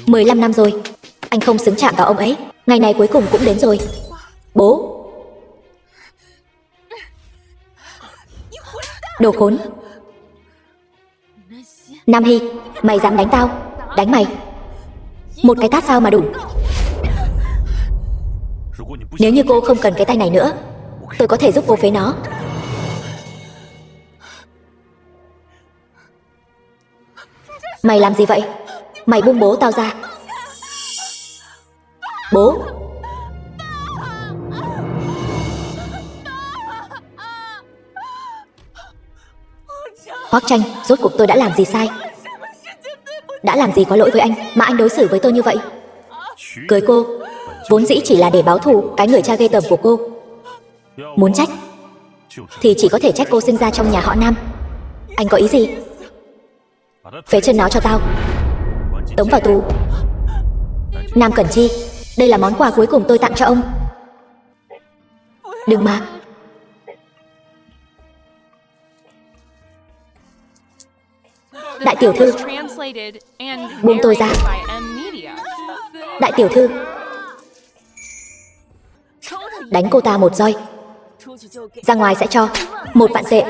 15 năm rồi, anh không xứng chạm vào ông ấy. Ngày này cuối cùng cũng đến rồi. Bố! Đồ khốn! Nam Hy, mày dám đánh tao? Đánh mày! Một cái tát sao mà đủ. Nếu như cô không cần cái tay này nữa, tôi có thể giúp cô phế nó. Mày làm gì vậy? Mày buông bố tao ra. Bố! Hoắc Tranh, rốt cuộc tôi đã làm gì sai? Đã làm gì có lỗi với anh mà anh đối xử với tôi như vậy? Cưới cô vốn dĩ chỉ là để báo thù cái người cha ghê tởm của cô. Muốn trách thì chỉ có thể trách cô sinh ra trong nhà họ Nam. Anh có ý gì? Phế chân nó cho tao, tống vào tù. Nam Cẩn Chi, đây là món quà cuối cùng tôi tặng cho ông. Đừng mà. Đại tiểu thư, buông tôi ra. Đại tiểu thư, đánh cô ta một roi, ra ngoài sẽ cho 1 vạn tệ.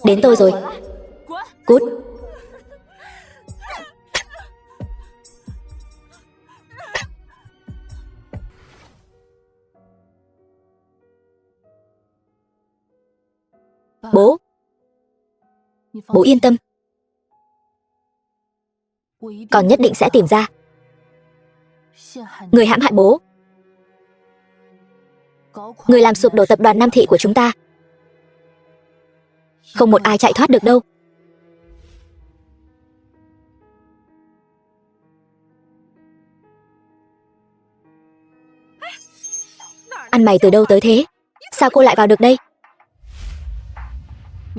Đến tôi rồi. Cút. Bố! Bố yên tâm, con nhất định sẽ tìm ra người hãm hại bố, người làm sụp đổ tập đoàn Nam Thị của chúng ta. Không một ai chạy thoát được đâu. Ăn mày từ đâu tới thế? Sao cô lại vào được đây?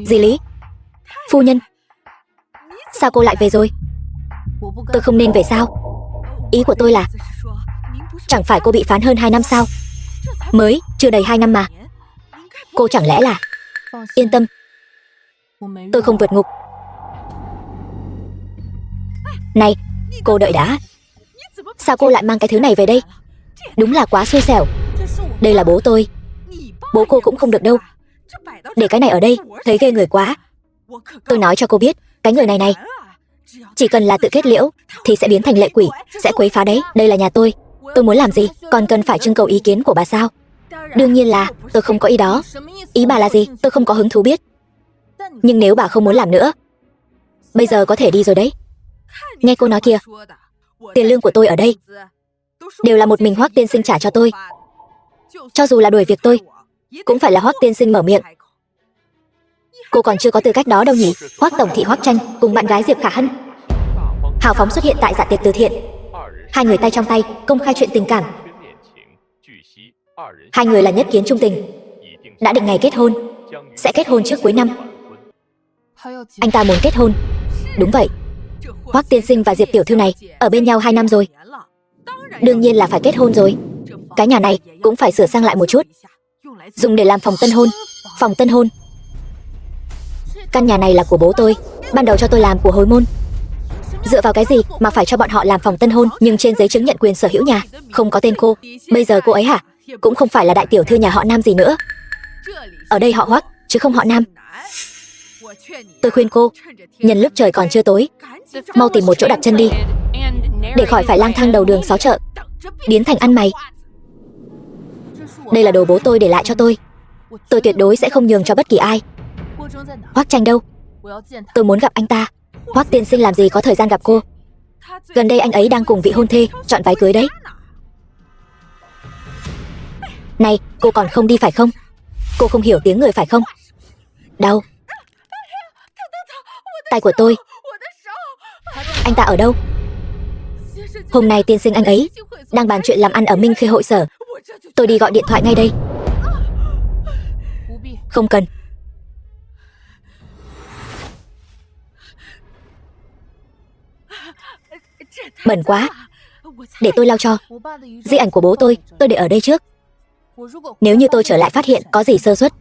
Dì Lý, phu nhân, sao cô lại về rồi? Tôi không nên về sao? Ý của tôi là, chẳng phải cô bị phán hơn 2 năm sao? Mới chưa đầy 2 năm mà. Cô chẳng lẽ là... Yên tâm, tôi không vượt ngục. Này, cô đợi đã. Sao cô lại mang cái thứ này về đây? Đúng là quá xui xẻo. Đây là bố tôi. Bố cô cũng không được đâu. Để cái này ở đây, thấy ghê người quá. Tôi nói cho cô biết, cái người này chỉ cần là tự kết liễu thì sẽ biến thành lệ quỷ, sẽ quấy phá đấy. Đây là nhà tôi muốn làm gì còn cần phải trưng cầu ý kiến của bà sao? Đương nhiên là tôi không có ý đó. Ý bà là gì tôi không có hứng thú biết. Nhưng nếu bà không muốn làm nữa, bây giờ có thể đi rồi đấy. Nghe cô nói kìa, tiền lương của tôi ở đây đều là một mình Hoắc tiên sinh trả cho tôi. Cho dù là đuổi việc tôi, cũng phải là Hoắc tiên sinh mở miệng. Cô còn chưa có tư cách đó đâu nhỉ? Hoắc tổng thị Hoắc Tranh cùng bạn gái Diệp Khả Hân hào phóng xuất hiện tại dạ tiệc từ thiện. Hai người tay trong tay công khai chuyện tình cảm. Hai người là nhất kiến trung tình, đã định ngày kết hôn, sẽ kết hôn trước cuối năm. Anh ta muốn kết hôn. Đúng vậy, Hoắc tiên sinh và Diệp tiểu thư này ở bên nhau 2 năm rồi, đương nhiên là phải kết hôn rồi. Cái nhà này cũng phải sửa sang lại một chút, dùng để làm phòng tân hôn. Phòng tân hôn. Căn nhà này là của bố tôi, ban đầu cho tôi làm của hồi môn. Dựa vào cái gì mà phải cho bọn họ làm phòng tân hôn? Nhưng trên giấy chứng nhận quyền sở hữu nhà không có tên cô. Bây giờ cô ấy hả? Cũng không phải là đại tiểu thư nhà họ Nam gì nữa. Ở đây họ Hoắc chứ không họ Nam. Tôi khuyên cô, nhân lúc trời còn chưa tối, mau tìm một chỗ đặt chân đi, để khỏi phải lang thang đầu đường xó chợ, biến thành ăn mày. Đây là đồ bố tôi để lại cho tôi tuyệt đối sẽ không nhường cho bất kỳ ai. Hoắc Tranh đâu? Tôi muốn gặp anh ta. Hoắc tiên sinh làm gì có thời gian gặp cô? Gần đây anh ấy đang cùng vị hôn thê chọn váy cưới đấy. Này, cô còn không đi phải không? Cô không hiểu tiếng người phải không? Đau. Tay của tôi. Anh ta ở đâu? Hôm nay tiên sinh anh ấy đang bàn chuyện làm ăn ở Minh Khê hội sở. Tôi đi gọi điện thoại ngay đây. Không cần. Bẩn quá, để tôi lau cho. Di ảnh của bố tôi để ở đây trước. Nếu như tôi trở lại phát hiện có gì sơ suất,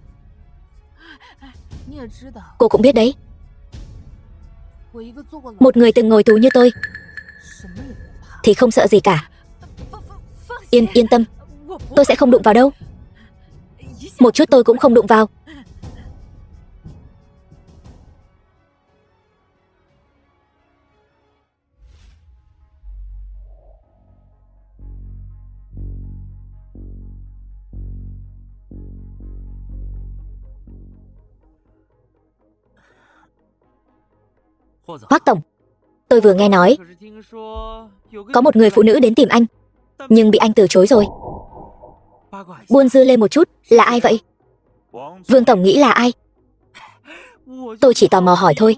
cô cũng biết đấy. Một người từng ngồi tù như tôi thì không sợ gì cả. Yên tâm, tôi sẽ không đụng vào đâu. Một chút tôi cũng không đụng vào. Hoắc tổng, tôi vừa nghe nói có một người phụ nữ đến tìm anh, nhưng bị anh từ chối rồi. Buôn dưa lên một chút, là ai vậy? Vương tổng nghĩ là ai? Tôi chỉ tò mò hỏi thôi.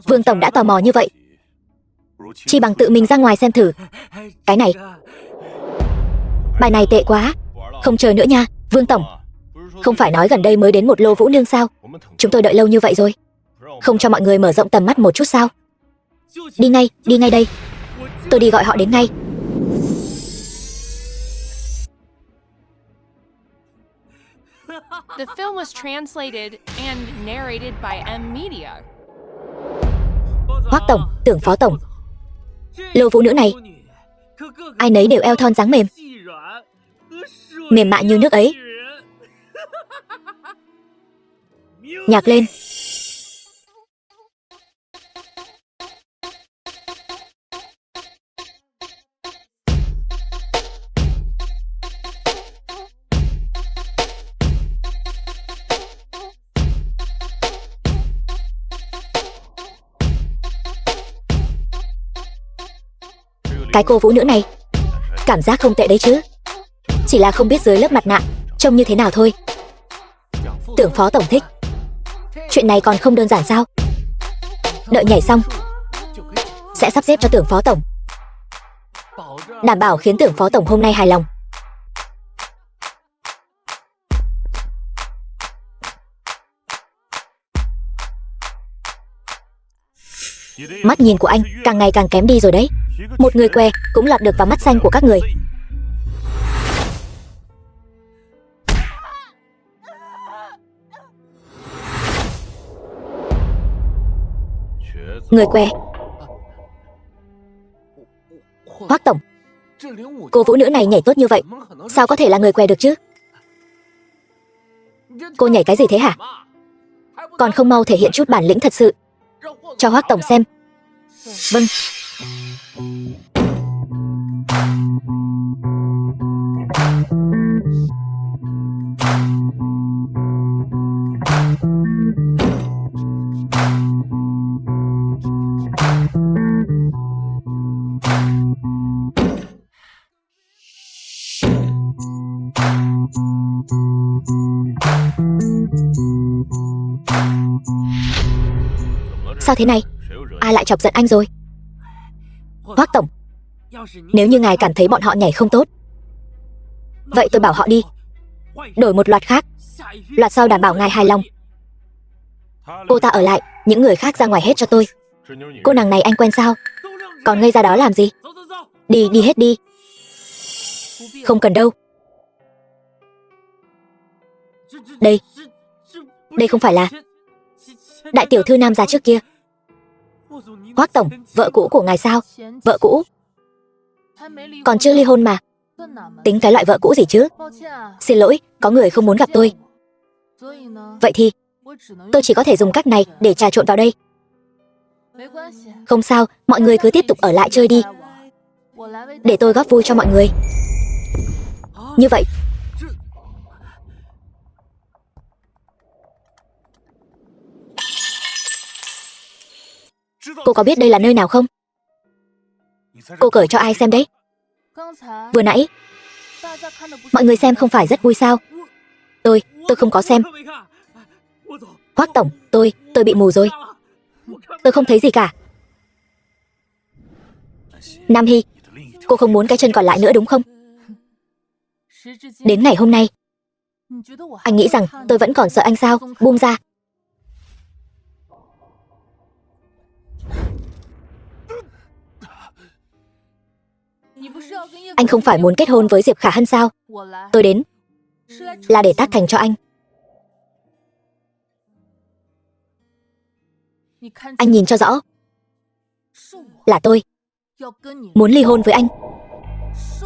Vương tổng đã tò mò như vậy, chỉ bằng tự mình ra ngoài xem thử. Cái này, bài này tệ quá. Không chơi nữa nha. Vương tổng, không phải nói gần đây mới đến một lô vũ nương sao? Chúng tôi đợi lâu như vậy rồi, không cho mọi người mở rộng tầm mắt một chút sao? Đi ngay đây. Tôi đi gọi họ đến ngay. The film was translated and narrated by M Media. Hoắc tổng, Tưởng phó tổng, lô vũ nữ này ai nấy đều eo thon dáng mềm, mềm mại như nước ấy. Nhạc lên. Cái cô vũ nữ này cảm giác không tệ đấy chứ, chỉ là không biết dưới lớp mặt nạ trông như thế nào thôi. Tưởng phó tổng thích. Chuyện này còn không đơn giản sao? Đợi nhảy xong sẽ sắp xếp cho Tưởng phó tổng, đảm bảo khiến Tưởng phó tổng hôm nay hài lòng. Mắt nhìn của anh càng ngày càng kém đi rồi đấy. Một người què cũng lọt được vào mắt xanh của các người. Người què. Hoắc tổng, cô vũ nữ này nhảy tốt như vậy, sao có thể là người què được chứ? Cô nhảy cái gì thế hả? Còn không mau thể hiện chút bản lĩnh thật sự cho Hoắc tổng xem. Vâng. Sao thế này? Ai lại chọc giận anh rồi? Hoắc tổng, nếu như ngài cảm thấy bọn họ nhảy không tốt, vậy tôi bảo họ đi, đổi một loạt khác. Loạt sau đảm bảo ngài hài lòng. Cô ta ở lại, những người khác ra ngoài hết cho tôi. Cô nàng này anh quen sao? Còn ngây ra đó làm gì? Đi hết đi. Không cần đâu. Đây không phải là đại tiểu thư Nam gia trước kia. Hoắc tổng, vợ cũ của ngài sao? Vợ cũ? Còn chưa ly hôn mà. Tính cái loại vợ cũ gì chứ? Xin lỗi, có người không muốn gặp tôi. Vậy thì tôi chỉ có thể dùng cách này để trà trộn vào đây. Không sao, mọi người cứ tiếp tục ở lại chơi đi, để tôi góp vui cho mọi người. Như vậy cô có biết đây là nơi nào không? Cô cởi cho ai xem đấy? Vừa nãy mọi người xem không phải rất vui sao? Tôi không có xem. Hoắc tổng, tôi bị mù rồi. Tôi không thấy gì cả. Nam Hy, cô không muốn cái chân còn lại nữa đúng không? Đến ngày hôm nay, anh nghĩ rằng tôi vẫn còn sợ anh sao? Buông ra. Anh không phải muốn kết hôn với Diệp Khả Hân sao? Tôi đến là để tác thành cho anh. Anh nhìn cho rõ. Là tôi. Muốn ly hôn với anh.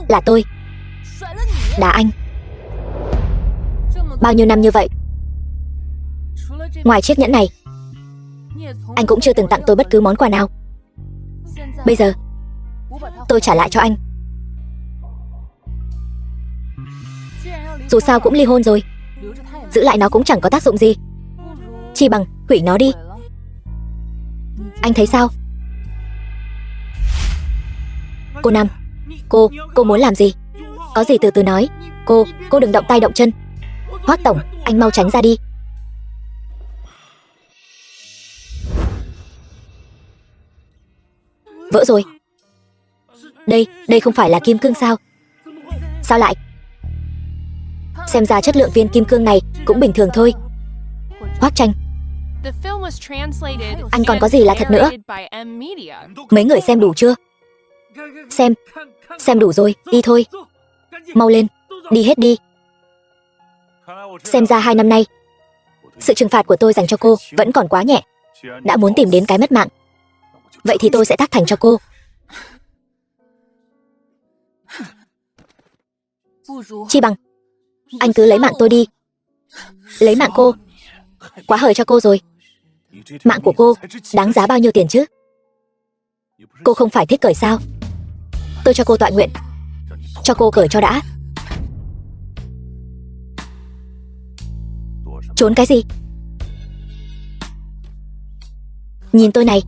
Là tôi. Đá anh. Bao nhiêu năm như vậy, ngoài chiếc nhẫn này, anh cũng chưa từng tặng tôi bất cứ món quà nào. Bây giờ, tôi trả lại cho anh. Dù sao cũng ly hôn rồi, giữ lại nó cũng chẳng có tác dụng gì. Chi bằng hủy nó đi. Anh thấy sao? Cô Nam, cô muốn làm gì? Có gì từ từ nói. Cô đừng động tay động chân. Hoác tổng, anh mau tránh ra đi. Vỡ rồi. Đây không phải là kim cương sao? Sao lại? Xem ra chất lượng viên kim cương này cũng bình thường thôi. Hoác Tranh, anh còn có gì là thật nữa? Mấy người xem đủ chưa? Xem đủ rồi, đi thôi. Mau lên, đi hết đi. Xem ra 2 năm nay, sự trừng phạt của tôi dành cho cô vẫn còn quá nhẹ. Đã muốn tìm đến cái mất mạng, vậy thì tôi sẽ tác thành cho cô. Chi bằng anh cứ lấy mạng tôi đi. Lấy mạng cô quá hời cho cô rồi. Mạng của cô đáng giá bao nhiêu tiền chứ? Cô không phải thích cởi sao? Tôi cho cô tọa nguyện. Cho cô cởi cho đã. Trốn cái gì? Nhìn tôi này.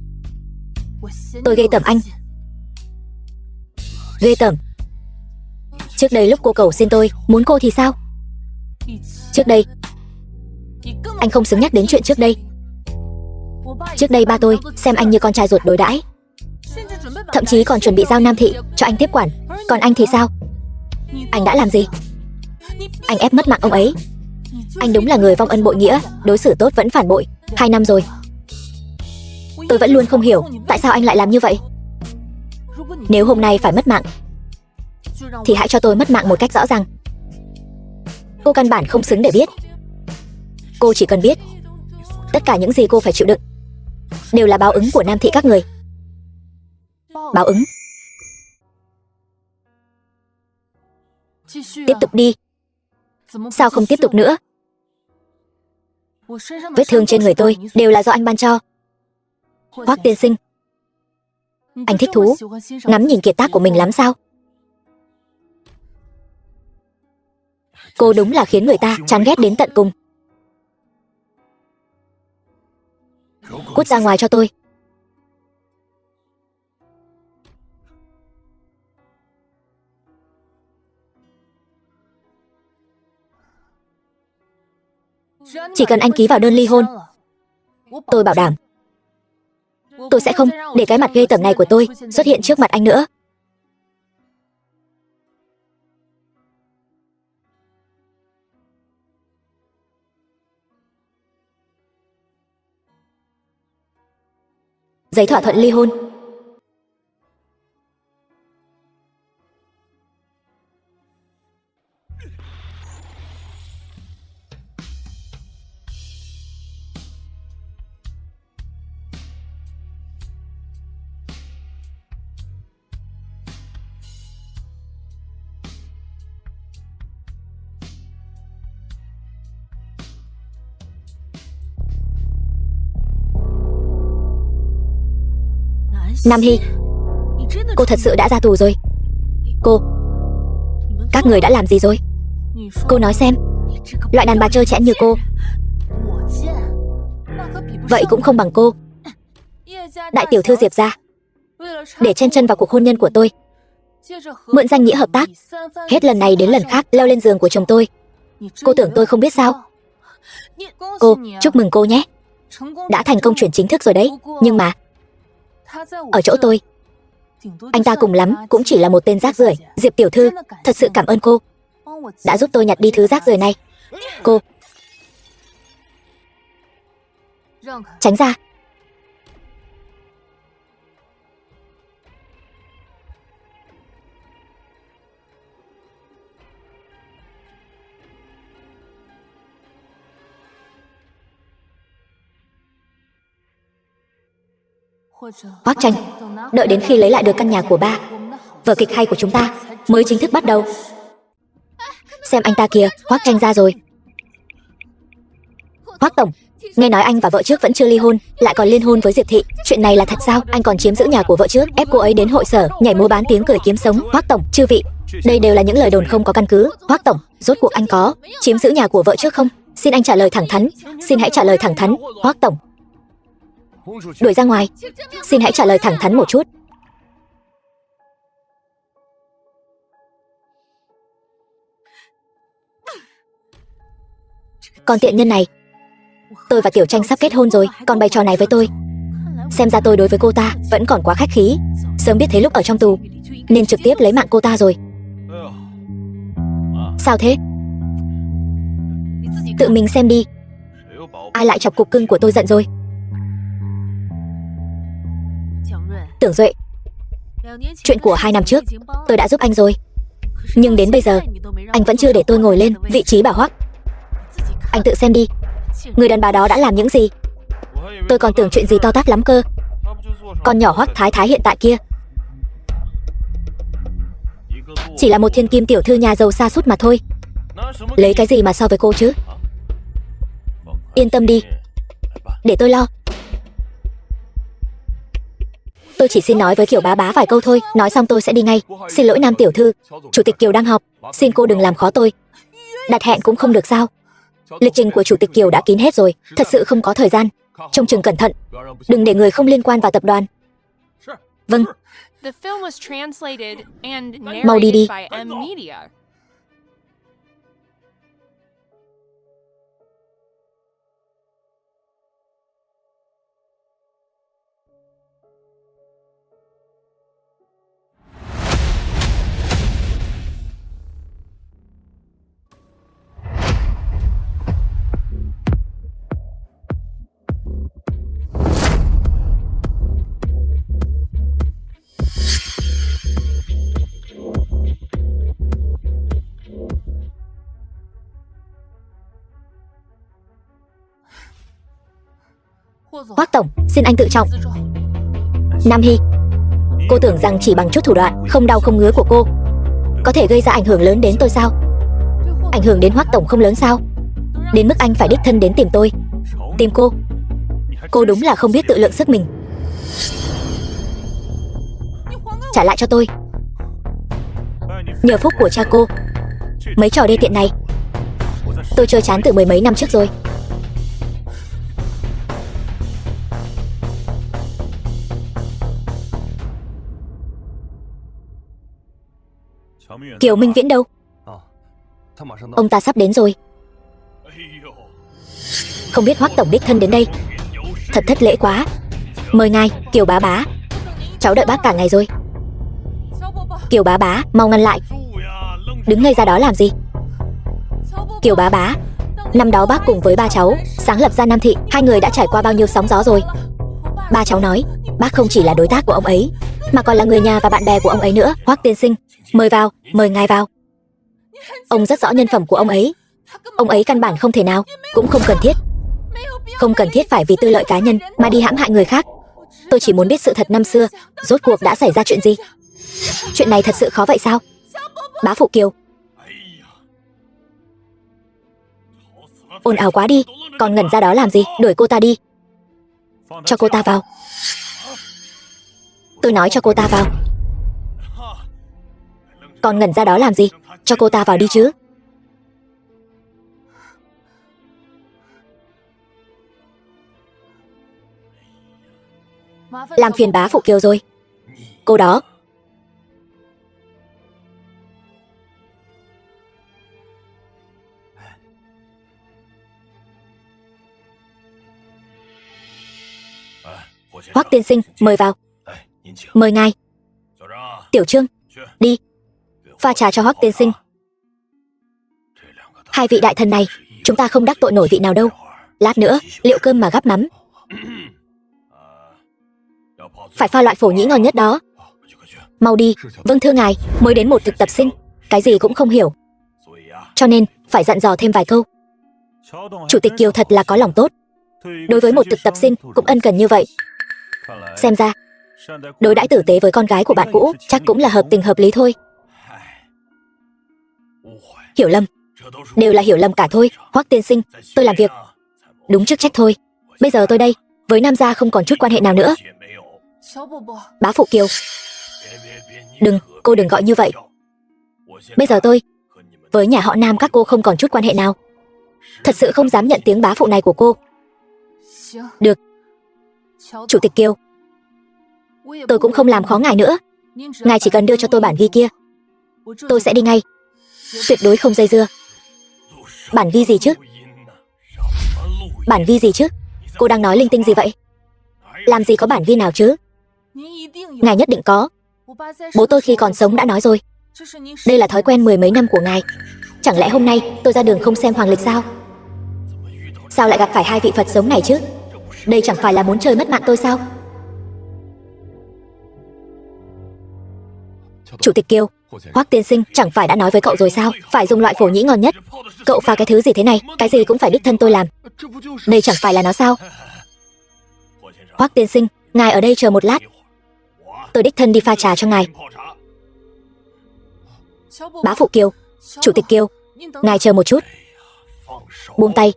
Tôi ghê tởm anh. Ghê tởm. Trước đây lúc cô cầu xin tôi muốn cô thì sao? Trước đây anh không xứng nhắc đến chuyện trước đây. Trước đây ba tôi xem anh như con trai ruột đối đãi, thậm chí còn chuẩn bị giao Nam Thị cho anh tiếp quản. Còn anh thì sao? Anh đã làm gì? Anh ép mất mạng ông ấy. Anh đúng là người vong ân bội nghĩa, đối xử tốt vẫn phản bội. 2 năm rồi, tôi vẫn luôn không hiểu tại sao anh lại làm như vậy. Nếu hôm nay phải mất mạng thì hãy cho tôi mất mạng một cách rõ ràng. Cô căn bản không xứng để biết. Cô chỉ cần biết tất cả những gì cô phải chịu đựng đều là báo ứng của Nam Thị các người. Báo ứng. Tiếp tục đi. Sao không tiếp tục nữa? Vết thương trên người tôi đều là do anh ban cho. Hoác tiên sinh, anh thích thú ngắm nhìn kiệt tác của mình lắm sao? Cô đúng là khiến người ta chán ghét đến tận cùng. Cút ra ngoài cho tôi. Chỉ cần anh ký vào đơn ly hôn, tôi bảo đảm tôi sẽ không để cái mặt ghê tởm này của tôi xuất hiện trước mặt anh nữa. Giấy thỏa thuận ly hôn. Nam Hy, cô thật sự đã ra tù rồi. Các người đã làm gì rồi? Cô nói xem. Loại đàn bà trơ trẽn như cô vậy cũng không bằng cô. Đại tiểu thư Diệp gia để chen chân vào cuộc hôn nhân của tôi, mượn danh nghĩa hợp tác, hết lần này đến lần khác leo lên giường của chồng tôi. Cô tưởng tôi không biết sao? Cô, chúc mừng cô nhé, đã thành công chuyển chính thức rồi đấy. Nhưng mà ở chỗ tôi, anh ta cùng lắm cũng chỉ là một tên rác rưởi. Diệp tiểu thư, thật sự cảm ơn cô đã giúp tôi nhặt đi thứ rác rưởi này. Cô tránh ra. Hoác Tranh, đợi đến khi lấy lại được căn nhà của ba, vở kịch hay của chúng ta mới chính thức bắt đầu. Xem anh ta kìa, Hoác Tranh ra rồi. Hoác tổng, nghe nói anh và vợ trước vẫn chưa ly hôn, lại còn liên hôn với Diệp Thị. Chuyện này là thật sao? Anh còn chiếm giữ nhà của vợ trước, ép cô ấy đến hội sở, nhảy múa bán tiếng cười kiếm sống. Hoác tổng, chư vị, đây đều là những lời đồn không có căn cứ. Hoác tổng, rốt cuộc anh có chiếm giữ nhà của vợ trước không? Xin anh trả lời thẳng thắn. Xin hãy trả lời thẳng thắn. Hoác tổng, đuổi ra ngoài. Xin hãy trả lời thẳng thắn một chút. Còn tiện nhân này, tôi và Tiểu Tranh sắp kết hôn rồi, còn bày trò này với tôi. Xem ra tôi đối với cô ta vẫn còn quá khách khí. Sớm biết thế lúc ở trong tù nên trực tiếp lấy mạng cô ta rồi. Sao thế? Tự mình xem đi. Ai lại chọc cục cưng của tôi giận rồi? Tưởng Duệ, chuyện của 2 năm trước tôi đã giúp anh rồi, nhưng đến bây giờ anh vẫn chưa để tôi ngồi lên vị trí bà Hoắc. Anh tự xem đi, người đàn bà đó đã làm những gì. Tôi còn tưởng chuyện gì to tát lắm cơ. Con nhỏ Hoắc Thái Thái hiện tại kia chỉ là một thiên kim tiểu thư nhà giàu sa sút mà thôi. Lấy cái gì mà so với cô chứ? Yên tâm đi, để tôi lo. Tôi chỉ xin nói với Kiều bá bá vài câu thôi, nói xong tôi sẽ đi ngay. Xin lỗi Nam tiểu thư, Chủ tịch Kiều đang họp, xin cô đừng làm khó tôi. Đặt hẹn cũng không được sao? Lịch trình của Chủ tịch Kiều đã kín hết rồi, thật sự không có thời gian. Trông chừng cẩn thận, đừng để người không liên quan vào tập đoàn. Vâng. The film was translated and Mau đi đi. narrated by M Media. Hoắc tổng, xin anh tự trọng. Nam Hy, cô tưởng rằng chỉ bằng chút thủ đoạn không đau không ngứa của cô có thể gây ra ảnh hưởng lớn đến tôi sao? Ảnh hưởng đến Hoắc tổng không lớn sao? Đến mức anh phải đích thân đến tìm tôi, tìm cô. Cô đúng là không biết tự lượng sức mình. Trả lại cho tôi. Nhờ phúc của cha cô, mấy trò đê tiện này tôi chơi chán từ 10 mấy năm trước rồi. Kiều Minh Viễn đâu? Ông ta sắp đến rồi. Không biết Hoắc tổng đích thân đến đây, thật thất lễ quá. Mời ngài, Kiều bá bá. Cháu đợi bác cả ngày rồi. Kiều bá bá, mau ngăn lại. Đứng ngây ra đó làm gì? Kiều bá bá, năm đó bác cùng với ba cháu sáng lập ra Nam Thị, hai người đã trải qua bao nhiêu sóng gió rồi. Ba cháu nói bác không chỉ là đối tác của ông ấy mà còn là người nhà và bạn bè của ông ấy nữa. Hoắc tiên sinh, mời vào, mời ngài vào. Ông rất rõ nhân phẩm của ông ấy. Ông ấy căn bản không thể nào, cũng không cần thiết phải vì tư lợi cá nhân mà đi hãm hại người khác. Tôi chỉ muốn biết sự thật năm xưa, rốt cuộc đã xảy ra chuyện gì. Chuyện này thật sự khó vậy sao? Bá phụ Kiều, ồn ào quá đi, còn ngẩn ra đó làm gì? Đuổi cô ta đi. Cho cô ta vào. Tôi nói cho cô ta vào. Còn ngẩn ra đó làm gì? Cho cô ta vào đi chứ. Làm phiền bá phụ Kiều rồi. Cô đó. Hoắc tiên sinh, mời vào. Mời ngài. Tiểu Trương, đi. Pha trà cho Hoắc tiên sinh. Hai vị đại thần này, chúng ta không đắc tội nổi vị nào đâu. Lát nữa, liệu cơm mà gắp mắm. Phải pha loại phổ nhĩ ngon nhất đó. Mau đi. Vâng thưa ngài, mới đến một thực tập sinh, cái gì cũng không hiểu, cho nên phải dặn dò thêm vài câu. Chủ tịch Kiều thật là có lòng tốt, đối với một thực tập sinh cũng ân cần như vậy. Xem ra, đối đãi tử tế với con gái của bạn cũ chắc cũng là hợp tình hợp lý thôi. Hiểu lầm. Đều là hiểu lầm cả thôi. Hoắc tiên sinh, tôi làm việc đúng chức trách thôi. Bây giờ tôi đây, với Nam gia không còn chút quan hệ nào nữa. Bá phụ Kiều. Đừng, cô đừng gọi như vậy. Bây giờ tôi, với nhà họ Nam các cô không còn chút quan hệ nào. Thật sự không dám nhận tiếng bá phụ này của cô. Được. Chủ tịch Kiều, tôi cũng không làm khó ngài nữa. Ngài chỉ cần đưa cho tôi bản ghi kia, tôi sẽ đi ngay. Tuyệt đối không dây dưa. Bản ghi gì chứ? Bản ghi gì chứ? Cô đang nói linh tinh gì vậy? Làm gì có bản ghi nào chứ? Ngài nhất định có. Bố tôi khi còn sống đã nói rồi. Đây là thói quen mười mấy năm của ngài. Chẳng lẽ hôm nay tôi ra đường không xem hoàng lịch sao? Sao lại gặp phải hai vị Phật sống này chứ? Đây chẳng phải là muốn chơi mất mạng tôi sao? Chủ tịch Kiều, Hoắc tiên sinh chẳng phải đã nói với cậu rồi sao? Phải dùng loại phổ nhĩ ngon nhất. Cậu pha cái thứ gì thế này? Cái gì cũng phải đích thân tôi làm. Đây chẳng phải là nó sao? Hoắc tiên sinh, ngài ở đây chờ một lát. Tôi đích thân đi pha trà cho ngài. Bá phụ Kiều, Chủ tịch Kiều, ngài chờ một chút. Buông tay.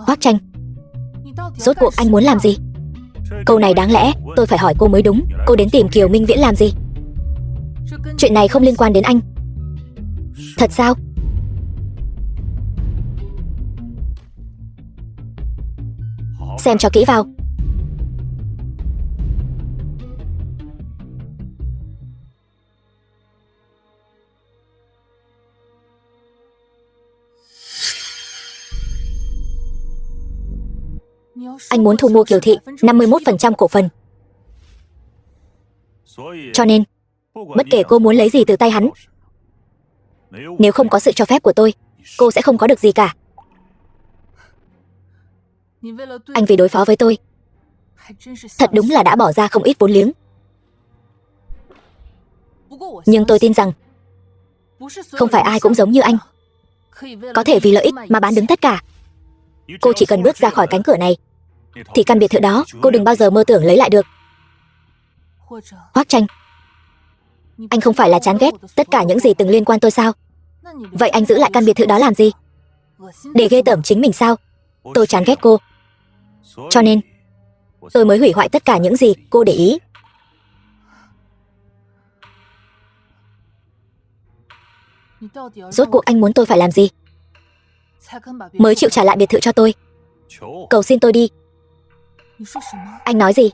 Hoắc Tranh, rốt cuộc anh muốn làm gì? Câu này đáng lẽ tôi phải hỏi cô mới đúng. Cô đến tìm Kiều Minh Viễn làm gì? Chuyện này không liên quan đến anh. Thật sao? Xem cho kỹ vào. Anh muốn thu mua Kiều Thị 51% cổ phần. Cho nên, bất kể cô muốn lấy gì từ tay hắn, nếu không có sự cho phép của tôi, cô sẽ không có được gì cả. Anh vì đối phó với tôi, thật đúng là đã bỏ ra không ít vốn liếng. Nhưng tôi tin rằng, không phải ai cũng giống như anh, có thể vì lợi ích mà bán đứng tất cả. Cô chỉ cần bước ra khỏi cánh cửa này, thì căn biệt thự đó cô đừng bao giờ mơ tưởng lấy lại được. Hoắc Tranh, anh không phải là chán ghét tất cả những gì từng liên quan tôi sao? Vậy anh giữ lại căn biệt thự đó làm gì? Để ghê tởm chính mình sao? Tôi chán ghét cô, cho nên tôi mới hủy hoại tất cả những gì cô để ý. Rốt cuộc anh muốn tôi phải làm gì mới chịu trả lại biệt thự cho tôi? Cầu xin tôi đi. Anh nói gì?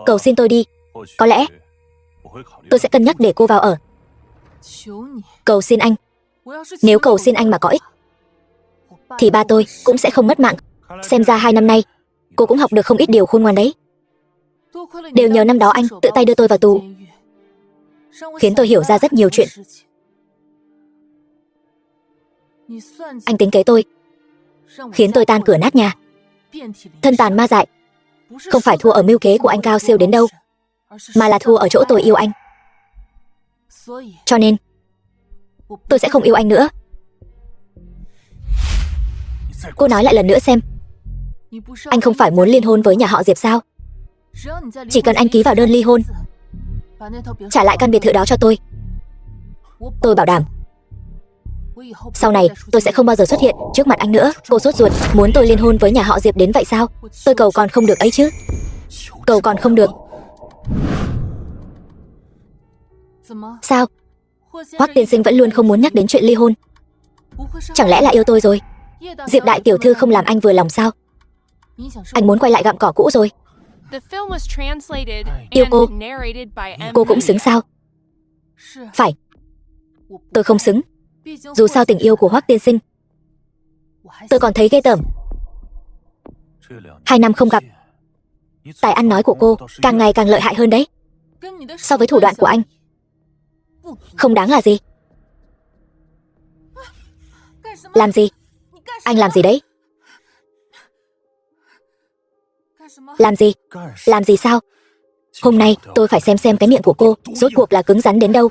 Cầu xin tôi đi. Có lẽ tôi sẽ cân nhắc để cô vào ở. Cầu xin anh. Nếu cầu xin anh mà có ích, thì ba tôi cũng sẽ không mất mạng. Xem ra 2 năm nay cô cũng học được không ít điều khôn ngoan đấy. Đều nhờ năm đó anh tự tay đưa tôi vào tù, khiến tôi hiểu ra rất nhiều chuyện. Anh tính kế tôi, khiến tôi tan cửa nát nhà, thân tàn ma dại. Không phải thua ở mưu kế của anh cao siêu đến đâu, mà là thua ở chỗ tôi yêu anh. Cho nên tôi sẽ không yêu anh nữa. Cô nói lại lần nữa xem. Anh không phải muốn liên hôn với nhà họ Diệp sao? Chỉ cần anh ký vào đơn ly hôn, trả lại căn biệt thự đó cho tôi bảo đảm sau này tôi sẽ không bao giờ xuất hiện trước mặt anh nữa. Cô sốt ruột muốn tôi liên hôn với nhà họ Diệp đến vậy sao? Tôi cầu còn không được ấy chứ. Cầu còn không được. Sao? Hoắc tiên sinh vẫn luôn không muốn nhắc đến chuyện ly hôn. Chẳng lẽ là yêu tôi rồi? Diệp đại tiểu thư không làm anh vừa lòng sao? Anh muốn quay lại gặm cỏ cũ rồi. Yêu cô cũng xứng sao? Phải, tôi không xứng. Dù sao tình yêu của Hoắc tiên sinh tôi còn thấy ghê tởm. 2 năm không gặp, tài ăn nói của cô càng ngày càng lợi hại hơn đấy. So với thủ đoạn của anh, không đáng là gì. Làm gì? Anh làm gì đấy? Làm gì? Làm gì sao? Hôm nay tôi phải xem cái miệng của cô rốt cuộc là cứng rắn đến đâu.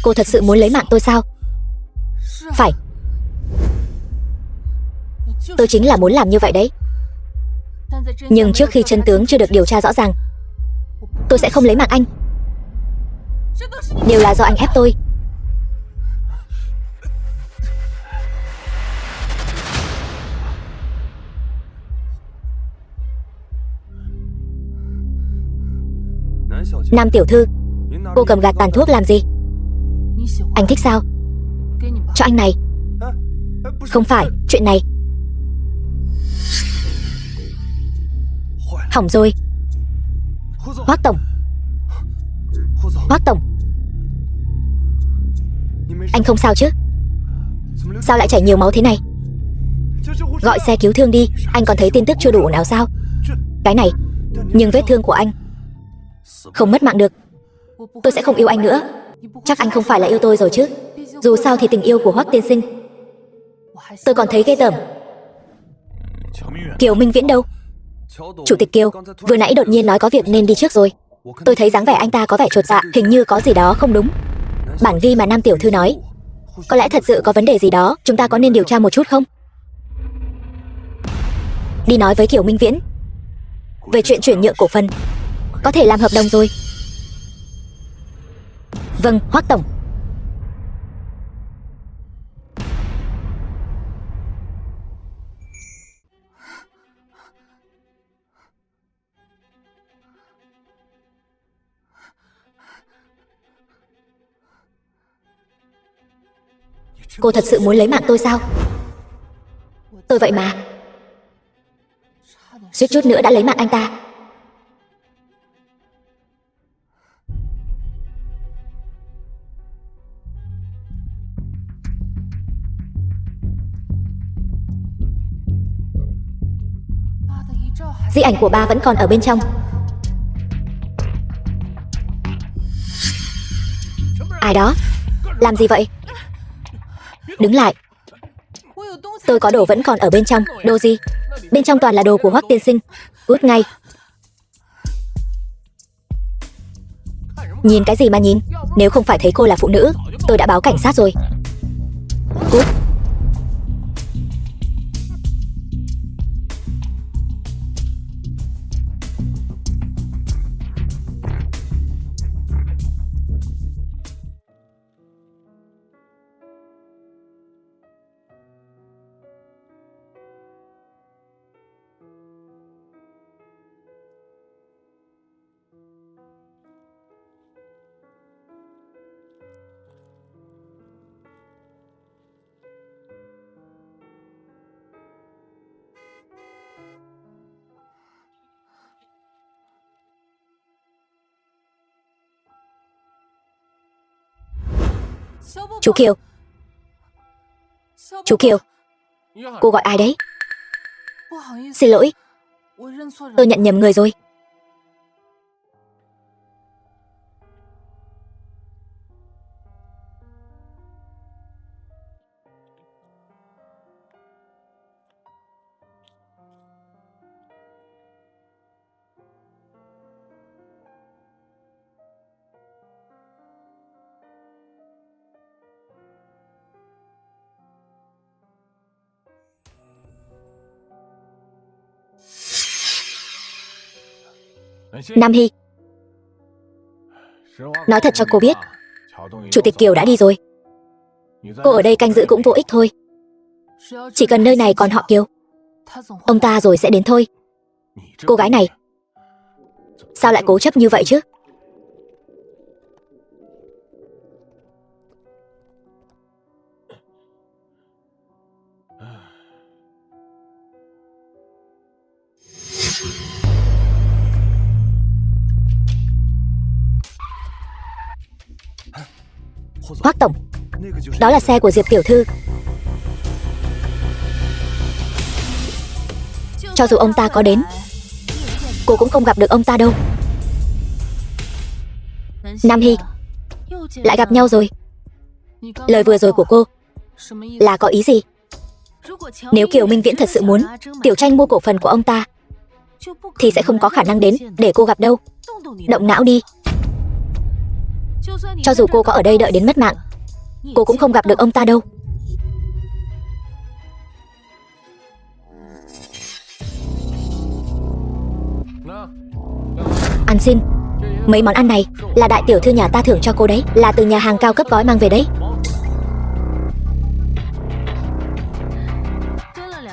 Cô thật sự muốn lấy mạng tôi sao? Phải. Tôi chính là muốn làm như vậy đấy. Nhưng trước khi chân tướng chưa được điều tra rõ ràng, tôi sẽ không lấy mạng anh. Đều là do anh ép tôi. Nam tiểu thư, cô cầm gạt tàn thuốc làm gì? Anh thích sao? Cho anh này. Không phải, chuyện này. Hỏng rồi. Hoác tổng. Hoác tổng, anh không sao chứ? Sao lại chảy nhiều máu thế này? Gọi xe cứu thương đi. Anh còn thấy tin tức chưa đủ nào sao? Cái này. Nhưng vết thương của anh không mất mạng được. Tôi sẽ không yêu anh nữa. Chắc anh không phải là yêu tôi rồi chứ? Dù sao thì tình yêu của Hoác tiên sinh tôi còn thấy ghê tởm. Kiều Minh Viễn đâu? Chủ tịch Kiều vừa nãy đột nhiên nói có việc nên đi trước rồi. Tôi thấy dáng vẻ anh ta có vẻ chột dạ, hình như có gì đó không đúng. Bản ghi mà Nam tiểu thư nói có lẽ thật sự có vấn đề gì đó. Chúng ta có nên điều tra một chút không? Đi nói với Kiều Minh Viễn về chuyện chuyển nhượng cổ phần. Có thể làm hợp đồng rồi. Vâng, Hoác tổng. Cô thật sự muốn lấy mạng tôi sao? Tôi vậy mà. Suýt chút nữa đã lấy mạng anh ta. Di ảnh của ba vẫn còn ở bên trong. Ai đó? Làm gì vậy? Đứng lại. Tôi có đồ vẫn còn ở bên trong. Đồ gì? Bên trong toàn là đồ của Hoác tiên sinh. Cút ngay. Nhìn cái gì mà nhìn? Nếu không phải thấy cô là phụ nữ, tôi đã báo cảnh sát rồi. Cút. Chú Kiều. Chú Kiều. Cô gọi ai đấy? Xin lỗi, tôi nhận nhầm người rồi. Nam Hy, nói thật cho cô biết, Chủ tịch Kiều đã đi rồi. Cô ở đây canh giữ cũng vô ích thôi. Chỉ cần nơi này còn họ Kiều, ông ta rồi sẽ đến thôi. Cô gái này sao lại cố chấp như vậy chứ? Hoác tổng, đó là xe của Diệp tiểu thư. Cho dù ông ta có đến, cô cũng không gặp được ông ta đâu. Nam Hy, lại gặp nhau rồi. Lời vừa rồi của cô là có ý gì? Nếu Kiều Minh Viễn thật sự muốn Tiểu Tranh mua cổ phần của ông ta, thì sẽ không có khả năng đến để cô gặp đâu. Động não đi. Cho dù cô có ở đây đợi đến mất mạng, cô cũng không gặp được ông ta đâu. Ăn xin. Mấy món ăn này là đại tiểu thư nhà ta thưởng cho cô đấy, là từ nhà hàng cao cấp gói mang về đấy.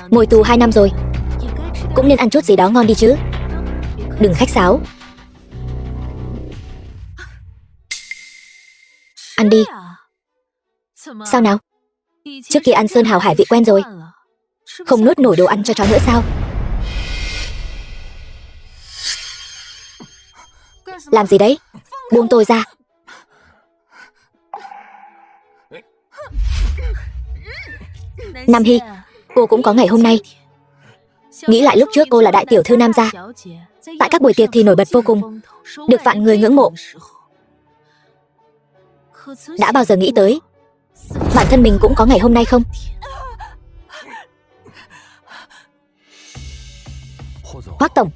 Ngồi tù 2 năm rồi, cũng nên ăn chút gì đó ngon đi chứ. Đừng khách sáo. Ăn đi. Sao nào? Trước kia ăn sơn hào hải vị quen rồi, không nuốt nổi đồ ăn cho chó nữa sao? Làm gì đấy? Buông tôi ra. Nam Hy, cô cũng có ngày hôm nay. Nghĩ lại lúc trước cô là đại tiểu thư Nam gia, tại các buổi tiệc thì nổi bật vô cùng, được vạn người ngưỡng mộ. Đã bao giờ nghĩ tới bản thân mình cũng có ngày hôm nay không? Hoắc tổng,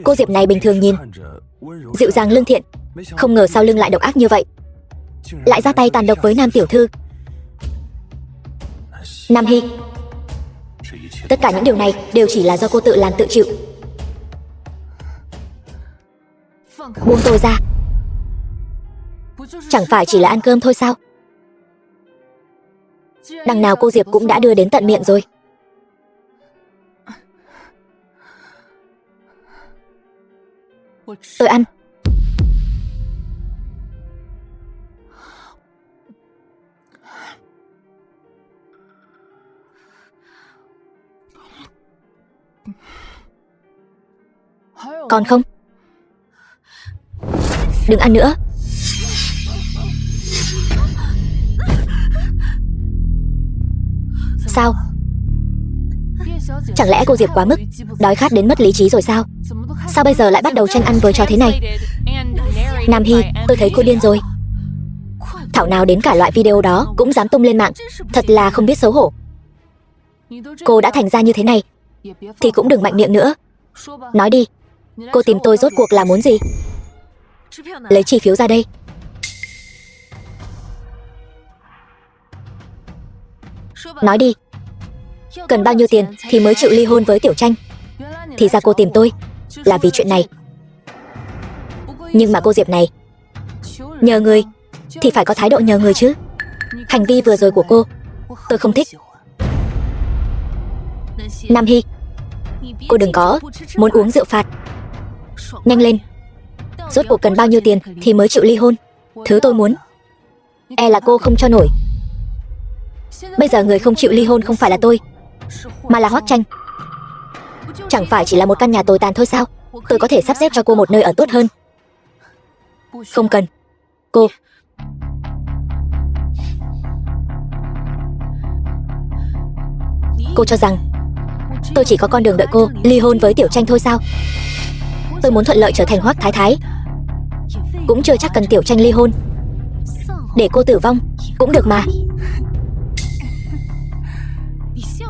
cô Diệp này bình thường nhìn dịu dàng lương thiện, không ngờ sau lưng lại độc ác như vậy, lại ra tay tàn độc với Nam tiểu thư. Nam Hy, tất cả những điều này đều chỉ là do cô tự làm tự chịu. Buông tôi ra. Chẳng phải chỉ là ăn cơm thôi sao? Đằng nào cô Diệp cũng đã đưa đến tận miệng rồi. Tôi ăn. Còn không? Đừng ăn nữa. Sao? Chẳng lẽ cô Diệp quá mức đói khát đến mất lý trí rồi sao? Sao bây giờ lại bắt đầu tranh ăn với trò thế này? Nam Hy, tôi thấy cô điên rồi. Thảo nào đến cả loại video đó cũng dám tung lên mạng, thật là không biết xấu hổ. Cô đã thành ra như thế này thì cũng đừng mạnh miệng nữa. Nói đi, cô tìm tôi rốt cuộc là muốn gì? Lấy chi phiếu ra đây. Nói đi, cần bao nhiêu tiền thì mới chịu ly hôn với Tiểu Tranh? Thì ra cô tìm tôi là vì chuyện này. Nhưng mà cô Diệp này, nhờ người thì phải có thái độ nhờ người chứ. Hành vi vừa rồi của cô tôi không thích. Nam Hy, cô đừng có muốn uống rượu phạt. Nhanh lên, rốt cuộc cần bao nhiêu tiền thì mới chịu ly hôn? Thứ tôi muốn e là cô không cho nổi. Bây giờ người không chịu ly hôn không phải là tôi, mà là Hoắc Tranh. Chẳng phải chỉ là một căn nhà tồi tàn thôi sao? Tôi có thể sắp xếp cho cô một nơi ở tốt hơn. Không cần. Cô cho rằng tôi chỉ có con đường đợi cô ly hôn với Tiểu Tranh thôi sao? Tôi muốn thuận lợi trở thành Hoắc Thái Thái, cũng chưa chắc cần Tiểu Tranh ly hôn. Để cô tử vong cũng được mà.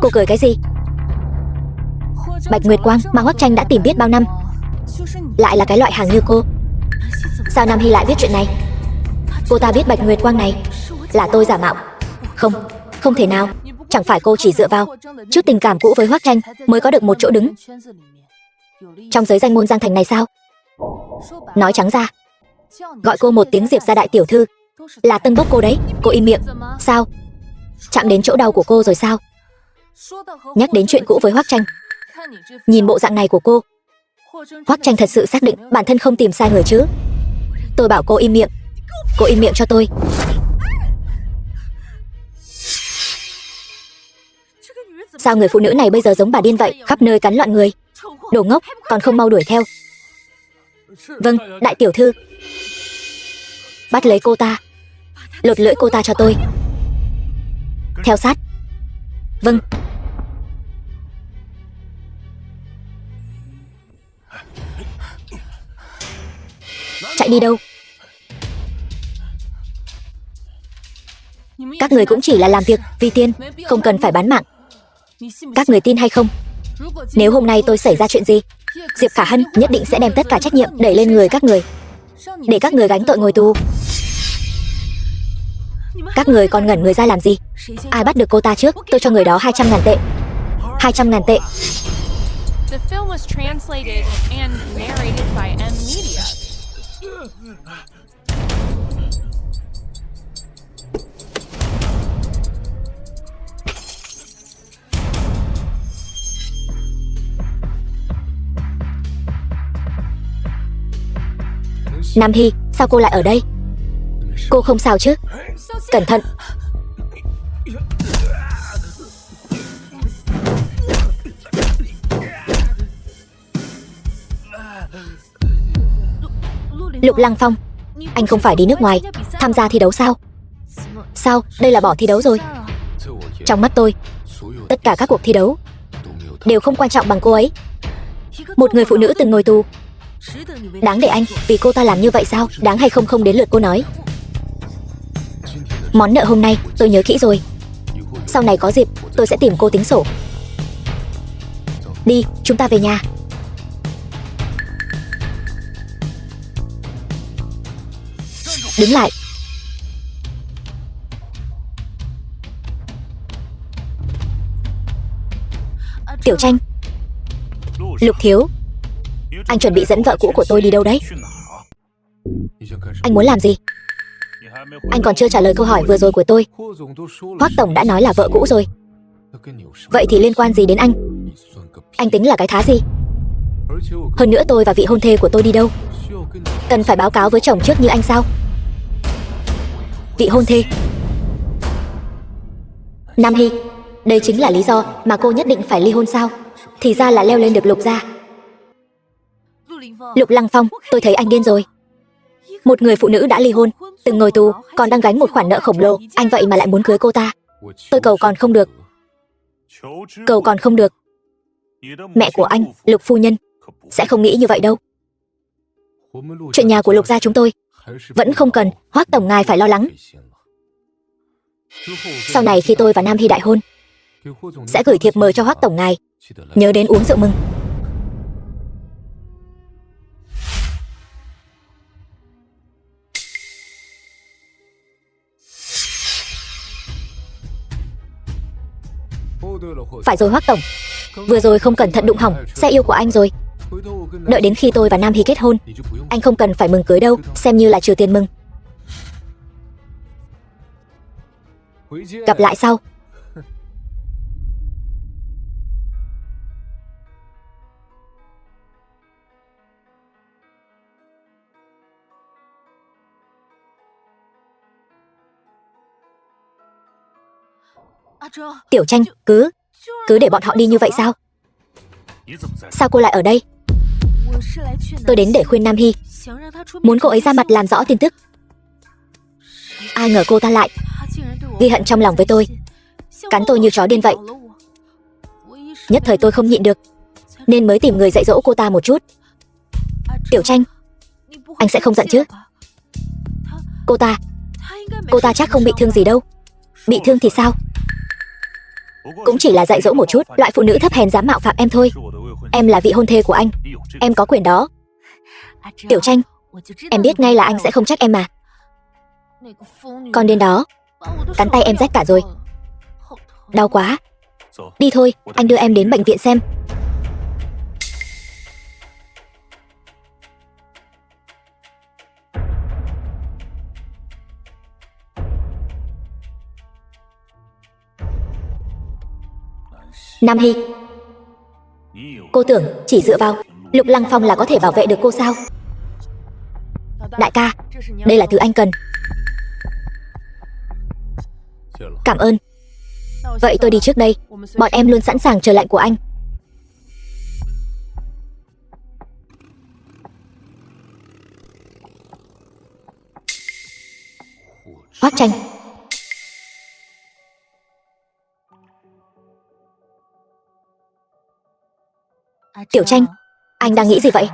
Cô cười cái gì? Bạch Nguyệt Quang mà Hoắc Tranh đã tìm biết bao năm, lại là cái loại hàng như cô. Sao Nam Hy lại biết chuyện này? Cô ta biết Bạch Nguyệt Quang này là tôi giả mạo. Không, không thể nào. Chẳng phải cô chỉ dựa vào chút tình cảm cũ với Hoắc Tranh mới có được một chỗ đứng trong giới danh môn Giang Thành này sao? Nói trắng ra, gọi cô một tiếng Diệp gia đại tiểu thư là tân bốc cô đấy. Cô im miệng. Sao? Chạm đến chỗ đau của cô rồi sao? Nhắc đến chuyện cũ với Hoắc Tranh, nhìn bộ dạng này của cô, Hoắc Tranh thật sự xác định bản thân không tìm sai người chứ. Tôi bảo cô im miệng. Cô im miệng cho tôi. Sao người phụ nữ này bây giờ giống bà điên vậy, khắp nơi cắn loạn người? Đồ ngốc, còn không mau đuổi theo. Vâng, đại tiểu thư. Bắt lấy cô ta, lột lưỡi cô ta cho tôi. Theo sát. Vâng. Chạy đi đâu? Các người cũng chỉ là làm việc vì tiền, không cần phải bán mạng. Các người tin hay không? Nếu hôm nay tôi xảy ra chuyện gì, Diệp Khả Hân nhất định sẽ đem tất cả trách nhiệm đẩy lên người các người. để các người gánh tội ngồi tù. Các người còn ngẩn người ra làm gì? Ai bắt được cô ta trước, tôi cho người đó 200.000 tệ. 200.000 tệ. The film was translated and narrated by M Media. Nam Hy, sao cô lại ở đây? Cô không sao chứ? Cẩn thận. Lục Lăng Phong, anh không phải đi nước ngoài tham gia thi đấu sao? Sao, đây là bỏ thi đấu rồi? Trong mắt tôi, tất cả các cuộc thi đấu đều không quan trọng bằng cô ấy. Một người phụ nữ từng ngồi tù. Đáng để anh vì cô ta làm như vậy sao? Đáng hay không không đến lượt cô nói. Món nợ hôm nay tôi nhớ kỹ rồi. Sau này có dịp tôi sẽ tìm cô tính sổ. Đi, chúng ta về nhà. Đứng lại. Tiểu Tranh. Lục thiếu, anh chuẩn bị dẫn vợ cũ của tôi đi đâu đấy? Anh muốn làm gì? Anh còn chưa trả lời câu hỏi vừa rồi của tôi. Hoắc tổng đã nói là vợ cũ rồi. Vậy thì liên quan gì đến anh? Anh tính là cái thá gì? Hơn nữa tôi và vị hôn thê của tôi đi đâu? Cần phải báo cáo với chồng trước như anh sao? Vị hôn thê. Nam Hy, đây chính là lý do mà cô nhất định phải ly hôn sao? Thì ra là leo lên được Lục gia. Lục Lăng Phong, tôi thấy anh điên rồi. Một người phụ nữ đã ly hôn, từng ngồi tù, còn đang gánh một khoản nợ khổng lồ, anh vậy mà lại muốn cưới cô ta. Tôi cầu còn không được. Cầu còn không được. Mẹ của anh, Lục phu nhân, sẽ không nghĩ như vậy đâu. Chuyện nhà của Lục gia chúng tôi vẫn không cần Hoắc tổng ngài phải lo lắng. Sau này khi tôi và Nam Hy đại hôn, sẽ gửi thiệp mời cho Hoắc tổng ngài, nhớ đến uống rượu mừng. Phải rồi Hoắc tổng, vừa rồi không cẩn thận đụng hỏng xe yêu của anh rồi. Đợi đến khi tôi và Nam Hy kết hôn, anh không cần phải mừng cưới đâu, xem như là trừ tiền mừng. Gặp lại sau. Tiểu Tranh, cứ để bọn họ đi như vậy sao? Sao cô lại ở đây? Tôi đến để khuyên Nam Hy, muốn cô ấy ra mặt làm rõ tin tức. Ai ngờ cô ta lại ghi hận trong lòng với tôi, cắn tôi như chó điên vậy. Nhất thời tôi không nhịn được, nên mới tìm người dạy dỗ cô ta một chút. Tiểu Tranh, anh sẽ không giận chứ? Cô ta chắc không bị thương gì đâu. Bị thương thì sao? Cũng chỉ là dạy dỗ một chút. Loại phụ nữ thấp hèn dám mạo phạm em thôi. Em là vị hôn thê của anh, em có quyền đó. Tiểu Tranh, em biết ngay là anh sẽ không trách em mà. Con đến đó cắn tay em rách cả rồi. Đau quá. Đi thôi, anh đưa em đến bệnh viện xem. Nam Hy, cô tưởng chỉ dựa vào Lục Lăng Phong là có thể bảo vệ được cô sao? Đại ca, đây là thứ anh cần. Cảm ơn. Vậy tôi đi trước đây, bọn em luôn sẵn sàng chờ lệnh của anh. Hoắc Tranh. Tiểu Tranh, anh đang nghĩ gì vậy?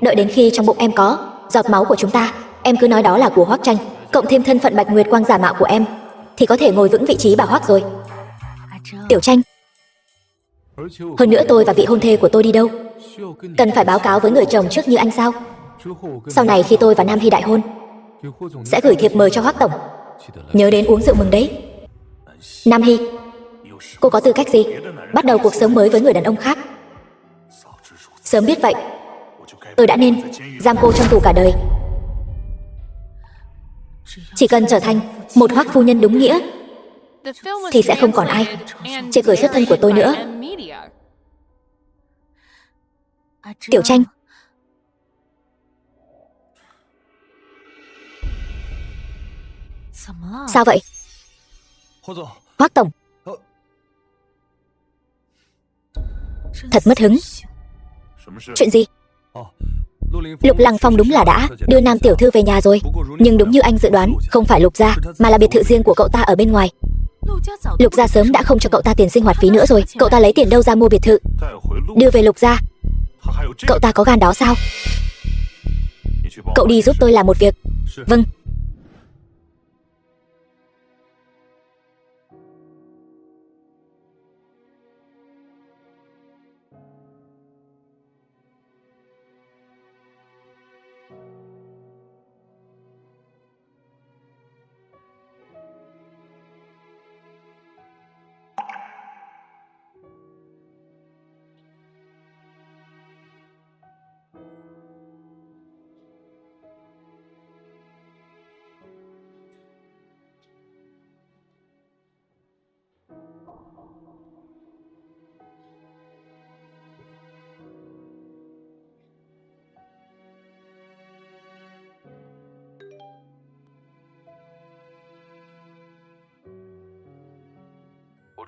Đợi đến khi trong bụng em có giọt máu của chúng ta, em cứ nói đó là của Hoắc Tranh, cộng thêm thân phận Bạch Nguyệt Quang giả mạo của em, thì có thể ngồi vững vị trí bà Hoắc rồi. Tiểu Tranh, Hơn nữa tôi và vị hôn thê của tôi đi đâu? Cần phải báo cáo với người chồng trước như anh sao? Sau này khi tôi và Nam Hy đại hôn, sẽ gửi thiệp mời cho Hoắc tổng. Nhớ đến uống rượu mừng đấy. Nam Hy, cô có tư cách gì bắt đầu cuộc sống mới với người đàn ông khác? Sớm biết vậy, tôi đã nên giam cô trong tù cả đời. Chỉ cần trở thành một Hoắc phu nhân đúng nghĩa thì sẽ không còn ai chê cười xuất thân của tôi nữa. Tiểu Tranh, sao vậy? Hoắc tổng, thật mất hứng. Chuyện gì? Lục Lăng Phong đúng là đã đưa Nam tiểu thư về nhà rồi, nhưng đúng như anh dự đoán, không phải Lục gia mà là biệt thự riêng của cậu ta ở bên ngoài. Lục gia sớm đã không cho cậu ta tiền sinh hoạt phí nữa rồi, cậu ta lấy tiền đâu ra mua biệt thự đưa về Lục gia? Cậu ta có gan đó sao? Cậu đi giúp tôi làm một việc. Vâng.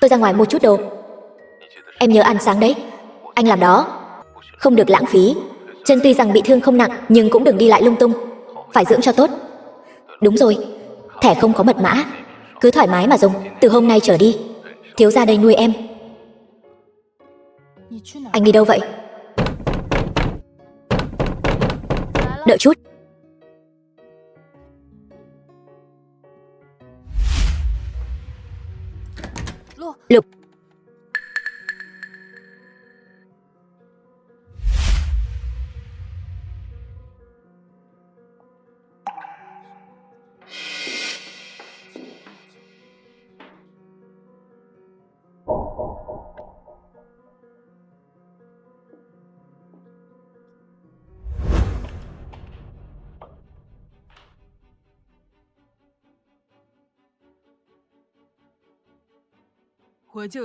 Tôi ra ngoài mua chút đồ. Em nhớ ăn sáng đấy. Anh làm đó không được lãng phí. Chân tuy rằng bị thương không nặng, nhưng cũng đừng đi lại lung tung, phải dưỡng cho tốt. Đúng rồi, thẻ không có mật mã, cứ thoải mái mà dùng. Từ hôm nay trở đi, thiếu gia đây nuôi em. Anh đi đâu vậy? Đợi chút. Lục.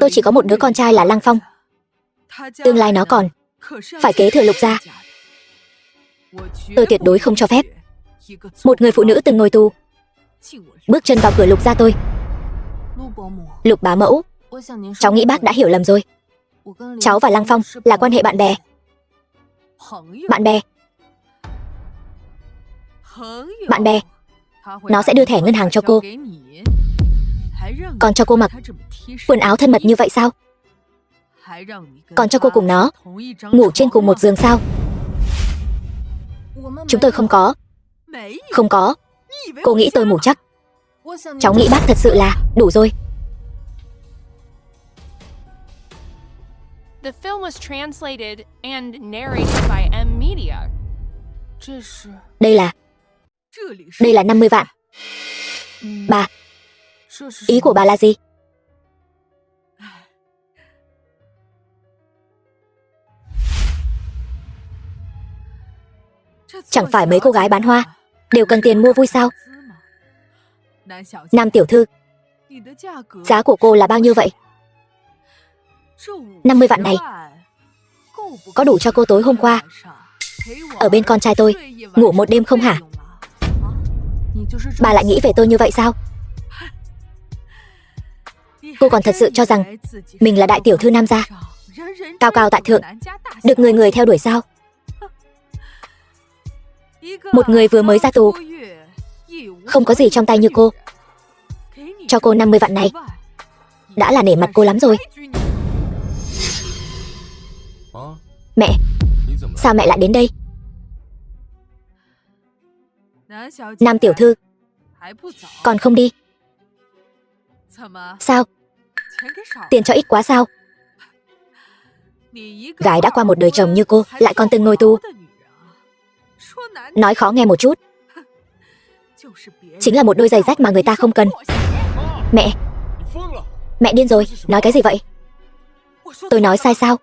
Tôi chỉ có một đứa con trai là Lăng Phong. Tương lai nó còn phải kế thừa Lục gia. Tôi tuyệt đối không cho phép một người phụ nữ từng ngồi tù bước chân vào cửa Lục gia tôi. Lục bá mẫu, cháu nghĩ bác đã hiểu lầm rồi. Cháu và Lăng Phong là quan hệ bạn bè. Bạn bè. Bạn bè. Nó sẽ đưa thẻ ngân hàng cho cô, còn cho cô mặc quần áo thân mật như vậy sao? Còn cho cô cùng nó ngủ trên cùng một giường sao? Chúng tôi không có. Không có. Cô nghĩ tôi mù chắc? Cháu nghĩ bác thật sự là đủ rồi. The film was translated and narrated by M Media. Đây là 50 vạn. Bà, ý của bà là gì? Chẳng phải mấy cô gái bán hoa đều cần tiền mua vui sao? Nam tiểu thư, giá của cô là bao nhiêu vậy? 50 vạn này có đủ cho cô tối hôm qua ở bên con trai tôi ngủ một đêm không hả? Bà lại nghĩ về tôi như vậy sao? Cô còn thật sự cho rằng mình là đại tiểu thư Nam gia, cao cao tại thượng, được người người theo đuổi sao? Một người vừa mới ra tù, không có gì trong tay như cô, cho cô 50 vạn này đã là nể mặt cô lắm rồi. Mẹ, sao mẹ lại đến đây? Nam tiểu thư, còn không đi? Sao? Tiền cho ít quá sao? Gái đã qua một đời chồng như cô lại còn từng ngồi tù. Nói khó nghe một chút, chính là một đôi giày rách mà người ta không cần. Mẹ, mẹ điên rồi, nói cái gì vậy? Tôi nói sai sao?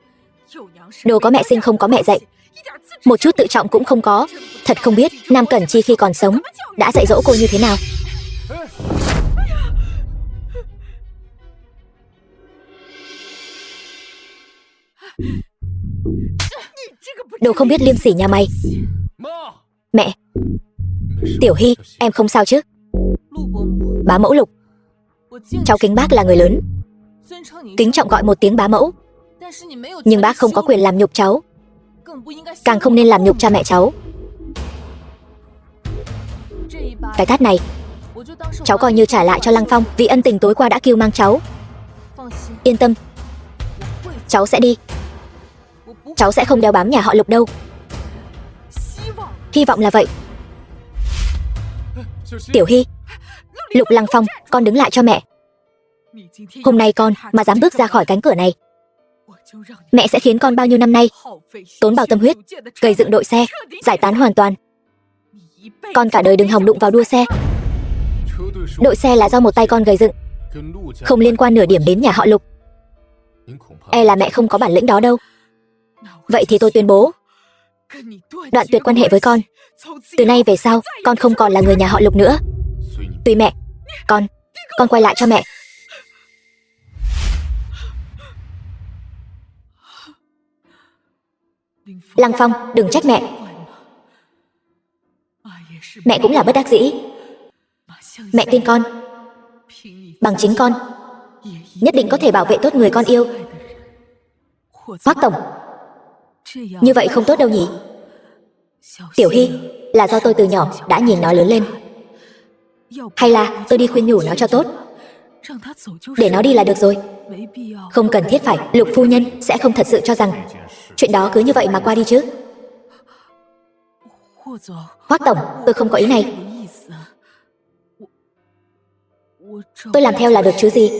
Đồ có mẹ sinh không có mẹ dạy, một chút tự trọng cũng không có. Thật không biết Nam Cẩn Chi khi còn sống đã dạy dỗ cô như thế nào. Đồ không biết liêm sỉ nhà mày. Mẹ, Tiểu Hy, em không sao chứ? Bá mẫu Lục, cháu kính bác là người lớn, kính trọng gọi một tiếng bá mẫu. Nhưng bác không có quyền làm nhục cháu, càng không nên làm nhục cha mẹ cháu. Cái tát này cháu coi như trả lại cho Lăng Phong vì ân tình tối qua đã kêu mang cháu. Yên tâm, cháu sẽ đi. Cháu sẽ không đeo bám nhà họ Lục đâu. Hy vọng là vậy. Tiểu Hy, Lục Lăng Phong, con đứng lại cho mẹ. Hôm nay con mà dám bước ra khỏi cánh cửa này, mẹ sẽ khiến con bao nhiêu năm nay tốn bao tâm huyết gây dựng đội xe giải tán hoàn toàn. Con cả đời đừng hòng đụng vào đua xe. Đội xe là do một tay con gây dựng, không liên quan nửa điểm đến nhà họ Lục. E là mẹ không có bản lĩnh đó đâu. Vậy thì tôi tuyên bố đoạn tuyệt quan hệ với con. Từ nay về sau con không còn là người nhà họ Lục nữa. Tùy mẹ. Con quay lại cho mẹ. Lăng Phong, đừng trách mẹ. Mẹ cũng là bất đắc dĩ. Mẹ tin con, bằng chính con nhất định có thể bảo vệ tốt người con yêu. Hoắc tổng, như vậy không tốt đâu nhỉ? Tiểu Hy, là do tôi từ nhỏ đã nhìn nó lớn lên. Hay là tôi đi khuyên nhủ nó cho tốt, để nó đi là được rồi. Không cần thiết phải. Lục phu nhân sẽ không thật sự cho rằng chuyện đó cứ như vậy mà qua đi chứ? Hoắc tổng, tôi không có ý này. Tôi làm theo là được chứ gì.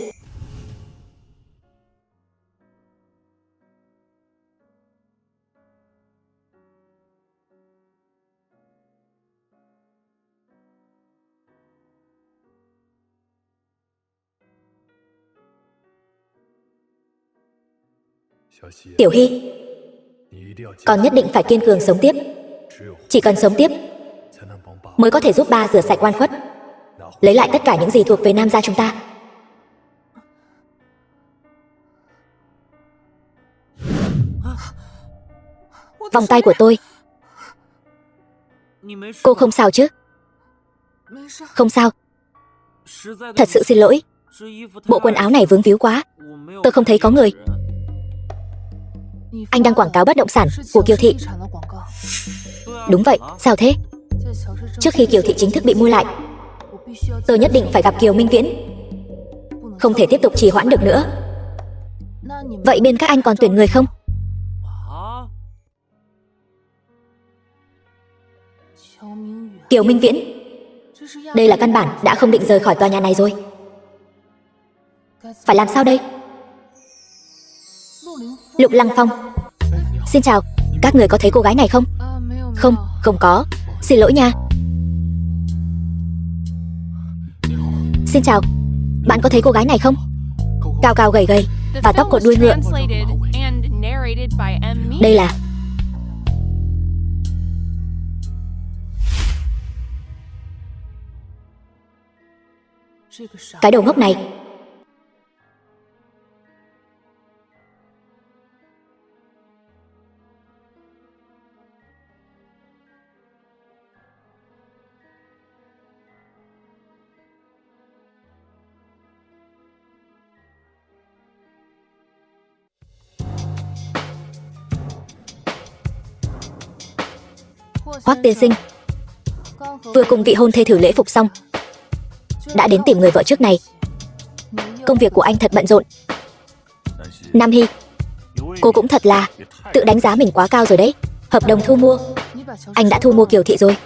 Tiểu Hy, con nhất định phải kiên cường sống tiếp. Chỉ cần sống tiếp mới có thể giúp ba rửa sạch oan khuất, lấy lại tất cả những gì thuộc về Nam gia chúng ta. Vòng tay của tôi. Cô không sao chứ? Không sao. Thật sự xin lỗi. Bộ quần áo này vướng víu quá, tôi không thấy có người. Anh đang quảng cáo bất động sản của Kiều Thị. Đúng vậy, sao thế? Trước khi Kiều Thị chính thức bị mua lại, tôi nhất định phải gặp Kiều Minh Viễn, không thể tiếp tục trì hoãn được nữa. Vậy bên các anh còn tuyển người không? Kiều Minh Viễn, đây là căn bản đã không định rời khỏi tòa nhà này rồi. Phải làm sao đây? Lục Lăng Phong, xin chào, các người có thấy cô gái này không? Không, không có, xin lỗi nha. Xin chào, bạn có thấy cô gái này không? Cao cao gầy gầy và tóc cột đuôi ngựa. Đây là... Cái đầu ngốc này. Hoắc tiên sinh vừa cùng vị hôn thê thử lễ phục xong, đã đến tìm người vợ trước này. Công việc của anh thật bận rộn. Nam Hy, cô cũng thật là tự đánh giá mình quá cao rồi đấy. Hợp đồng thu mua, anh đã thu mua Kiều Thị rồi.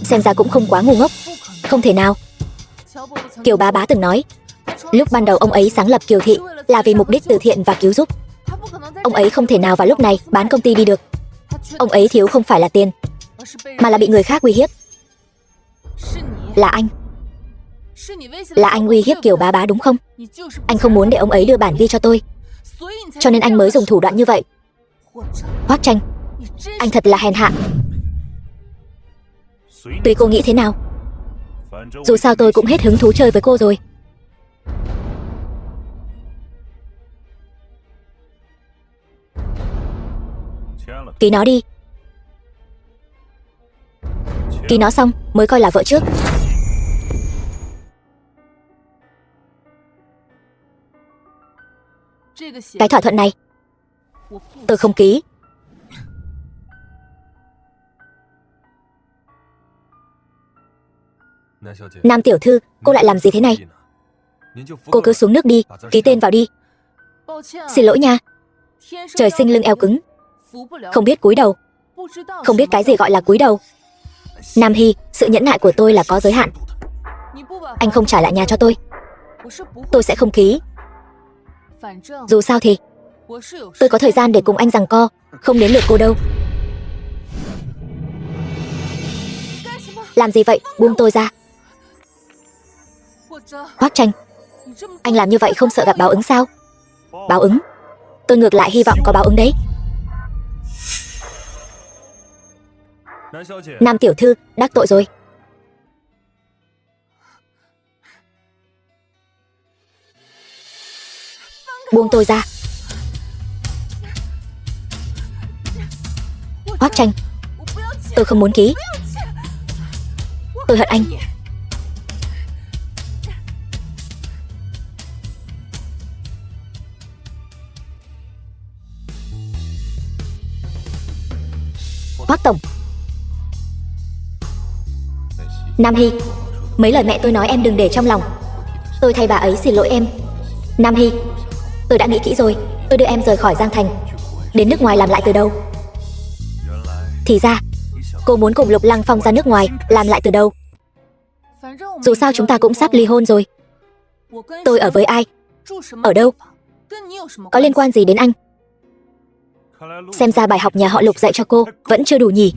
Xem ra cũng không quá ngu ngốc. Không thể nào. Kiều bá bá từng nói, lúc ban đầu ông ấy sáng lập Kiều Thị là vì mục đích từ thiện và cứu giúp. Ông ấy không thể nào vào lúc này bán công ty đi được. Ông ấy thiếu không phải là tiền, mà là bị người khác uy hiếp. Là anh. Là anh uy hiếp Kiều Bá Bá đúng không? Anh không muốn để ông ấy đưa bản ghi cho tôi, cho nên anh mới dùng thủ đoạn như vậy. Hoắc Tranh, anh thật là hèn hạ. Tùy cô nghĩ thế nào. Dù sao tôi cũng hết hứng thú chơi với cô rồi. Ký nó đi. Ký nó xong mới coi là vợ trước. Cái thỏa thuận này tôi không ký. Nam tiểu thư, cô lại làm gì thế này? Cô cứ xuống nước đi, ký tên vào đi. Xin lỗi nha. Trời sinh lưng eo cứng, không biết cúi đầu. Không biết cái gì gọi là cúi đầu. Nam Hy, sự nhẫn nại của tôi là có giới hạn. Anh không trả lại nhà cho tôi sẽ không ký. Dù sao thì tôi có thời gian để cùng anh giằng co, không đến lượt cô đâu. Làm gì vậy? Buông tôi ra. Hoắc Tranh, anh làm như vậy không sợ gặp báo ứng sao? Báo ứng? Tôi ngược lại hy vọng có báo ứng đấy. Nam tiểu thư, đắc tội rồi. Buông tôi ra. Hoắc Tranh, tôi không muốn ký. Tôi hận anh. Hoắc tổng. Nam Hy, mấy lời mẹ tôi nói em đừng để trong lòng. Tôi thay bà ấy xin lỗi em. Nam Hy, tôi đã nghĩ kỹ rồi. Tôi đưa em rời khỏi Giang Thành, đến nước ngoài làm lại từ đầu. Thì ra cô muốn cùng Lục Lăng Phong ra nước ngoài làm lại từ đầu. Dù sao chúng ta cũng sắp ly hôn rồi. Tôi ở với ai, ở đâu, có liên quan gì đến anh? Xem ra bài học nhà họ Lục dạy cho cô vẫn chưa đủ nhỉ.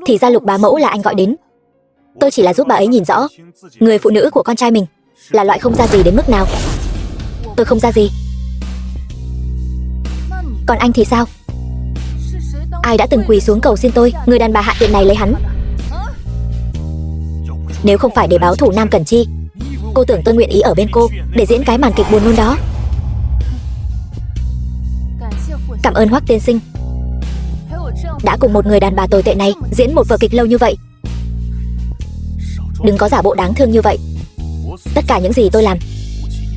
Thì ra Lục bá mẫu là anh gọi đến. Tôi chỉ là giúp bà ấy nhìn rõ người phụ nữ của con trai mình là loại không ra gì đến mức nào. Tôi không ra gì. Còn anh thì sao? Ai đã từng quỳ xuống cầu xin tôi, người đàn bà hạ tiện này lấy hắn? Nếu không phải để báo thù Nam Cẩn Chi, cô tưởng tôi nguyện ý ở bên cô để diễn cái màn kịch buồn nôn đó? Cảm ơn Hoắc tiên sinh đã cùng một người đàn bà tồi tệ này diễn một vở kịch lâu như vậy. Đừng có giả bộ đáng thương như vậy. Tất cả những gì tôi làm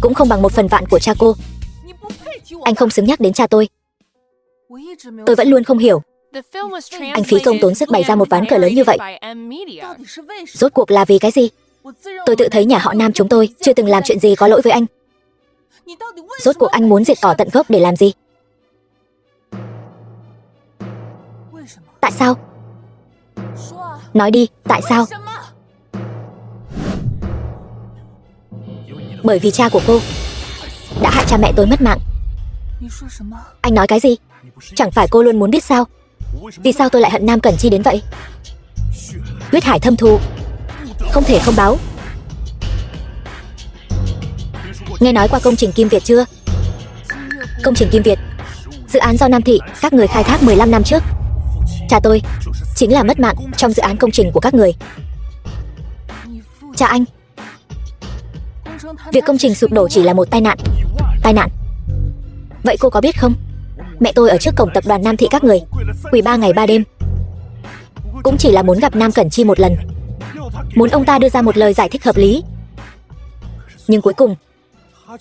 cũng không bằng 1/1000 của cha cô. Anh không xứng nhắc đến cha tôi. Tôi vẫn luôn không hiểu anh phí công tốn sức bày ra một ván cờ lớn như vậy, rốt cuộc là vì cái gì? Tôi tự thấy nhà họ Nam chúng tôi chưa từng làm chuyện gì có lỗi với anh. Rốt cuộc anh muốn diệt cỏ tận gốc để làm gì? Tại sao? Nói đi, tại sao? Bởi vì cha của cô đã hại cha mẹ tôi mất mạng. Anh nói cái gì? Chẳng phải cô luôn muốn biết sao? Vì sao tôi lại hận Nam Cẩn Chi đến vậy? Huyết hải thâm thù, không thể không báo. Nghe nói qua công trình Kim Việt chưa? Công trình Kim Việt, dự án do Nam Thị các người khai thác 15 năm trước. Cha tôi chính là mất mạng trong dự án công trình của các người. Cha anh. Việc công trình sụp đổ chỉ là một tai nạn. Tai nạn? Vậy cô có biết không? Mẹ tôi ở trước cổng tập đoàn Nam Thị các người quỳ 3 ngày 3 đêm, cũng chỉ là muốn gặp Nam Cẩn Chi một lần, muốn ông ta đưa ra một lời giải thích hợp lý. Nhưng cuối cùng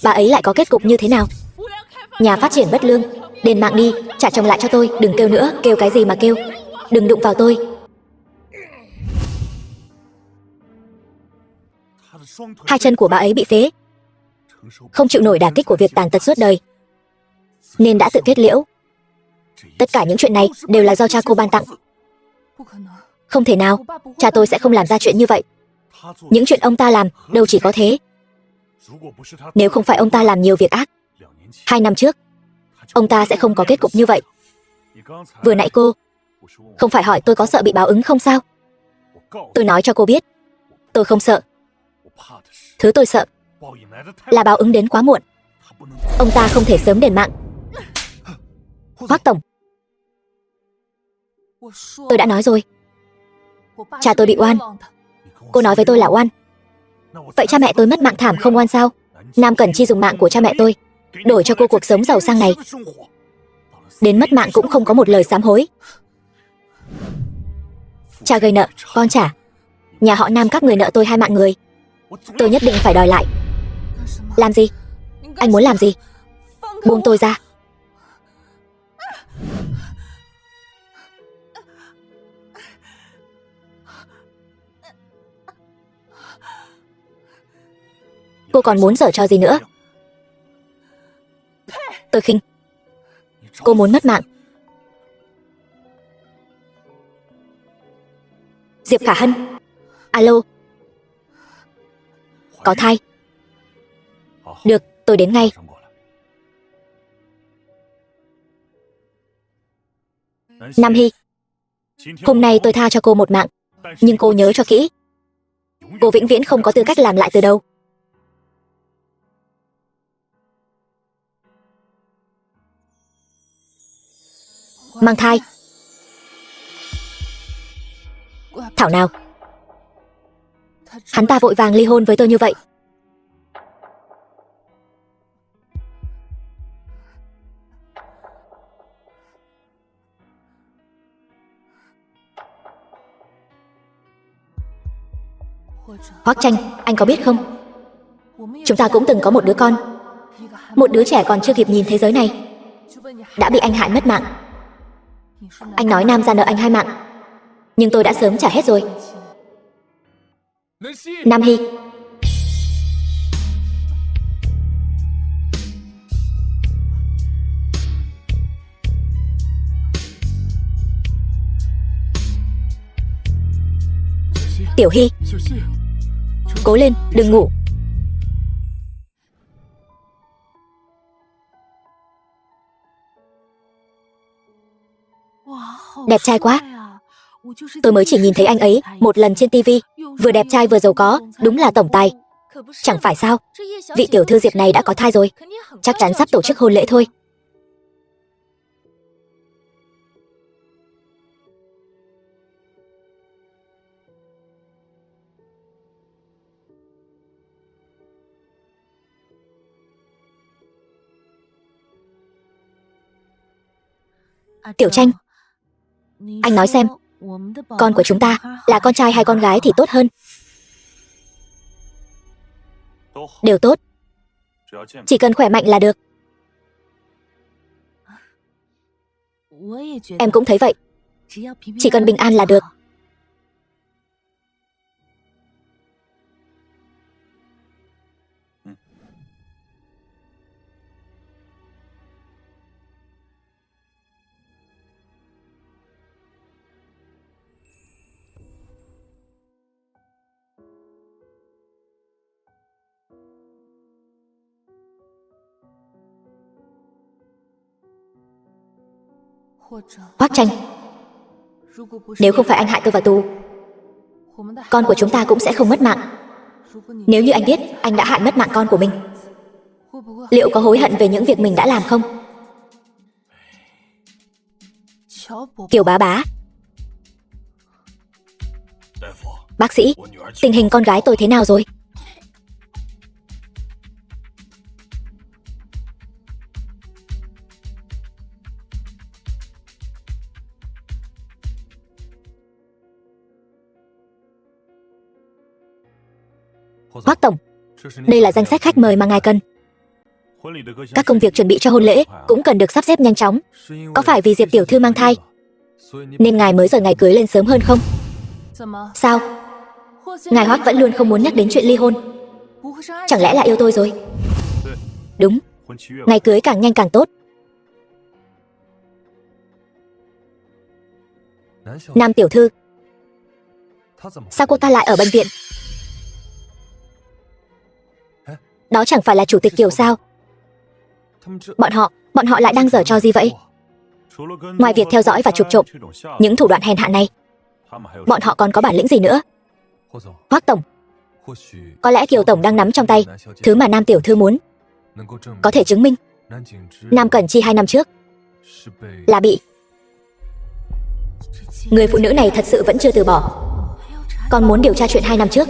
bà ấy lại có kết cục như thế nào? Nhà phát triển bất lương, đền mạng đi, trả chồng lại cho tôi. Đừng kêu nữa, kêu cái gì mà kêu. Đừng đụng vào tôi. Hai chân của bà ấy bị phế, không chịu nổi đả kích của việc tàn tật suốt đời, nên đã tự kết liễu. Tất cả những chuyện này đều là do cha cô ban tặng. Không thể nào, cha tôi sẽ không làm ra chuyện như vậy. Những chuyện ông ta làm đâu chỉ có thế. Nếu không phải ông ta làm nhiều việc ác, 2 năm trước, ông ta sẽ không có kết cục như vậy. Vừa nãy cô không phải hỏi tôi có sợ bị báo ứng không sao? Tôi nói cho cô biết, tôi không sợ. Thứ tôi sợ là báo ứng đến quá muộn. Ông ta không thể sớm đền mạng. Hoắc tổng, tôi đã nói rồi, cha tôi bị oan. Cô nói với tôi là oan. Vậy cha mẹ tôi mất mạng thảm không oan sao? Nam Cẩn Chi dùng mạng của cha mẹ tôi đổi cho cô cuộc sống giàu sang này. Đến mất mạng cũng không có một lời sám hối. Cha gây nợ, con trả. Nhà họ Nam các người nợ tôi 2 mạng người. Tôi nhất định phải đòi lại. Làm gì? Anh muốn làm gì? Buông tôi ra. Cô còn muốn giở trò gì nữa? Tôi khinh. Cô muốn mất mạng. Diệp Khả Hân. Alo. Có thai. Được, tôi đến ngay. Nam Hy, hôm nay tôi tha cho cô một mạng, nhưng cô nhớ cho kỹ, cô vĩnh viễn không có tư cách làm lại từ đầu. Mang thai. Thảo nào hắn ta vội vàng ly hôn với tôi như vậy? Hoắc Tranh, anh có biết không? Chúng ta cũng từng có một đứa con. Một đứa trẻ còn chưa kịp nhìn thế giới này đã bị anh hại mất mạng. Anh nói Nam ra nợ anh 2 mạng, nhưng tôi đã sớm trả hết rồi. Nam Hy. Tiểu Hy, cố lên, đừng ngủ. Đẹp trai quá. Tôi mới chỉ nhìn thấy anh ấy một lần trên TV, vừa đẹp trai vừa giàu có, đúng là tổng tài. Chẳng phải sao, vị tiểu thư Diệp này đã có thai rồi, chắc chắn sắp tổ chức hôn lễ thôi. Tiểu Tranh, anh nói xem, con của chúng ta là con trai hay con gái thì tốt hơn? Đều tốt, chỉ cần khỏe mạnh là được. Em cũng thấy vậy, chỉ cần bình an là được. Hoắc Tranh, nếu không phải anh hại tôi vào tù, con của chúng ta cũng sẽ không mất mạng. Nếu như anh biết anh đã hại mất mạng con của mình, liệu có hối hận về những việc mình đã làm không? Kiều bá bá. Bác sĩ, tình hình con gái tôi thế nào rồi? Hoắc tổng, đây là danh sách khách mời mà ngài cần. Các công việc chuẩn bị cho hôn lễ cũng cần được sắp xếp nhanh chóng. Có phải vì Diệp tiểu thư mang thai nên ngài mới rời ngày cưới lên sớm hơn không? Sao? Ngài Hoắc vẫn luôn không muốn nhắc đến chuyện ly hôn. Chẳng lẽ là yêu tôi rồi? Đúng, ngày cưới càng nhanh càng tốt. Nam tiểu thư, sao cô ta lại ở bệnh viện? Đó chẳng phải là chủ tịch Kiều sao? Bọn họ lại đang giở trò gì vậy? Ngoài việc theo dõi và chụp trộm những thủ đoạn hèn hạ này, bọn họ còn có bản lĩnh gì nữa? Hoắc tổng, có lẽ Kiều tổng đang nắm trong tay thứ mà Nam tiểu thư muốn. Có thể chứng minh Nam Cẩn Chi 2 năm trước là bị người phụ nữ này thật sự vẫn chưa từ bỏ, còn muốn điều tra chuyện 2 năm trước.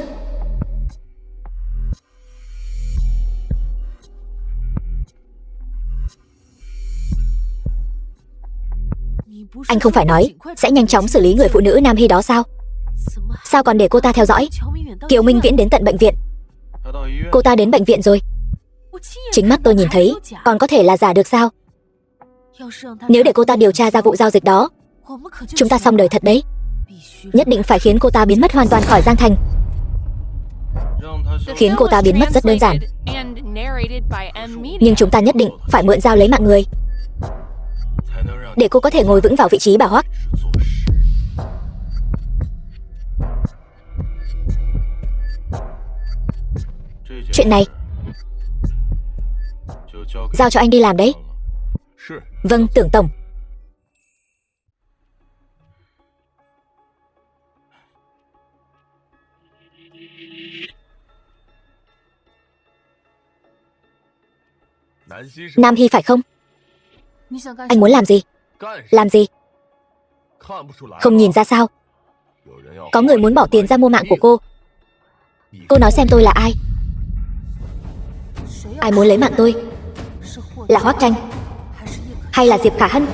Anh không phải nói sẽ nhanh chóng xử lý người phụ nữ Nam Hy đó sao? Sao còn để cô ta theo dõi? Kiều Minh Viễn đến tận bệnh viện. Cô ta đến bệnh viện rồi. Chính mắt tôi nhìn thấy, còn có thể là giả được sao? Nếu để cô ta điều tra ra vụ giao dịch đó, chúng ta xong đời thật đấy. Nhất định phải khiến cô ta biến mất hoàn toàn khỏi Giang Thành. Khiến cô ta biến mất rất đơn giản, nhưng chúng ta nhất định phải mượn dao lấy mạng người, để cô có thể ngồi vững vào vị trí bà Hoắc. Chuyện này giao cho anh đi làm đấy. Vâng, Tưởng tổng. Nam Hy phải không? Anh muốn làm gì? Làm gì? Không nhìn ra sao? Có người muốn bỏ tiền ra mua mạng của cô. Cô nói xem tôi là ai? Ai muốn lấy mạng tôi? Là Hoắc Tranh hay là Diệp Khả Hân?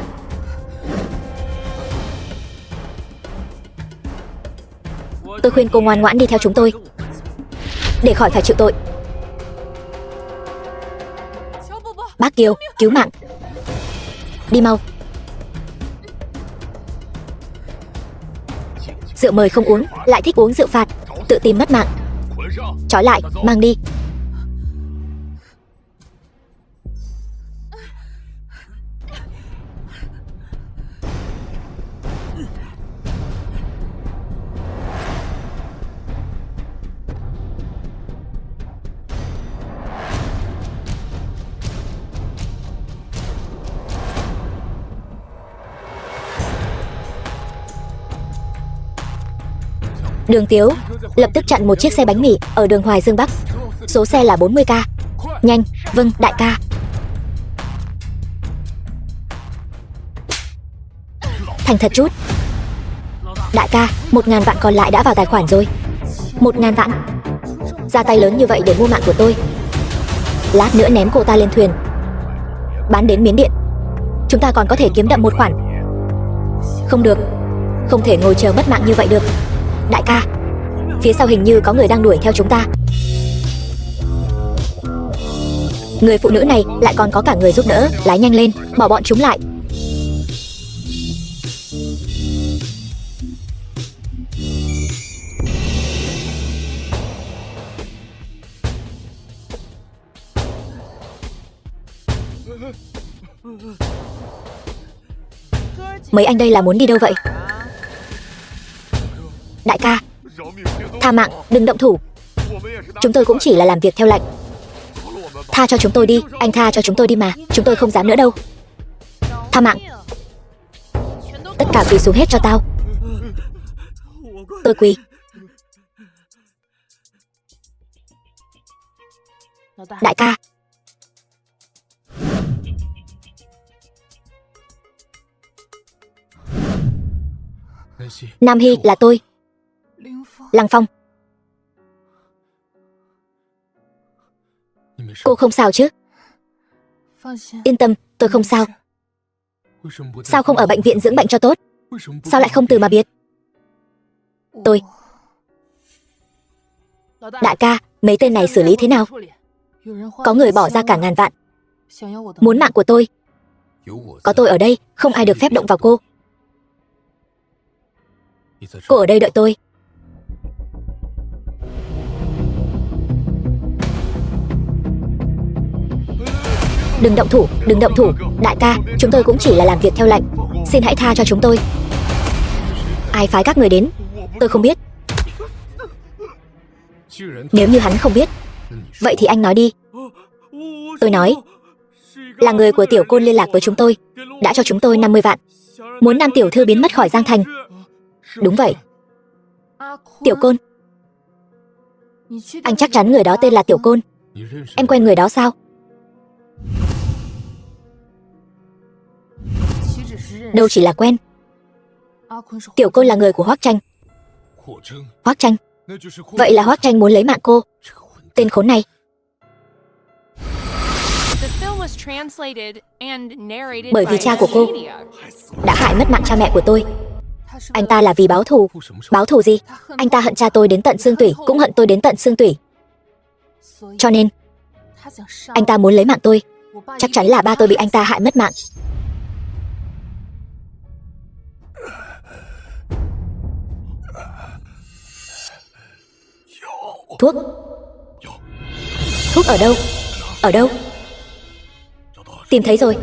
Tôi khuyên cô ngoan ngoãn đi theo chúng tôi, để khỏi phải chịu tội. Bác Kiều, cứu mạng. Đi mau. Rượu mời không uống, lại thích uống rượu phạt, tự tìm mất mạng. Trói lại, mang đi. Đường Tiếu lập tức chặn một chiếc xe bánh mì ở đường Hoài Dương Bắc. Số xe là 40K. Nhanh. Vâng, đại ca. Thành thật chút. Đại ca, 1.000 vạn còn lại đã vào tài khoản rồi. 1.000 vạn? Ra tay lớn như vậy để mua mạng của tôi. Lát nữa ném cô ta lên thuyền, bán đến Miến Điện, chúng ta còn có thể kiếm đậm một khoản. Không được, không thể ngồi chờ mất mạng như vậy được. Đại ca, phía sau hình như có người đang đuổi theo chúng ta. Người phụ nữ này lại còn có cả người giúp đỡ. Lái nhanh lên, bỏ bọn chúng lại. Mấy anh đây là muốn đi đâu vậy? Đại ca, tha mạng, đừng động thủ. Chúng tôi cũng chỉ là làm việc theo lệnh. Tha cho chúng tôi đi, anh tha cho chúng tôi đi mà. Chúng tôi không dám nữa đâu. Tha mạng. Tất cả quỳ xuống hết cho tao. Tôi quỳ. Đại ca. Nam Hy là tôi. Lăng Phong. Cô không sao chứ? Yên tâm, tôi không sao. Sao không ở bệnh viện dưỡng bệnh cho tốt? Sao lại không từ mà biệt? Tôi. Đại ca, mấy tên này xử lý thế nào? Có người bỏ ra cả 1.000 vạn muốn mạng của tôi. Có tôi ở đây, không ai được phép động vào cô. Cô ở đây đợi tôi. Đừng động thủ, đừng động thủ. Đại ca, chúng tôi cũng chỉ là làm việc theo lệnh. Xin hãy tha cho chúng tôi. Ai phái các người đến? Tôi không biết. Nếu như hắn không biết, vậy thì anh nói đi. Tôi nói, là người của Tiểu Côn liên lạc với chúng tôi, đã cho chúng tôi 50 vạn, muốn Nam tiểu thư biến mất khỏi Giang Thành. Đúng vậy. Tiểu Côn? Anh chắc chắn người đó tên là Tiểu Côn? Em quen người đó sao? Đâu chỉ là quen. Tiểu Côn là người của Hoắc Tranh. Hoắc Tranh? Vậy là Hoắc Tranh muốn lấy mạng cô. Tên khốn này. Bởi vì cha của cô đã hại mất mạng cha mẹ của tôi. Anh ta là vì báo thù. Báo thù gì? Anh ta hận cha tôi đến tận xương tủy, cũng hận tôi đến tận xương tủy. Cho nên anh ta muốn lấy mạng tôi. Chắc chắn là ba tôi bị anh ta hại mất mạng. Thuốc? Thuốc ở đâu? Ở đâu? Tìm thấy rồi.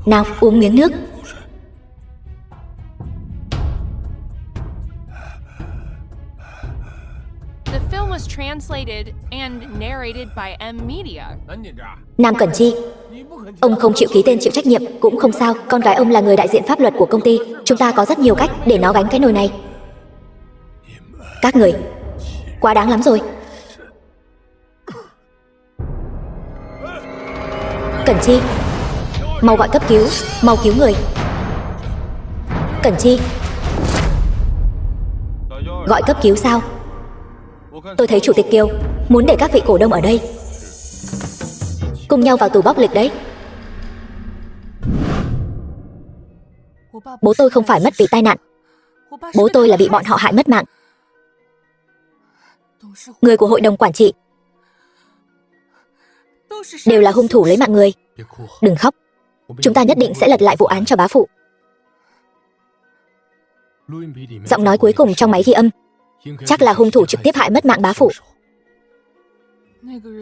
Nào, uống miếng nước. The film was translated and narrated by M Media. Nam Cẩn Chi, ông không chịu ký tên chịu trách nhiệm cũng không sao. Con gái ông là người đại diện pháp luật của công ty. Chúng ta có rất nhiều cách để nó gánh cái nồi này. Các người quá đáng lắm rồi. Cẩn Chi, mau gọi cấp cứu, mau cứu người. Cẩn Chi, gọi cấp cứu sao? Tôi thấy Chủ tịch Kiều muốn để các vị cổ đông ở đây cùng nhau vào tù bóc lịch đấy. Bố tôi không phải mất vì tai nạn. Bố tôi là bị bọn họ hại mất mạng. Người của hội đồng quản trị đều là hung thủ lấy mạng người. Đừng khóc. Chúng ta nhất định sẽ lật lại vụ án cho bá phụ. Giọng nói cuối cùng trong máy ghi âm chắc là hung thủ trực tiếp hại mất mạng bá phụ.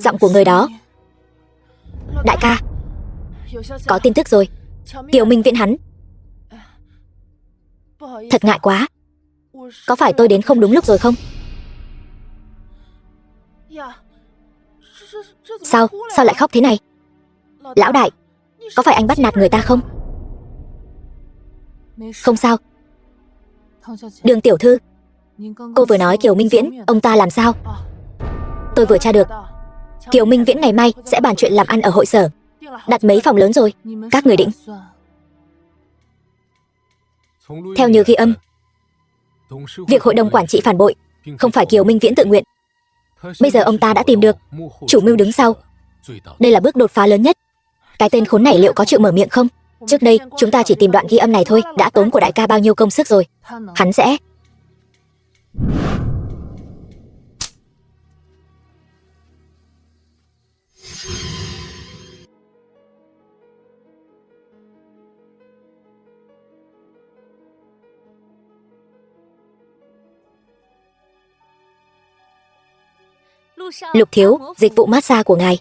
Giọng của người đó. Đại ca, có tin tức rồi. Kiều Minh Viễn hắn. Thật ngại quá. Có phải tôi đến không đúng lúc rồi không? Sao lại khóc thế này? Lão đại, có phải anh bắt nạt người ta không? Không sao. Đường tiểu thư, cô vừa nói Kiều Minh Viễn, ông ta làm sao? Tôi vừa tra được. Kiều Minh Viễn ngày mai sẽ bàn chuyện làm ăn ở hội sở. Đặt mấy phòng lớn rồi. Các người định? Theo như ghi âm, việc hội đồng quản trị phản bội không phải Kiều Minh Viễn tự nguyện. Bây giờ ông ta đã tìm được chủ mưu đứng sau. Đây là bước đột phá lớn nhất. Cái tên khốn này liệu có chịu mở miệng không? Trước đây chúng ta chỉ tìm đoạn ghi âm này thôi, đã tốn của đại ca bao nhiêu công sức rồi. Hắn sẽ... Lục thiếu, dịch vụ massage của ngài.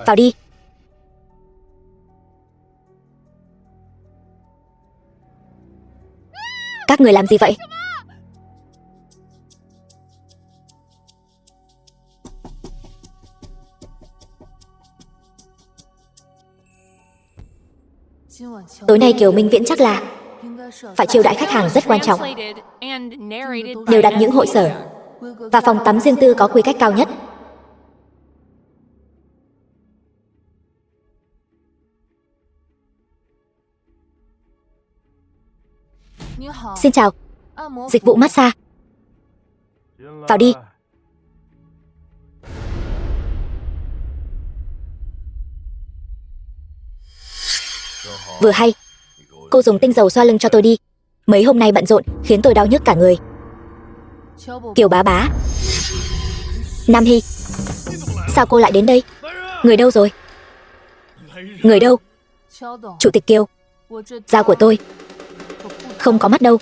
Vào đi. Các người làm gì vậy? Tối nay Kiều Minh Viễn chắc là phải chiêu đãi khách hàng rất quan trọng, đều đặt những hội sở và phòng tắm riêng tư có quy cách cao nhất. Xin chào, dịch vụ massage. Vào đi. Vừa hay, cô dùng tinh dầu xoa lưng cho tôi đi. Mấy hôm nay bận rộn khiến tôi đau nhức cả người. Kiều bá bá. Nam Hy, sao cô lại đến đây? Người đâu rồi? Người đâu? Chủ tịch Kiều, dao của tôi không có mắt đâu.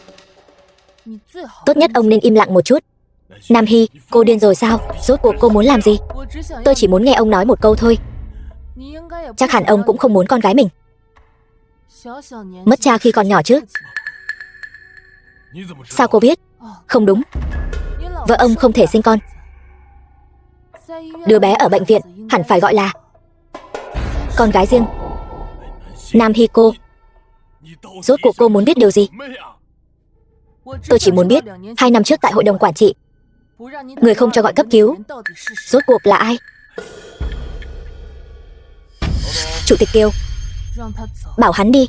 Tốt nhất ông nên im lặng một chút. Nam Hy, cô điên rồi sao? Rốt cuộc cô muốn làm gì? Tôi chỉ muốn nghe ông nói một câu thôi. Chắc hẳn ông cũng không muốn con gái mình mất cha khi còn nhỏ chứ? Sao cô biết? Không đúng, vợ ông không thể sinh con. Đứa bé ở bệnh viện hẳn phải gọi là con gái riêng Nam Hy cô. Rốt cuộc cô muốn biết điều gì? Tôi chỉ muốn biết 2 năm trước tại hội đồng quản trị, người không cho gọi cấp cứu rốt cuộc là ai? Chủ tịch kêu bảo hắn đi.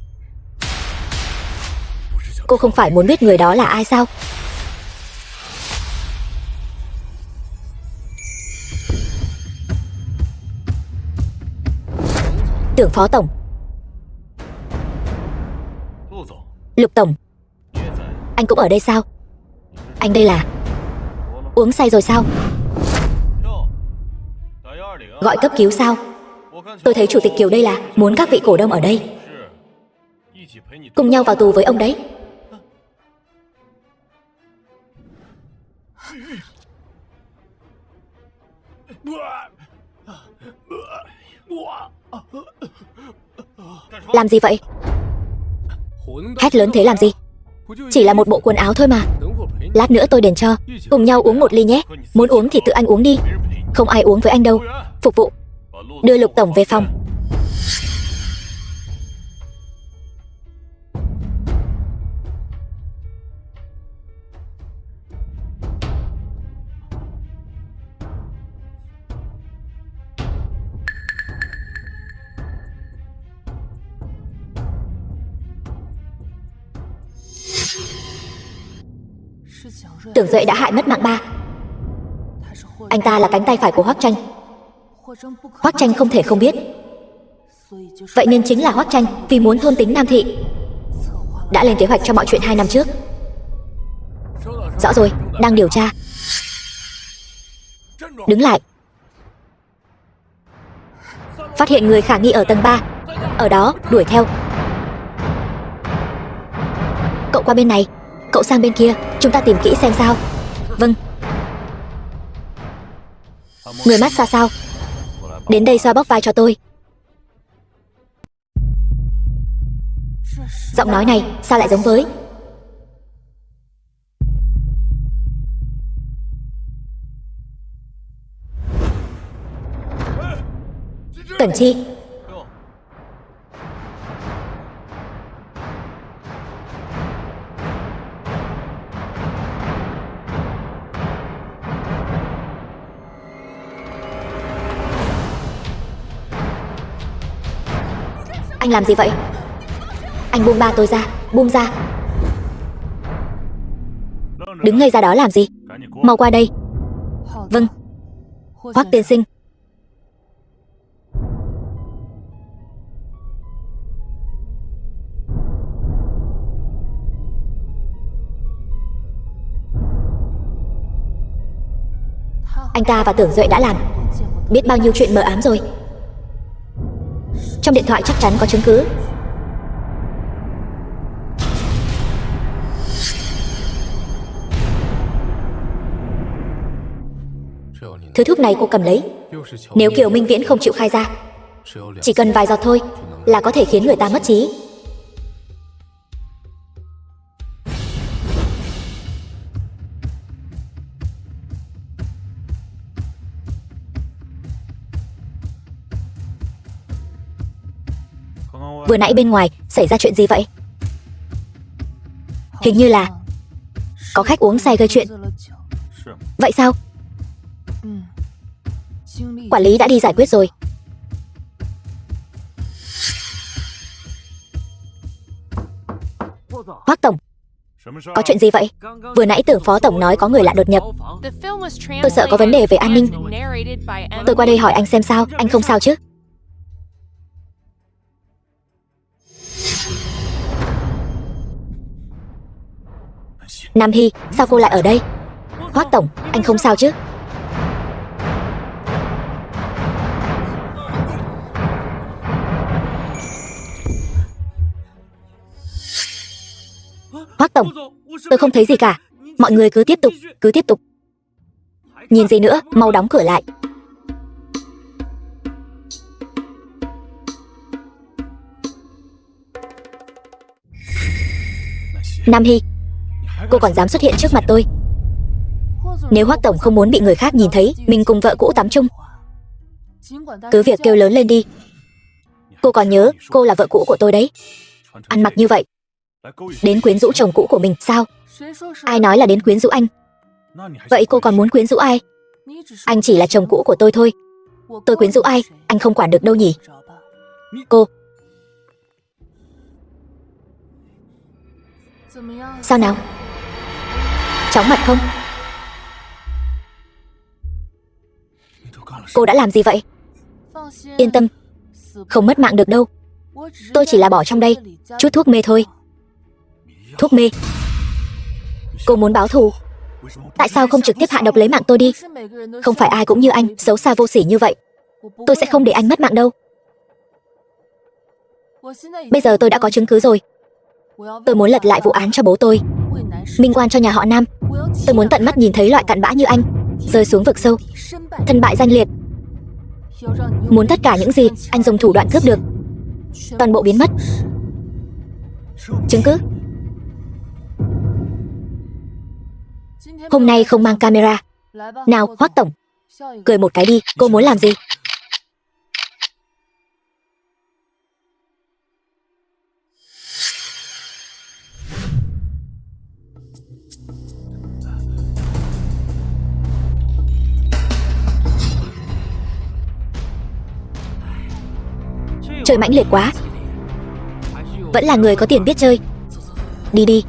Cô không phải muốn biết người đó là ai sao? Tưởng phó tổng. Lục tổng. Anh cũng ở đây sao? Anh đây là uống say rồi sao? Gọi cấp cứu sao? Tôi thấy chủ tịch Kiều đây là muốn các vị cổ đông ở đây cùng nhau vào tù với ông đấy. Làm gì vậy? Hét lớn thế làm gì? Chỉ là một bộ quần áo thôi mà. Lát nữa tôi đền cho. Cùng nhau uống một ly nhé. Muốn uống thì tự anh uống đi. Không ai uống với anh đâu. Phục vụ. Đưa Lục tổng về phòng. Tưởng Duệ đã hại mất mạng ba. Anh ta là cánh tay phải của Hoắc Tranh. Hoắc Tranh không thể không biết. Vậy nên chính là Hoắc Tranh vì muốn thôn tính Nam Thị đã lên kế hoạch cho mọi chuyện 2 năm trước. Rõ rồi, đang điều tra. Đứng lại. Phát hiện người khả nghi ở tầng 3. Ở đó, đuổi theo. Cậu qua bên này. Cậu sang bên kia, chúng ta tìm kỹ xem sao. Vâng. Người massage sao? Đến đây xoa bóp vai cho tôi. Giọng nói này sao lại giống với Cẩn Chi? Anh làm gì vậy? Anh buông ba tôi ra. Buông ra. Đứng ngây ra đó làm gì? Mau qua đây. Vâng. Hoắc tiên sinh. Anh ta và Tưởng Duệ đã làm biết bao nhiêu chuyện mờ ám rồi. Trong điện thoại chắc chắn có chứng cứ. Thứ thuốc này cô cầm lấy. Nếu Kiều Minh Viễn không chịu khai ra, chỉ cần vài giọt thôi là có thể khiến người ta mất trí. Vừa nãy bên ngoài xảy ra chuyện gì vậy? Hình như là có khách uống say gây chuyện. Vậy sao? Quản lý đã đi giải quyết rồi. Hoắc tổng, có chuyện gì vậy? Vừa nãy Tưởng phó tổng nói có người lạ đột nhập. Tôi sợ có vấn đề về an ninh. Tôi qua đây hỏi anh xem sao. Anh không sao chứ? Nam Hy, sao cô lại ở đây? Hoắc tổng, anh không sao chứ? Hoắc tổng, tôi không thấy gì cả. Mọi người cứ tiếp tục. Nhìn gì nữa, mau đóng cửa lại. Nam Hy, cô còn dám xuất hiện trước mặt tôi? Nếu Hoắc tổng không muốn bị người khác nhìn thấy mình cùng vợ cũ tắm chung, cứ việc kêu lớn lên đi. Cô còn nhớ cô là vợ cũ của tôi đấy. Ăn mặc như vậy đến quyến rũ chồng cũ của mình sao? Ai nói là đến quyến rũ anh? Vậy cô còn muốn quyến rũ ai? Anh chỉ là chồng cũ của tôi thôi. Tôi quyến rũ ai, anh không quản được đâu nhỉ? Cô sao nào? Chóng mặt không? Cô đã làm gì vậy? Yên tâm, không mất mạng được đâu. Tôi chỉ là bỏ trong đây chút thuốc mê thôi. Thuốc mê? Cô muốn báo thù? Tại sao không trực tiếp hạ độc lấy mạng tôi đi? Không phải ai cũng như anh, xấu xa vô sỉ như vậy. Tôi sẽ không để anh mất mạng đâu. Bây giờ tôi đã có chứng cứ rồi. Tôi muốn lật lại vụ án cho bố tôi, minh oan cho nhà họ Nam. Tôi muốn tận mắt nhìn thấy loại cặn bã như anh rơi xuống vực sâu, thân bại danh liệt. Muốn tất cả những gì anh dùng thủ đoạn cướp được toàn bộ biến mất. Chứng cứ? Hôm nay không mang camera. Nào, Hoắc tổng, cười một cái đi, cô muốn làm gì? Chơi mãnh liệt quá. Vẫn là người có tiền biết chơi. Đi đi.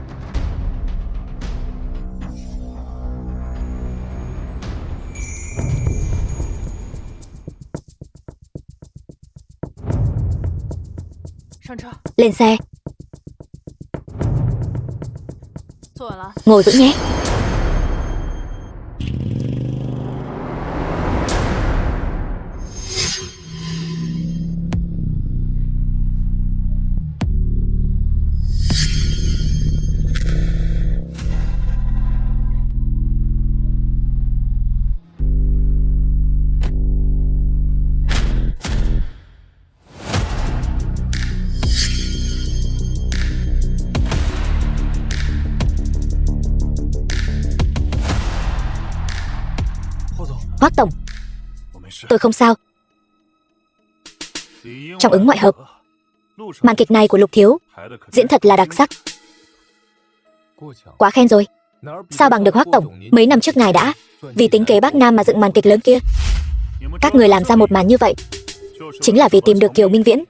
Lên xe. Ngồi vững nhé. Hoắc tổng, tôi không sao. Trong ứng ngoại hợp, màn kịch này của Lục Thiếu diễn thật là đặc sắc. Quá khen rồi. Sao bằng được Hoắc tổng? Mấy năm trước ngài đã vì tính kế Bắc Nam mà dựng màn kịch lớn kia. Các người làm ra một màn như vậy chính là vì tìm được Kiều Minh Viễn.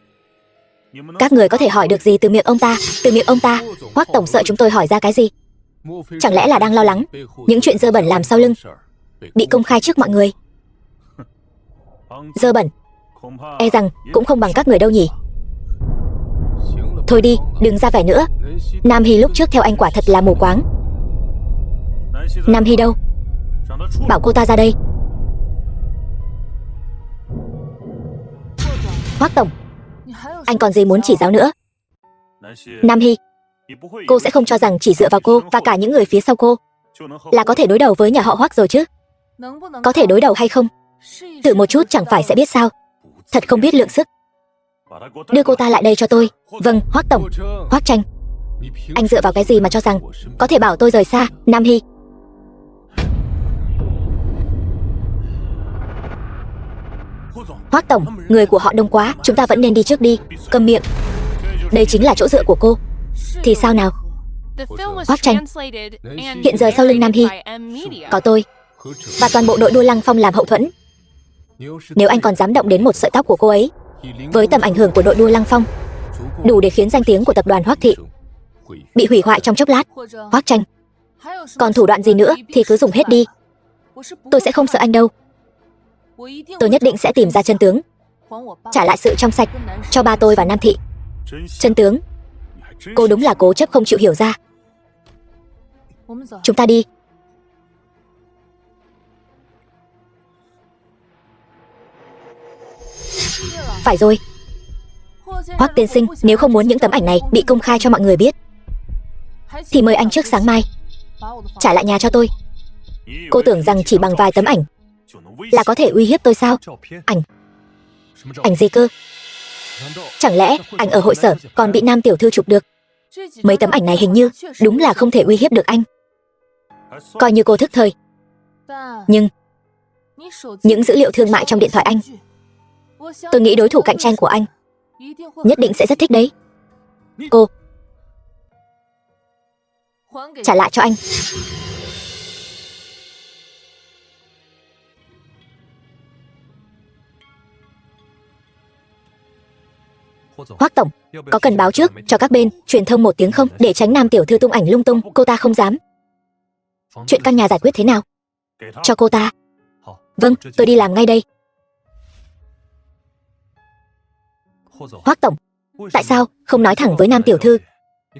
Các người có thể hỏi được gì từ miệng ông ta? Từ miệng ông ta, Hoắc tổng sợ chúng tôi hỏi ra cái gì? Chẳng lẽ là đang lo lắng những chuyện dơ bẩn làm sau lưng bị công khai trước mọi người? Dơ bẩn e rằng cũng không bằng các người đâu nhỉ. Thôi đi, đừng ra vẻ nữa. Nam Hy lúc trước theo anh quả thật là mù quáng. Nam Hy đâu? Bảo cô ta ra đây. Hoắc tổng, anh còn gì muốn chỉ giáo nữa? Nam Hy, cô sẽ không cho rằng chỉ dựa vào cô và cả những người phía sau cô là có thể đối đầu với nhà họ Hoắc rồi chứ? Có thể đối đầu hay không? Thử một chút chẳng phải sẽ biết sao. Thật không biết lượng sức. Đưa cô ta lại đây cho tôi. Vâng, Hoắc tổng. Hoắc Tranh, anh dựa vào cái gì mà cho rằng có thể bảo tôi rời xa Nam Hy? Hoắc tổng, người của họ đông quá, chúng ta vẫn nên đi trước đi. Câm miệng. Đây chính là chỗ dựa của cô. Thì sao nào? Hoắc Tranh, hiện giờ sau lưng Nam Hy có tôi và toàn bộ đội đua Lăng Phong làm hậu thuẫn. Nếu anh còn dám động đến một sợi tóc của cô ấy, với tầm ảnh hưởng của đội đua Lăng Phong, đủ để khiến danh tiếng của tập đoàn Hoắc Thị bị hủy hoại trong chốc lát. Hoắc Tranh, còn thủ đoạn gì nữa thì cứ dùng hết đi. Tôi sẽ không sợ anh đâu. Tôi nhất định sẽ tìm ra chân tướng, trả lại sự trong sạch cho ba tôi và Nam Thị. Chân tướng? Cô đúng là cố chấp không chịu hiểu ra. Chúng ta đi. Phải rồi. Hoắc tiên sinh, nếu không muốn những tấm ảnh này bị công khai cho mọi người biết, thì mời anh trước sáng mai trả lại nhà cho tôi. Cô tưởng rằng chỉ bằng vài tấm ảnh là có thể uy hiếp tôi sao? Ảnh? Ảnh gì cơ? Chẳng lẽ ảnh ở hội sở còn bị Nam tiểu thư chụp được? Mấy tấm ảnh này hình như đúng là không thể uy hiếp được anh. Coi như cô thức thời. Nhưng những dữ liệu thương mại trong điện thoại anh, tôi nghĩ đối thủ cạnh tranh của anh nhất định sẽ rất thích đấy. Cô trả lại cho anh. Hoắc tổng, có cần báo trước cho các bên truyền thông một tiếng không, để tránh Nam tiểu thư tung ảnh lung tung? Cô ta không dám. Chuyện căn nhà giải quyết thế nào? Cho cô ta. Vâng, tôi đi làm ngay đây. Hoắc tổng, tại sao không nói thẳng với Nam tiểu thư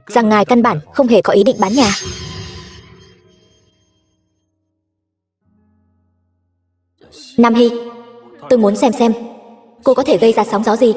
rằng ngài căn bản không hề có ý định bán nhà? Nam Hy, tôi muốn xem cô có thể gây ra sóng gió gì.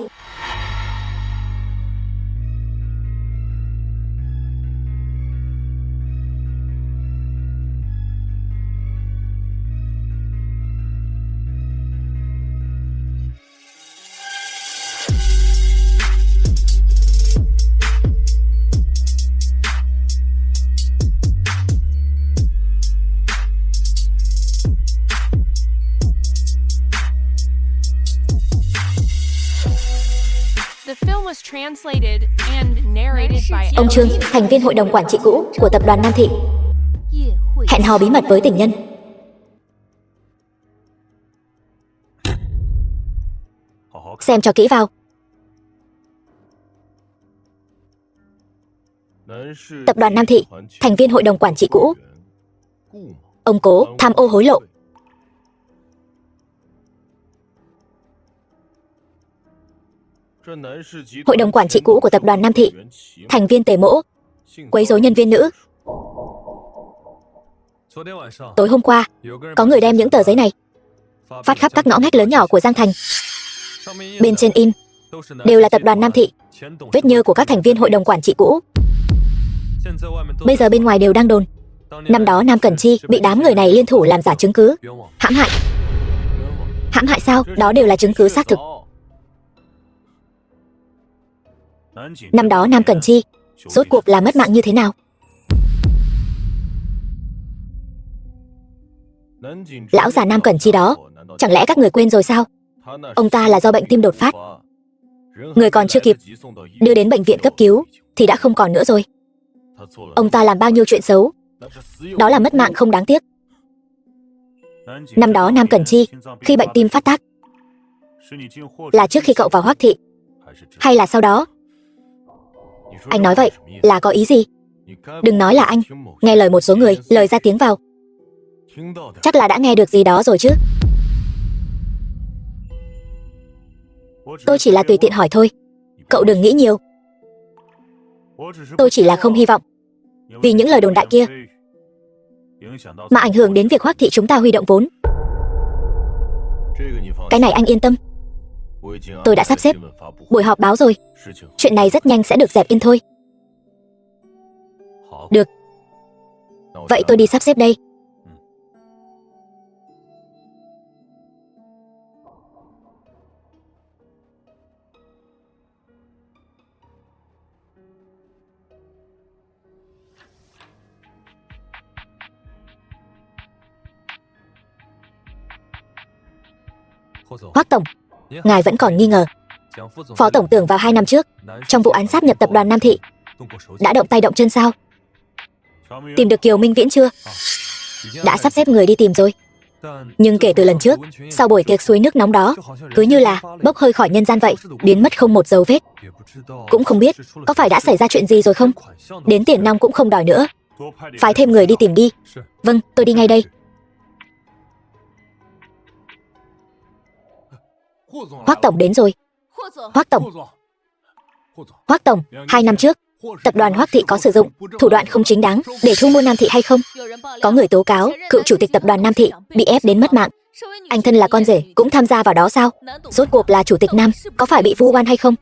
Ông Trương, thành viên hội đồng quản trị cũ của tập đoàn Nam Thị, hẹn hò bí mật với tình nhân. Xem cho kỹ vào. Tập đoàn Nam Thị, thành viên hội đồng quản trị cũ. Ông Cố tham ô hối lộ. Hội đồng quản trị cũ của tập đoàn Nam Thị, thành viên Tề Mỗ, quấy rối nhân viên nữ. Tối hôm qua, có người đem những tờ giấy này phát khắp các ngõ ngách lớn nhỏ của Giang Thành. Bên trên in đều là tập đoàn Nam Thị, vết nhơ của các thành viên hội đồng quản trị cũ. Bây giờ bên ngoài đều đang đồn năm đó Nam Cẩn Chi bị đám người này liên thủ làm giả chứng cứ, hãm hại. Hãm hại sao? Đó đều là chứng cứ xác thực. Năm đó Nam Cẩn Chi rốt cuộc là mất mạng như thế nào? Lão già Nam Cẩn Chi đó, chẳng lẽ các người quên rồi sao? Ông ta là do bệnh tim đột phát, người còn chưa kịp đưa đến bệnh viện cấp cứu thì đã không còn nữa rồi. Ông ta làm bao nhiêu chuyện xấu, đó là mất mạng không đáng tiếc. Năm đó Nam Cẩn Chi khi bệnh tim phát tác, là trước khi cậu vào Hoắc Thị hay là sau đó? Anh nói vậy là có ý gì? Đừng nói là anh nghe lời một số người lời ra tiếng vào. Chắc là đã nghe được gì đó rồi chứ. Tôi chỉ là tùy tiện hỏi thôi, cậu đừng nghĩ nhiều. Tôi chỉ là không hy vọng vì những lời đồn đại kia mà ảnh hưởng đến việc Hoắc Thị chúng ta huy động vốn. Cái này anh yên tâm, tôi đã sắp xếp buổi họp báo rồi. Chuyện này rất nhanh sẽ được dẹp yên thôi. Được, vậy tôi đi sắp xếp đây. Hoắc tổng, ngài vẫn còn nghi ngờ Phó tổng tưởng vào 2 năm trước trong vụ án sáp nhập tập đoàn Nam Thị đã động tay động chân sao? Tìm được Kiều Minh Viễn chưa? Đã sắp xếp người đi tìm rồi. Nhưng kể từ lần trước, sau buổi tiệc suối nước nóng đó, cứ như là bốc hơi khỏi nhân gian vậy, biến mất không một dấu vết. Cũng không biết có phải đã xảy ra chuyện gì rồi không? Đến tiền nong cũng không đòi nữa. Phái thêm người đi tìm đi. Vâng, tôi đi ngay đây. Hoắc tổng đến rồi. Hoắc tổng. Hoắc tổng, 2 năm trước, tập đoàn Hoắc Thị có sử dụng thủ đoạn không chính đáng để thu mua Nam Thị hay không? Có người tố cáo cựu chủ tịch tập đoàn Nam Thị bị ép đến mất mạng. Anh thân là con rể cũng tham gia vào đó sao? Rốt cuộc là chủ tịch Nam có phải bị vu oan hay không?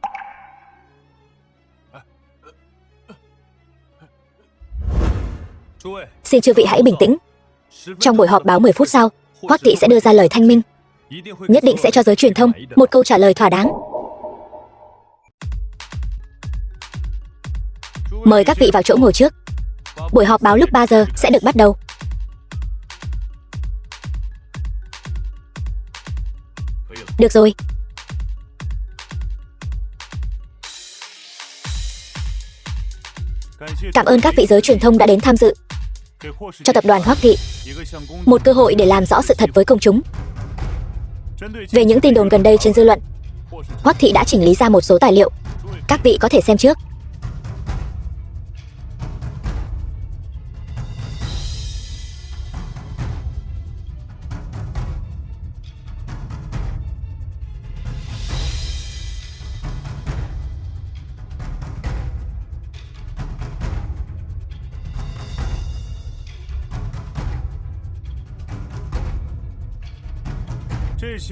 Xin chư vị hãy bình tĩnh. Trong buổi họp báo 10 phút sau, Hoắc Thị sẽ đưa ra lời thanh minh. Nhất định sẽ cho giới truyền thông một câu trả lời thỏa đáng. Mời các vị vào chỗ ngồi trước. Buổi họp báo lúc 3 giờ sẽ được bắt đầu. Được rồi. Cảm ơn các vị giới truyền thông đã đến tham dự, cho tập đoàn Hoắc Thị một cơ hội để làm rõ sự thật với công chúng. Về những tin đồn gần đây trên dư luận, Hoắc Thị đã chỉnh lý ra một số tài liệu. Các vị có thể xem trước.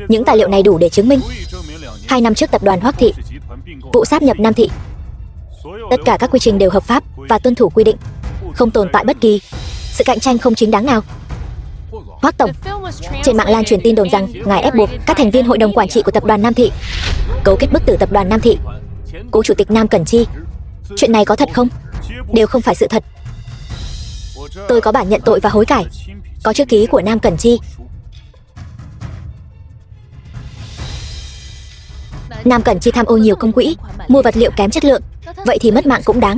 Những tài liệu này đủ để chứng minh 2 năm trước tập đoàn Hoắc Thị vụ sáp nhập Nam Thị, tất cả các quy trình đều hợp pháp và tuân thủ quy định, không tồn tại bất kỳ sự cạnh tranh không chính đáng nào. Hoắc tổng, trên mạng lan truyền tin đồn rằng ngài ép buộc các thành viên hội đồng quản trị của tập đoàn Nam Thị cấu kết bức tử tập đoàn Nam Thị, cố chủ tịch Nam Cẩn Chi. Chuyện này có thật không? Đều không phải sự thật. Tôi có bản nhận tội và hối cải, có chữ ký của Nam Cẩn Chi. Nam Cẩn Chi tham ô nhiều công quỹ, mua vật liệu kém chất lượng, vậy thì mất mạng cũng đáng.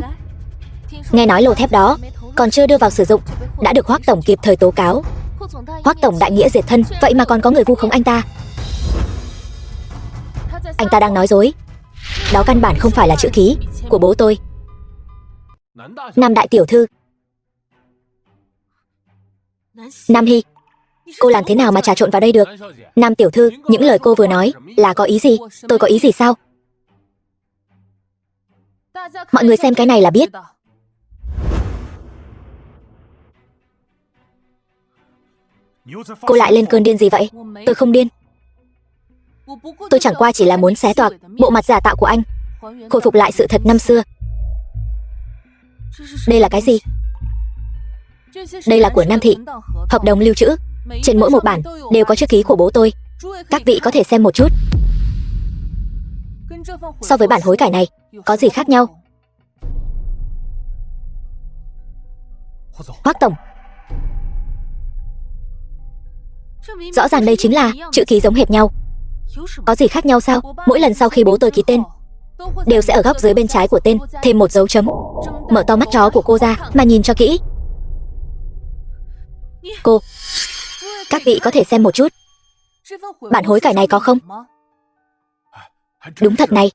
Nghe nói lô thép đó còn chưa đưa vào sử dụng đã được Hoắc tổng kịp thời tố cáo. Hoắc tổng đại nghĩa diệt thân, vậy mà còn có người vu khống anh ta. Anh ta đang nói dối. Đó căn bản không phải là chữ ký của bố tôi. Nam đại tiểu thư, Nam Hy, cô làm thế nào mà trà trộn vào đây được? Nam tiểu thư, những lời cô vừa nói là có ý gì? Tôi có ý gì sao? Mọi người xem cái này là biết. Cô lại lên cơn điên gì vậy? Tôi không điên. Tôi chẳng qua chỉ là muốn xé toạc bộ mặt giả tạo của anh, khôi phục lại sự thật năm xưa. Đây là cái gì? Đây là của Nam Thị, hợp đồng lưu trữ. Trên mỗi một bản đều có chữ ký của bố tôi. Các vị có thể xem một chút. So với bản hối cải này, có gì khác nhau? Hoắc tổng, rõ ràng đây chính là chữ ký giống hệt nhau. Có gì khác nhau sao? Mỗi lần sau khi bố tôi ký tên, đều sẽ ở góc dưới bên trái của tên thêm một dấu chấm. Mở to mắt chó của cô ra mà nhìn cho kỹ. Cô, các vị có thể xem một chút. Bản hối cải này có không? Đúng thật này.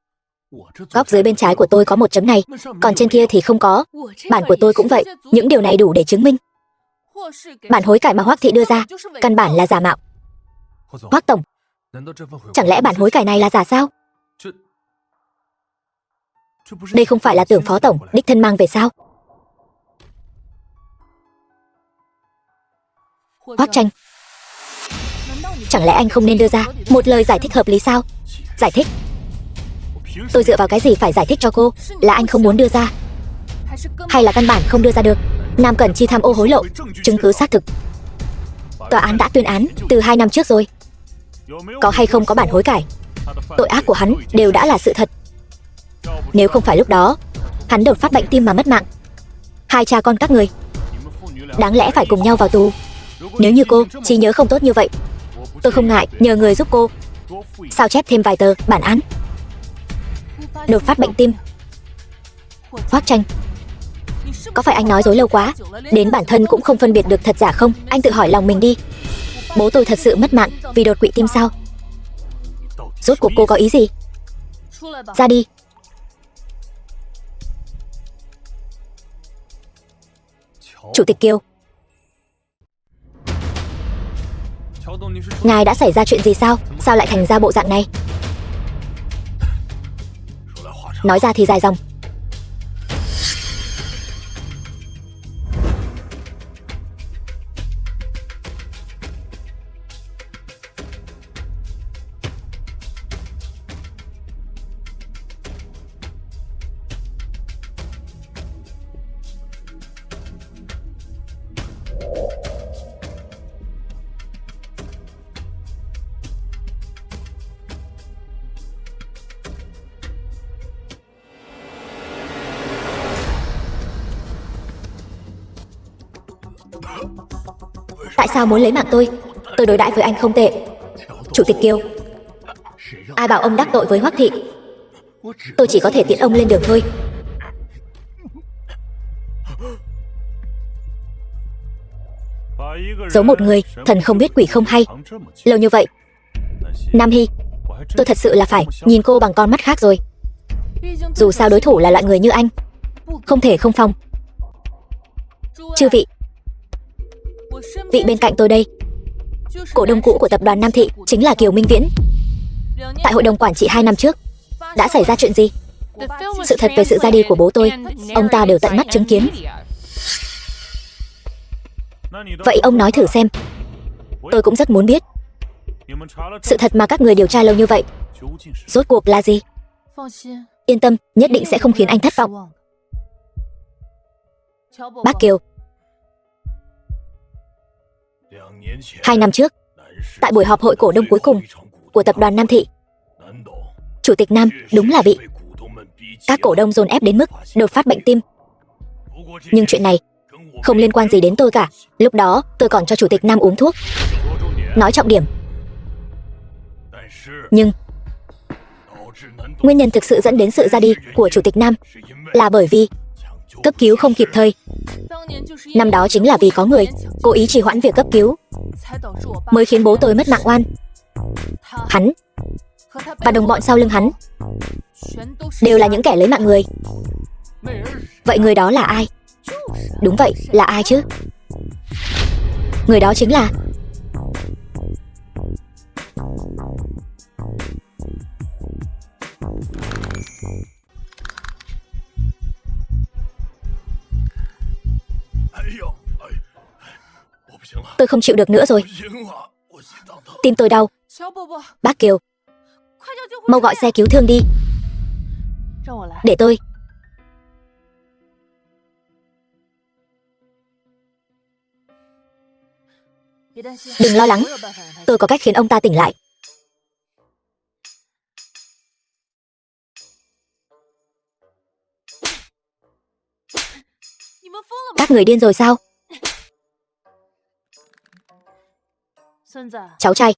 Góc dưới bên trái của tôi có một chấm này, còn trên kia thì không có. Bản của tôi cũng vậy. Những điều này đủ để chứng minh bản hối cải mà Hoắc Thị đưa ra căn bản là giả mạo. Hoắc tổng, chẳng lẽ bản hối cải này là giả sao? Đây không phải là tưởng phó tổng đích thân mang về sao? Hoắc Tranh, chẳng lẽ anh không nên đưa ra một lời giải thích hợp lý sao? Giải thích? Tôi dựa vào cái gì phải giải thích cho cô? Là anh không muốn đưa ra, hay là căn bản không đưa ra được? Nam Cẩn Chi tham ô hối lộ, chứng cứ xác thực. Tòa án đã tuyên án từ 2 năm trước rồi. Có hay không có bản hối cải, tội ác của hắn đều đã là sự thật. Nếu không phải lúc đó hắn đột phát bệnh tim mà mất mạng, hai cha con các người đáng lẽ phải cùng nhau vào tù. Nếu như cô trí nhớ không tốt như vậy, tôi không ngại nhờ người giúp cô sao chép thêm vài tờ bản án. Đột phát bệnh tim. Hoắc Tranh, có phải anh nói dối lâu quá, đến bản thân cũng không phân biệt được thật giả không? Anh tự hỏi lòng mình đi. Bố tôi thật sự mất mạng vì đột quỵ tim sao? Rốt cuộc cô có ý gì? Ra đi. Chủ tịch Kiều, ngài đã xảy ra chuyện gì sao? Sao lại thành ra bộ dạng này? Nói ra thì dài dòng. Tại sao muốn lấy mạng tôi? Tôi đối đãi với anh không tệ. Chủ tịch Kiều, Ai bảo ông đắc tội với Hoắc thị? Tôi chỉ có thể tiễn ông lên đường thôi. Giấu một người, thần không biết quỷ không hay. Lâu như vậy, Nam Hy, tôi thật sự là phải nhìn cô bằng con mắt khác rồi. Dù sao đối thủ là loại người như anh, không thể không phòng. Chư vị, vị bên cạnh tôi đây, cổ đông cũ của tập đoàn Nam Thị chính là Kiều Minh Viễn. Tại hội đồng quản trị 2 năm trước, đã xảy ra chuyện gì? Sự thật về sự ra đi của bố tôi, ông ta đều tận mắt chứng kiến. Vậy ông nói thử xem. Tôi cũng rất muốn biết. Sự thật mà các người điều tra lâu như vậy, rốt cuộc là gì? Yên tâm, nhất định sẽ không khiến anh thất vọng. Bác Kiều, 2 năm trước, tại buổi họp hội cổ đông cuối cùng của tập đoàn Nam Thị, Chủ tịch Nam đúng là bị các cổ đông dồn ép đến mức đột phát bệnh tim. Nhưng chuyện này không liên quan gì đến tôi cả. Lúc đó tôi còn cho Chủ tịch Nam uống thuốc. Nói trọng điểm. Nhưng nguyên nhân thực sự dẫn đến sự ra đi của Chủ tịch Nam là bởi vì cấp cứu không kịp thời. Năm đó chính là vì có người cố ý trì hoãn việc cấp cứu, mới khiến bố tôi mất mạng oan. Hắn và đồng bọn sau lưng hắn đều là những kẻ lấy mạng người. Vậy người đó là ai? Đúng vậy, là ai chứ? Người đó chính là tôi không chịu được nữa rồi. Tim tôi đau. Bác Kiều, mau gọi xe cứu thương đi. Để tôi. Đừng lo lắng, tôi có cách khiến ông ta tỉnh lại. Các người điên rồi sao? Cháu trai,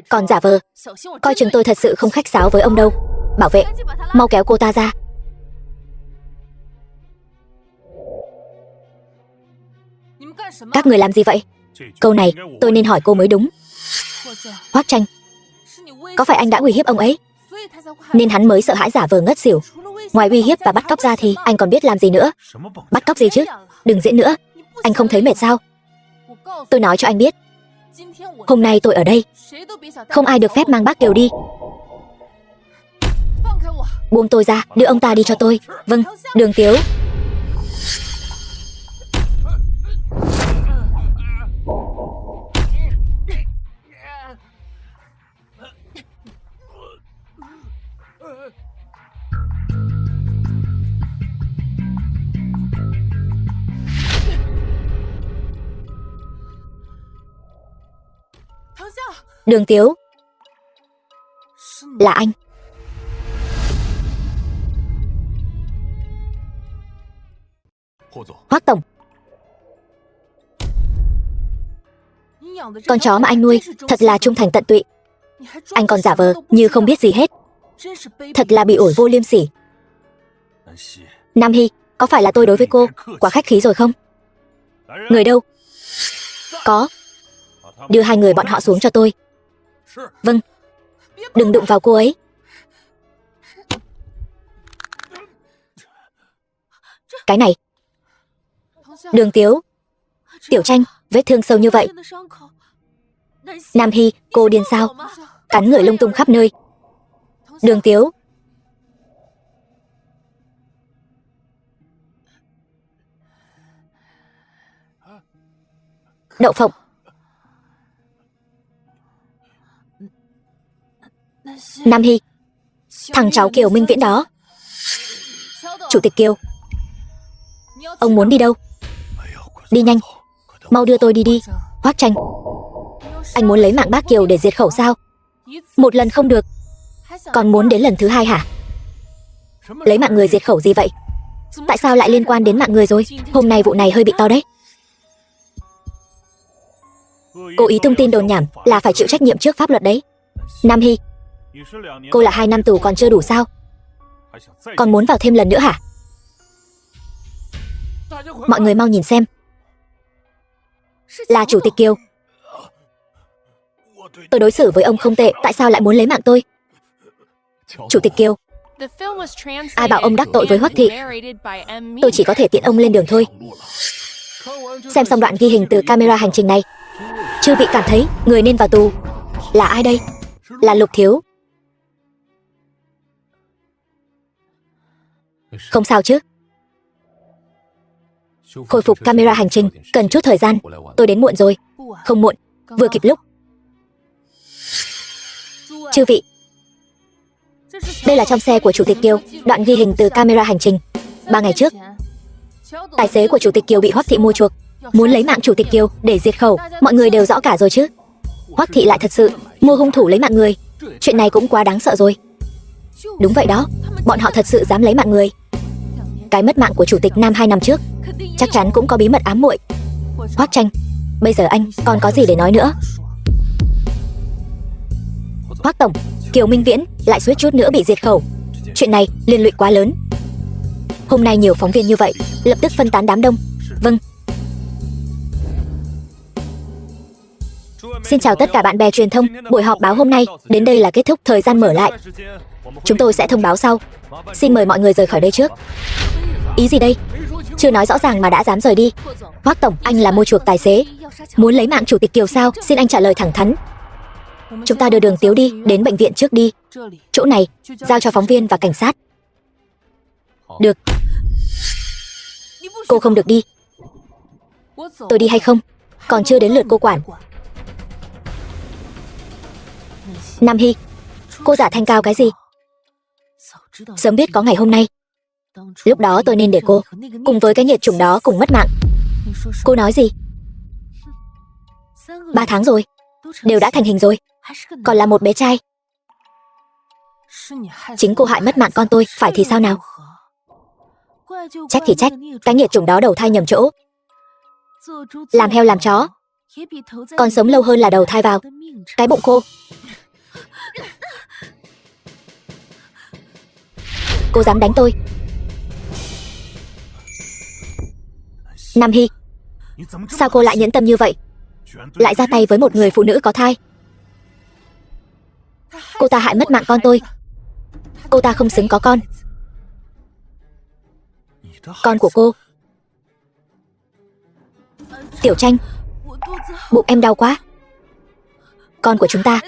còn giả vờ, coi chừng tôi thật sự không khách sáo với ông đâu. Bảo vệ, mau kéo cô ta ra. Các người làm gì vậy? Câu này tôi nên hỏi cô mới đúng. Hoắc Tranh, có phải anh đã uy hiếp ông ấy nên hắn mới sợ hãi giả vờ ngất xỉu? Ngoài uy hiếp và bắt cóc ra thì anh còn biết làm gì nữa? Bắt cóc gì chứ? Đừng diễn nữa. Anh không thấy mệt sao? Tôi nói cho anh biết, hôm nay tôi ở đây, không ai được phép mang bác Kiều đi. Buông tôi ra, đưa ông ta đi cho tôi. Vâng, Đường Tiếu. Đường Tiếu, là anh. Hoắc tổng, con chó mà anh nuôi thật là trung thành tận tụy. Anh còn giả vờ như không biết gì hết. Thật là bị ổi vô liêm sỉ. Nam Hy, có phải là tôi đối với cô quá khách khí rồi không? Người đâu? Có. Đưa 2 người bọn họ xuống cho tôi. Vâng. Đừng đụng vào cô ấy. Cái này. Đường Tiếu, Tiểu Tranh, vết thương sâu như vậy. Nam Hy, cô điên sao? Cắn người lung tung khắp nơi. Đường Tiếu. Đậu phộng. Nam Hy, thằng cháu Kiều Minh Viễn đó. Chủ tịch Kiều, ông muốn đi đâu? Đi nhanh, mau đưa tôi đi đi. Hoắc Tranh, anh muốn lấy mạng bác Kiều để diệt khẩu sao? Một lần không được, còn muốn đến lần thứ 2 hả? Lấy mạng người diệt khẩu gì vậy? Tại sao lại liên quan đến mạng người rồi? Hôm nay vụ này hơi bị to đấy. Cố ý tung tin đồn nhảm là phải chịu trách nhiệm trước pháp luật đấy. Nam Hy, Cô là 2 năm tù còn chưa đủ sao? Còn muốn vào thêm lần nữa hả? Mọi người mau nhìn xem. Là Chủ tịch Kiều. Tôi đối xử với ông không tệ, tại sao lại muốn lấy mạng tôi? Chủ tịch Kiều, ai bảo ông đắc tội với Hoắc Thị? Tôi chỉ có thể tiễn ông lên đường thôi. Xem xong đoạn ghi hình từ camera hành trình này, chư vị cảm thấy người nên vào tù là ai đây? Là Lục Thiếu. Không sao chứ? Khôi phục camera hành trình cần chút thời gian. Tôi đến muộn rồi. Không muộn, vừa kịp lúc. Chư vị, đây là trong xe của Chủ tịch Kiều, đoạn ghi hình từ camera hành trình 3 ngày trước. Tài xế của Chủ tịch Kiều bị Hoắc Thị mua chuộc, muốn lấy mạng Chủ tịch Kiều để diệt khẩu. Mọi người đều rõ cả rồi chứ? Hoắc Thị lại thật sự mua hung thủ lấy mạng người. Chuyện này cũng quá đáng sợ rồi. Đúng vậy đó, bọn họ thật sự dám lấy mạng người. Cái mất mạng của Chủ tịch Nam 2 năm trước chắc chắn cũng có bí mật ám muội. Hoắc Tranh, bây giờ anh còn có gì để nói nữa? Hoắc tổng, Kiều Minh Viễn lại suýt chút nữa bị diệt khẩu. Chuyện này liên lụy quá lớn. Hôm nay nhiều phóng viên như vậy, lập tức phân tán đám đông. Vâng. Xin chào tất cả bạn bè truyền thông, buổi họp báo hôm nay đến đây là kết thúc, thời gian mở lại. Chúng tôi sẽ thông báo sau. Xin mời mọi người rời khỏi đây trước. Ý gì đây? Chưa nói rõ ràng mà đã dám rời đi. Hoắc tổng, anh là mua chuộc tài xế, muốn lấy mạng Chủ tịch Kiều sao? Xin anh trả lời thẳng thắn. Chúng ta đưa Đường Tiếu đi đến bệnh viện trước đi. Chỗ này giao cho phóng viên và cảnh sát. Được. Cô không được đi. Tôi đi hay không còn chưa đến lượt cô quản. Nam Hy, cô giả thanh cao cái gì? Sớm biết có ngày hôm nay, lúc đó tôi nên để cô cùng với cái nghiệt chủng đó cùng mất mạng. Cô nói gì? 3 tháng rồi, đều đã thành hình rồi, còn là một bé trai. Chính cô hại mất mạng con tôi, phải thì sao nào? Trách thì trách, cái nghiệt chủng đó đầu thai nhầm chỗ. Làm heo làm chó, còn sống lâu hơn là đầu thai vào cái bụng cô. Cô dám đánh tôi? Nam Hy, sao cô lại nhẫn tâm như vậy, lại ra tay với một người phụ nữ có thai? Cô ta hại mất mạng con tôi. Cô ta không xứng có con. Con của cô. Tiểu Tranh, bụng em đau quá. Con của chúng ta.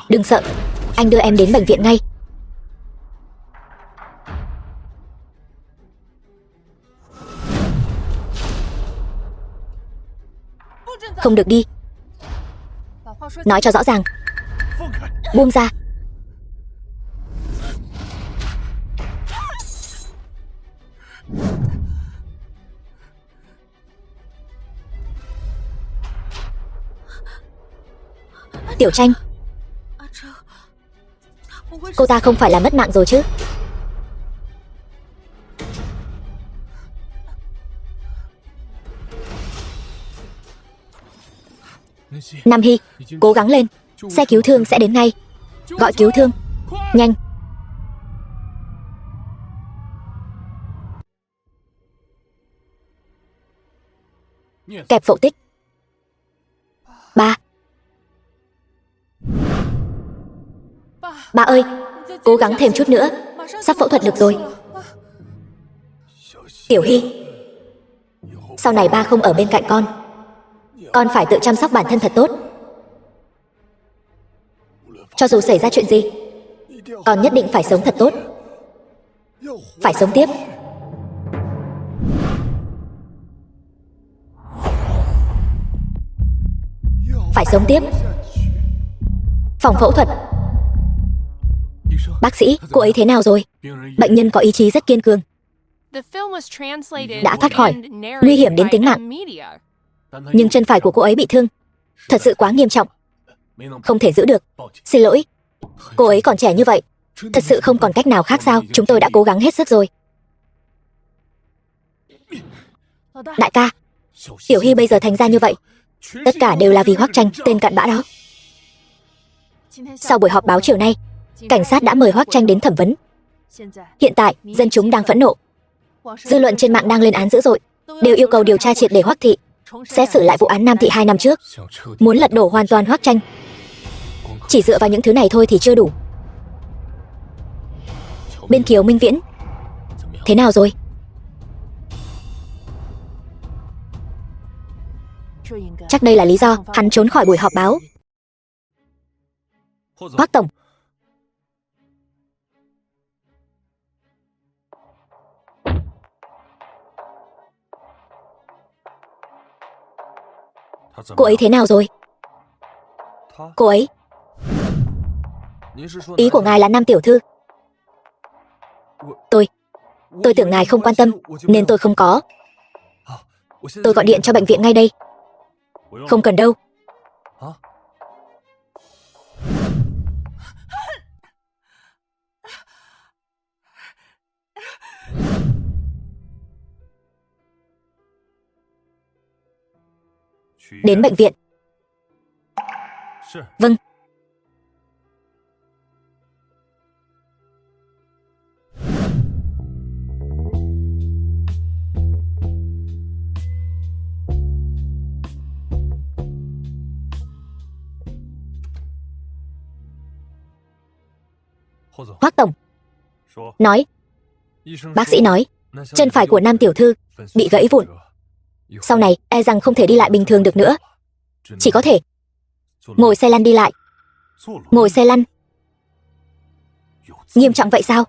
Đừng sợ, anh đưa em đến bệnh viện ngay. Không được đi. Nói cho rõ ràng. Buông ra. Tiểu Tranh, cô ta không phải là mất mạng rồi chứ? Nam Hy, cố gắng lên, xe cứu thương sẽ đến ngay. Gọi cứu thương, nhanh. Kẹp phẫu tích. Ba ơi, cố gắng thêm chút nữa, sắp phẫu thuật được rồi. Tiểu Hy, sau này ba không ở bên cạnh con phải tự chăm sóc bản thân thật tốt. Cho dù xảy ra chuyện gì, con nhất định phải sống thật tốt. Phải sống tiếp. Phải sống tiếp. Phòng phẫu thuật. Bác sĩ, cô ấy thế nào rồi? Bệnh nhân có ý chí rất kiên cường, đã thoát khỏi nguy hiểm đến tính mạng. Nhưng chân phải của cô ấy bị thương, thật sự quá nghiêm trọng, không thể giữ được. Xin lỗi, cô ấy còn trẻ như vậy, thật sự không còn cách nào khác sao? Chúng tôi đã cố gắng hết sức rồi. Đại ca, Tiểu Hy bây giờ thành ra như vậy, tất cả đều là vì Hoắc Tranh, tên cặn bã đó. Sau buổi họp báo chiều nay, cảnh sát đã mời Hoắc Tranh đến thẩm vấn. Hiện tại, dân chúng đang phẫn nộ. Dư luận trên mạng đang lên án dữ dội, đều yêu cầu điều tra triệt để Hoắc thị, xét xử lại vụ án Nam thị 2 năm trước, muốn lật đổ hoàn toàn Hoắc Tranh. Chỉ dựa vào những thứ này thôi thì chưa đủ. Bên Kiều Minh Viễn, thế nào rồi? Chắc đây là lý do hắn trốn khỏi buổi họp báo. Hoắc tổng, cô ấy thế nào rồi? Cô ấy, ý của ngài là Nam tiểu thư. Tôi tưởng ngài không quan tâm, nên tôi không có. Tôi gọi điện cho bệnh viện ngay đây. Không cần đâu. Đến bệnh viện. Vâng. Hoắc tổng, nói, bác sĩ nói, chân phải của Nam tiểu thư bị gãy vụn. Sau này e rằng không thể đi lại bình thường được nữa, chỉ có thể ngồi xe lăn đi lại. Ngồi xe lăn? Nghiêm trọng vậy sao?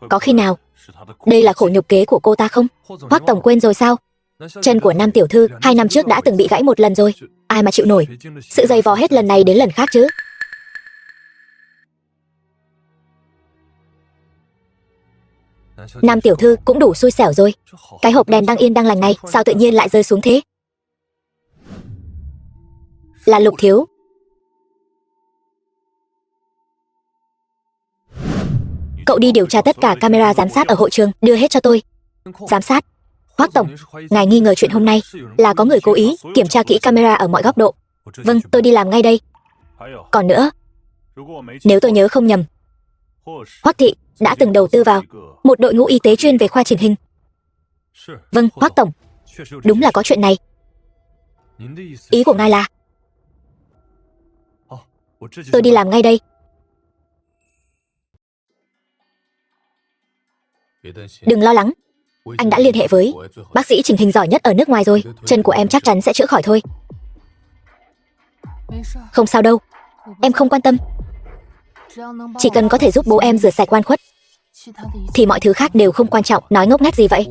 Có khi nào đây là khổ nhục kế của cô ta không? Hoắc tổng quên rồi sao? Chân của Nam tiểu thư 2 năm trước đã từng bị gãy một lần rồi. Ai mà chịu nổi sự dày vò hết lần này đến lần khác chứ? Nam tiểu thư cũng đủ xui xẻo rồi. Cái hộp đèn đang yên đang lành này sao tự nhiên lại rơi xuống thế? Là Lục thiếu. Cậu đi điều tra tất cả camera giám sát ở hội trường, đưa hết cho tôi. Giám sát? Hoắc tổng, ngài nghi ngờ chuyện hôm nay là có người cố ý kiểm tra kỹ camera ở mọi góc độ. Vâng, tôi đi làm ngay đây. Còn nữa, nếu tôi nhớ không nhầm, Hoắc thị đã từng đầu tư vào một đội ngũ y tế chuyên về khoa truyền hình. Vâng, Hoắc tổng, đúng là có chuyện này. Ý của ngài là? Tôi đi làm ngay đây. Đừng lo lắng, anh đã liên hệ với bác sĩ chỉnh hình giỏi nhất ở nước ngoài rồi. Chân của em chắc chắn sẽ chữa khỏi thôi. Không sao đâu, em không quan tâm. Chỉ cần có thể giúp bố em rửa sạch oan khuất thì mọi thứ khác đều không quan trọng. Nói ngốc nghếch gì vậy?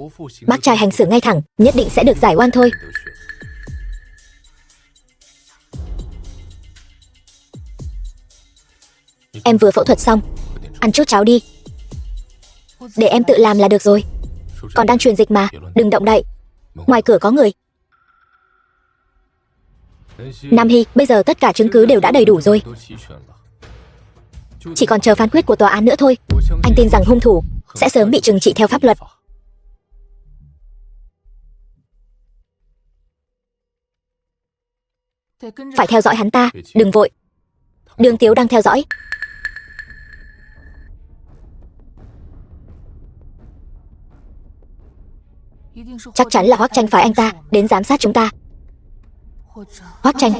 Bác trai hành xử ngay thẳng, nhất định sẽ được giải oan thôi. Em vừa phẫu thuật xong, ăn chút cháo đi. Để em tự làm là được rồi. Còn đang truyền dịch mà, đừng động đậy. Ngoài cửa có người. Nam Hy, bây giờ tất cả chứng cứ đều đã đầy đủ rồi. Chỉ còn chờ phán quyết của tòa án nữa thôi. Anh tin rằng hung thủ sẽ sớm bị trừng trị theo pháp luật. Phải theo dõi hắn ta, đừng vội. Đường Tiếu đang theo dõi. Chắc chắn là Hoắc Tranh phái anh ta đến giám sát chúng ta. Hoắc Tranh?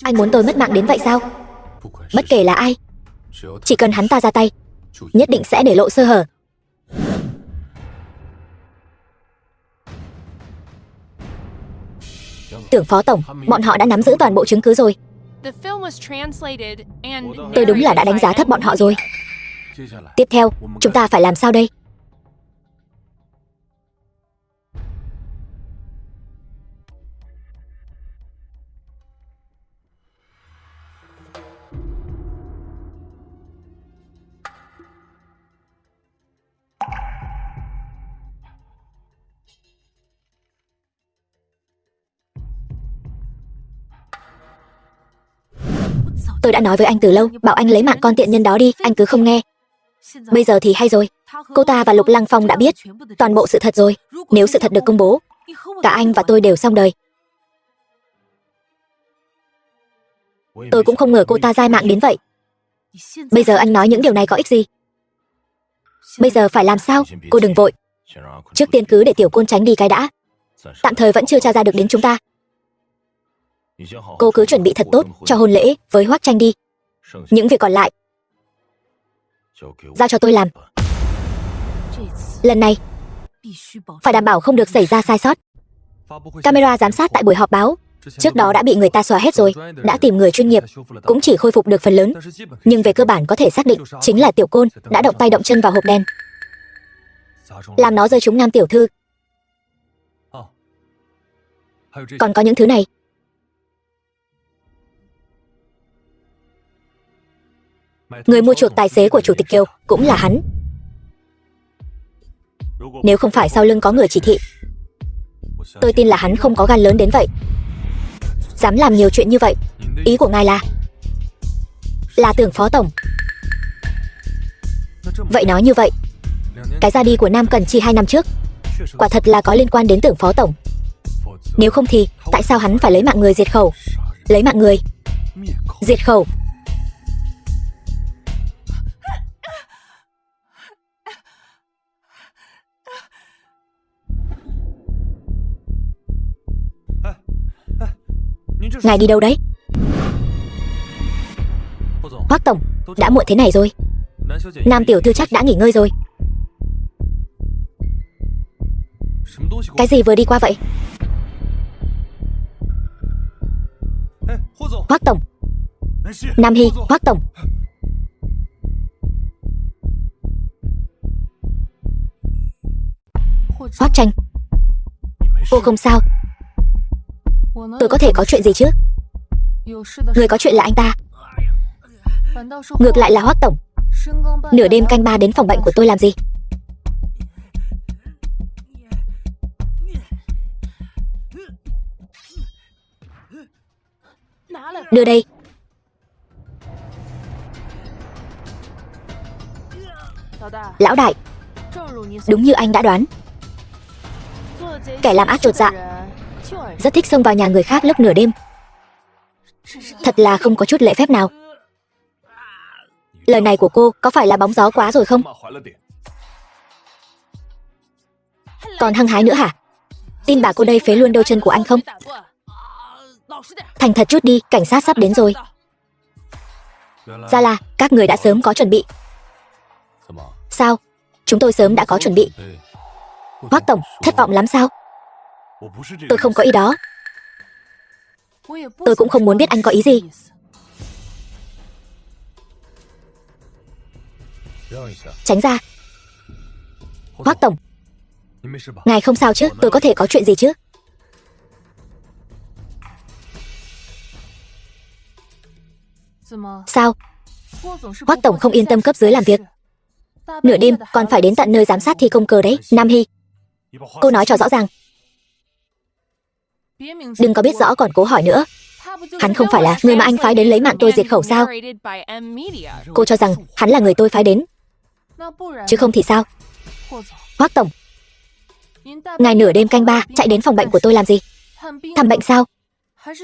Anh muốn tôi mất mạng đến vậy sao? Bất kể là ai, chỉ cần hắn ta ra tay, nhất định sẽ để lộ sơ hở. Tưởng phó tổng, bọn họ đã nắm giữ toàn bộ chứng cứ rồi. Tôi đúng là đã đánh giá thấp bọn họ rồi. Tiếp theo, chúng ta phải làm sao đây? Tôi đã nói với anh từ lâu, bảo anh lấy mạng con tiện nhân đó đi, anh cứ không nghe. Bây giờ thì hay rồi. Cô ta và Lục Lăng Phong đã biết toàn bộ sự thật rồi. Nếu sự thật được công bố, cả anh và tôi đều xong đời. Tôi cũng không ngờ cô ta dai mạng đến vậy. Bây giờ anh nói những điều này có ích gì? Bây giờ phải làm sao? Cô đừng vội. Trước tiên cứ để Tiểu Côn tránh đi cái đã. Tạm thời vẫn chưa tra ra được đến chúng ta. Cô cứ chuẩn bị thật tốt cho hôn lễ với Hoắc Tranh đi. Những việc còn lại giao cho tôi làm. Lần này phải đảm bảo không được xảy ra sai sót. Camera giám sát tại buổi họp báo trước đó đã bị người ta xóa hết rồi. Đã tìm người chuyên nghiệp, cũng chỉ khôi phục được phần lớn. Nhưng về cơ bản có thể xác định chính là Tiểu Côn đã động tay động chân vào hộp đen, làm nó rơi trúng Nam tiểu thư. Còn có những thứ này. Người mua chuộc tài xế của Chủ tịch Kiều cũng là hắn. Nếu không phải sau lưng có người chỉ thị, tôi tin là hắn không có gan lớn đến vậy, dám làm nhiều chuyện như vậy. Ý của ngài là Tưởng phó tổng. Vậy nói như vậy, cái ra đi của Nam Cần Chi 2 năm trước quả thật là có liên quan đến Tưởng phó tổng. Nếu không thì tại sao hắn phải lấy mạng người diệt khẩu? Lấy mạng người diệt khẩu. Ngài đi đâu đấy? Hoắc tổng, đã muộn thế này rồi. Nam tiểu thư chắc đã nghỉ ngơi rồi. Cái gì vừa đi qua vậy? Hoắc tổng. Nam Hy, Hoắc tổng. Hoắc Tranh, cô không sao? Tôi có thể có chuyện gì chứ? Người có chuyện là anh ta. Ngược lại là Hoắc tổng, nửa đêm canh ba đến phòng bệnh của tôi làm gì? Đưa đây. Lão đại, đúng như anh đã đoán, kẻ làm ác chột dạ rất thích xông vào nhà người khác lúc nửa đêm. Thật là không có chút lễ phép nào. Lời này của cô có phải là bóng gió quá rồi không? Còn hăng hái nữa hả? Tin bà cô đây phế luôn đôi chân của anh không? Thành thật chút đi, cảnh sát sắp đến rồi. Ra là các người đã sớm có chuẩn bị. Sao? Chúng tôi sớm đã có chuẩn bị. Hoắc tổng, thất vọng lắm sao? Tôi không có ý đó. Tôi cũng không muốn biết anh có ý gì. Tránh ra. Hoắc tổng, ngài không sao chứ? Tôi có thể có chuyện gì chứ? Sao? Hoắc tổng không yên tâm cấp dưới làm việc. Nửa đêm còn phải đến tận nơi giám sát thi công cờ đấy. Nam Hy, cô nói cho rõ ràng. Đừng có biết rõ còn cố hỏi nữa. Hắn không phải là người mà anh phái đến lấy mạng tôi diệt khẩu sao? Cô cho rằng hắn là người tôi phái đến, chứ không thì sao? Hoắc tổng, ngài nửa đêm canh ba chạy đến phòng bệnh của tôi làm gì? Thăm bệnh sao?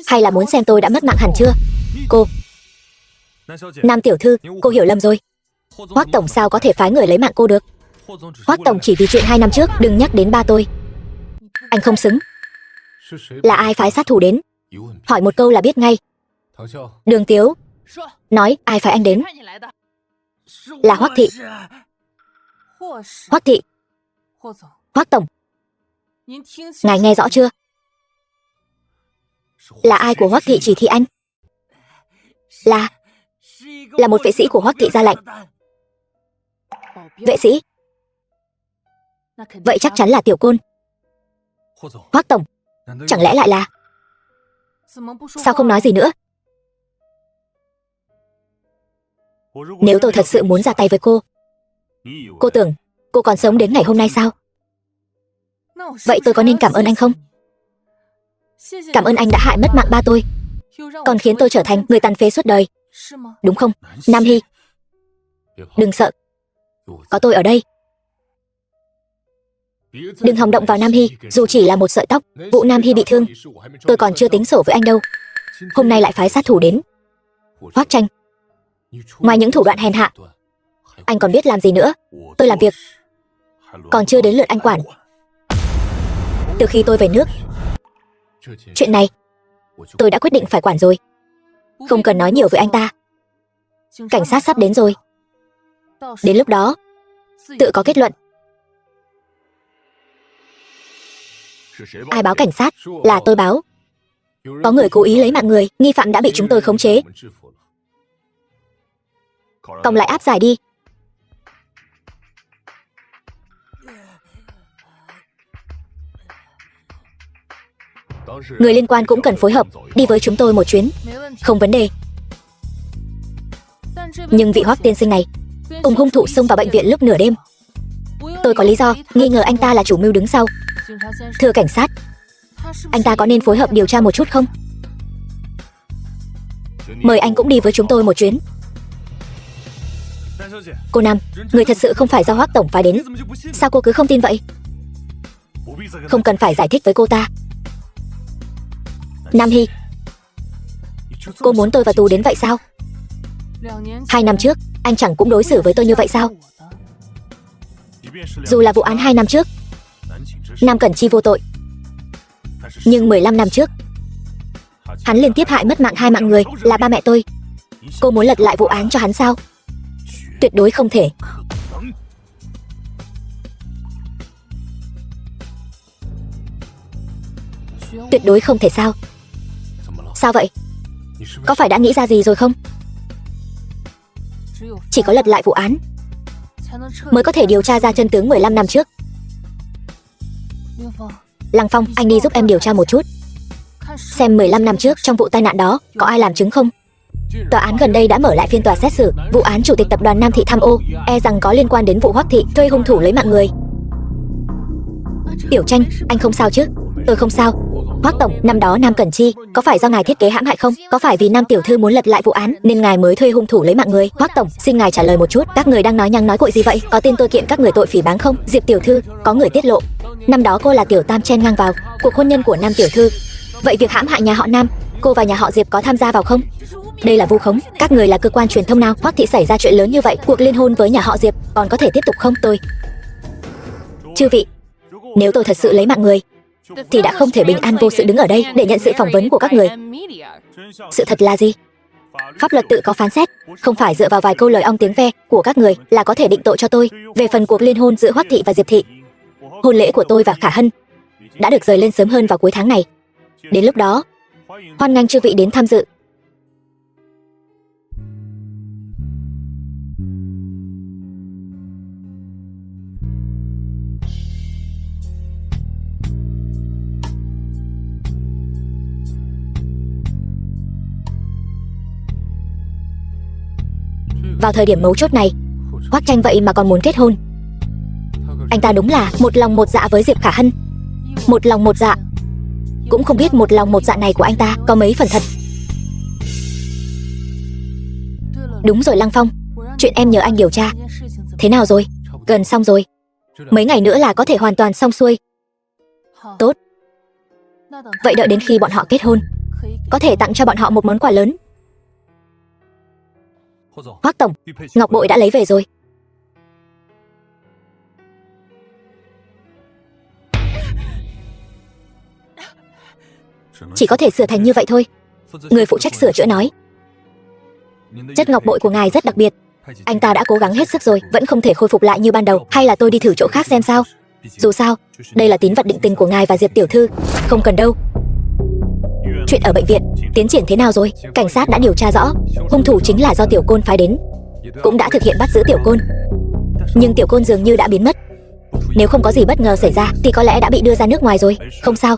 Hay là muốn xem tôi đã mất mạng hẳn chưa? Cô Nam tiểu thư, cô hiểu lầm rồi. Hoắc tổng sao có thể phái người lấy mạng cô được? Hoắc tổng chỉ vì chuyện 2 năm trước đừng nhắc đến ba tôi. Anh không xứng. Là ai phái sát thủ đến? Hỏi một câu là biết ngay. Đường Tiếu nói ai phái anh đến? Là Hoắc thị. Hoắc thị. Hoắc tổng, ngài nghe rõ chưa? Là ai của Hoắc thị chỉ thị anh? Là một vệ sĩ của Hoắc thị ra lệnh. Vệ sĩ? Vậy chắc chắn là Tiểu Côn. Hoắc tổng, chẳng lẽ lại là... Sao không nói gì nữa? Nếu tôi thật sự muốn ra tay với cô tưởng cô còn sống đến ngày hôm nay sao? Vậy tôi có nên cảm ơn anh không? Cảm ơn anh đã hại mất mạng ba tôi, còn khiến tôi trở thành người tàn phế suốt đời, đúng không? Nam Hy, đừng sợ, có tôi ở đây. Đừng hòng động vào Nam Hy, dù chỉ là một sợi tóc. Vụ Nam Hy bị thương, tôi còn chưa tính sổ với anh đâu. Hôm nay lại phái sát thủ đến, Hoắc Tranh, ngoài những thủ đoạn hèn hạ, anh còn biết làm gì nữa? Tôi làm việc, còn chưa đến lượt anh quản. Từ khi tôi về nước, chuyện này tôi đã quyết định phải quản rồi. Không cần nói nhiều với anh ta. Cảnh sát sắp đến rồi. Đến lúc đó, tự có kết luận. Ai báo cảnh sát? Là tôi báo. Có người cố ý lấy mạng người, nghi phạm đã bị chúng tôi khống chế. Còng lại áp giải đi. Người liên quan cũng cần phối hợp, đi với chúng tôi một chuyến. Không vấn đề. Nhưng vị Hoắc tiên sinh này cùng hung thủ xông vào bệnh viện lúc nửa đêm. Tôi có lý do nghi ngờ anh ta là chủ mưu đứng sau. Thưa cảnh sát, anh ta có nên phối hợp điều tra một chút không? Mời anh cũng đi với chúng tôi một chuyến. Cô Nam, người thật sự không phải do Hoắc tổng phái đến. Sao cô cứ không tin vậy? Không cần phải giải thích với cô ta. Nam Hy, cô muốn tôi vào tù đến vậy sao? 2 năm trước, anh chẳng cũng đối xử với tôi như vậy sao? Dù là vụ án 2 năm trước, Nam Cẩn Chi vô tội. Nhưng 15 năm trước, hắn liên tiếp hại mất mạng 2 mạng người, là ba mẹ tôi. Cô muốn lật lại vụ án cho hắn sao? Tuyệt đối không thể. Tuyệt đối không thể sao? Sao vậy? Có phải đã nghĩ ra gì rồi không? Chỉ có lật lại vụ án mới có thể điều tra ra chân tướng 15 năm trước. Lăng Phong, anh đi giúp em điều tra một chút, xem 15 năm trước trong vụ tai nạn đó có ai làm chứng không. Tòa án gần đây đã mở lại phiên tòa xét xử vụ án chủ tịch tập đoàn Nam Thị tham ô, e rằng có liên quan đến vụ Hoắc Thị thuê hung thủ lấy mạng người. Tiểu Tranh, anh không sao chứ? Tôi không sao. Hoắc tổng, năm đó Nam Cẩn Chi có phải do ngài thiết kế hãm hại không? Có phải vì Nam tiểu thư muốn lật lại vụ án nên ngài mới thuê hung thủ lấy mạng người? Hoắc tổng, xin ngài trả lời một chút, các người đang nói nhăng nói cuội gì vậy? Có tin tôi kiện các người tội phỉ báng không? Diệp tiểu thư, có người tiết lộ năm đó cô là tiểu tam chen ngang vào cuộc hôn nhân của Nam tiểu thư. Vậy việc hãm hại nhà họ Nam, cô và nhà họ Diệp có tham gia vào không? Đây là vu khống. Các người là cơ quan truyền thông nào? Hoắc thị xảy ra chuyện lớn như vậy, cuộc liên hôn với nhà họ Diệp còn có thể tiếp tục không? Chư vị, nếu tôi thật sự lấy mạng người thì đã không thể bình an vô sự đứng ở đây để nhận sự phỏng vấn của các người. Sự thật là gì? Pháp luật tự có phán xét, không phải dựa vào vài câu lời ong tiếng ve của các người là có thể định tội cho tôi. Về phần cuộc liên hôn giữa Hoắc thị và Diệp thị, hôn lễ của tôi và Khả Hân đã được rời lên sớm hơn vào cuối tháng này. Đến lúc đó, hoan nghênh chư vị đến tham dự. Vào thời điểm mấu chốt này, Hoắc Tranh vậy mà còn muốn kết hôn. Anh ta đúng là một lòng một dạ với Diệp Khả Hân. Một lòng một dạ. Cũng không biết một lòng một dạ này của anh ta có mấy phần thật. Đúng rồi Lăng Phong, chuyện em nhờ anh điều tra thế nào rồi? Gần xong rồi. Mấy ngày nữa là có thể hoàn toàn xong xuôi. Tốt. Vậy đợi đến khi bọn họ kết hôn, có thể tặng cho bọn họ một món quà lớn. Hoắc tổng, ngọc bội đã lấy về rồi. Chỉ có thể sửa thành như vậy thôi. Người phụ trách sửa chữa nói, chất ngọc bội của ngài rất đặc biệt. Anh ta đã cố gắng hết sức rồi, vẫn không thể khôi phục lại như ban đầu. Hay là tôi đi thử chỗ khác xem sao? Dù sao, đây là tín vật định tình của ngài và Diệp tiểu thư. Không cần đâu. Chuyện ở bệnh viện tiến triển thế nào rồi? Cảnh sát đã điều tra rõ, hung thủ chính là do Tiểu Côn phái đến, cũng đã thực hiện bắt giữ Tiểu Côn. Nhưng Tiểu Côn dường như đã biến mất. Nếu không có gì bất ngờ xảy ra thì có lẽ đã bị đưa ra nước ngoài rồi. Không sao,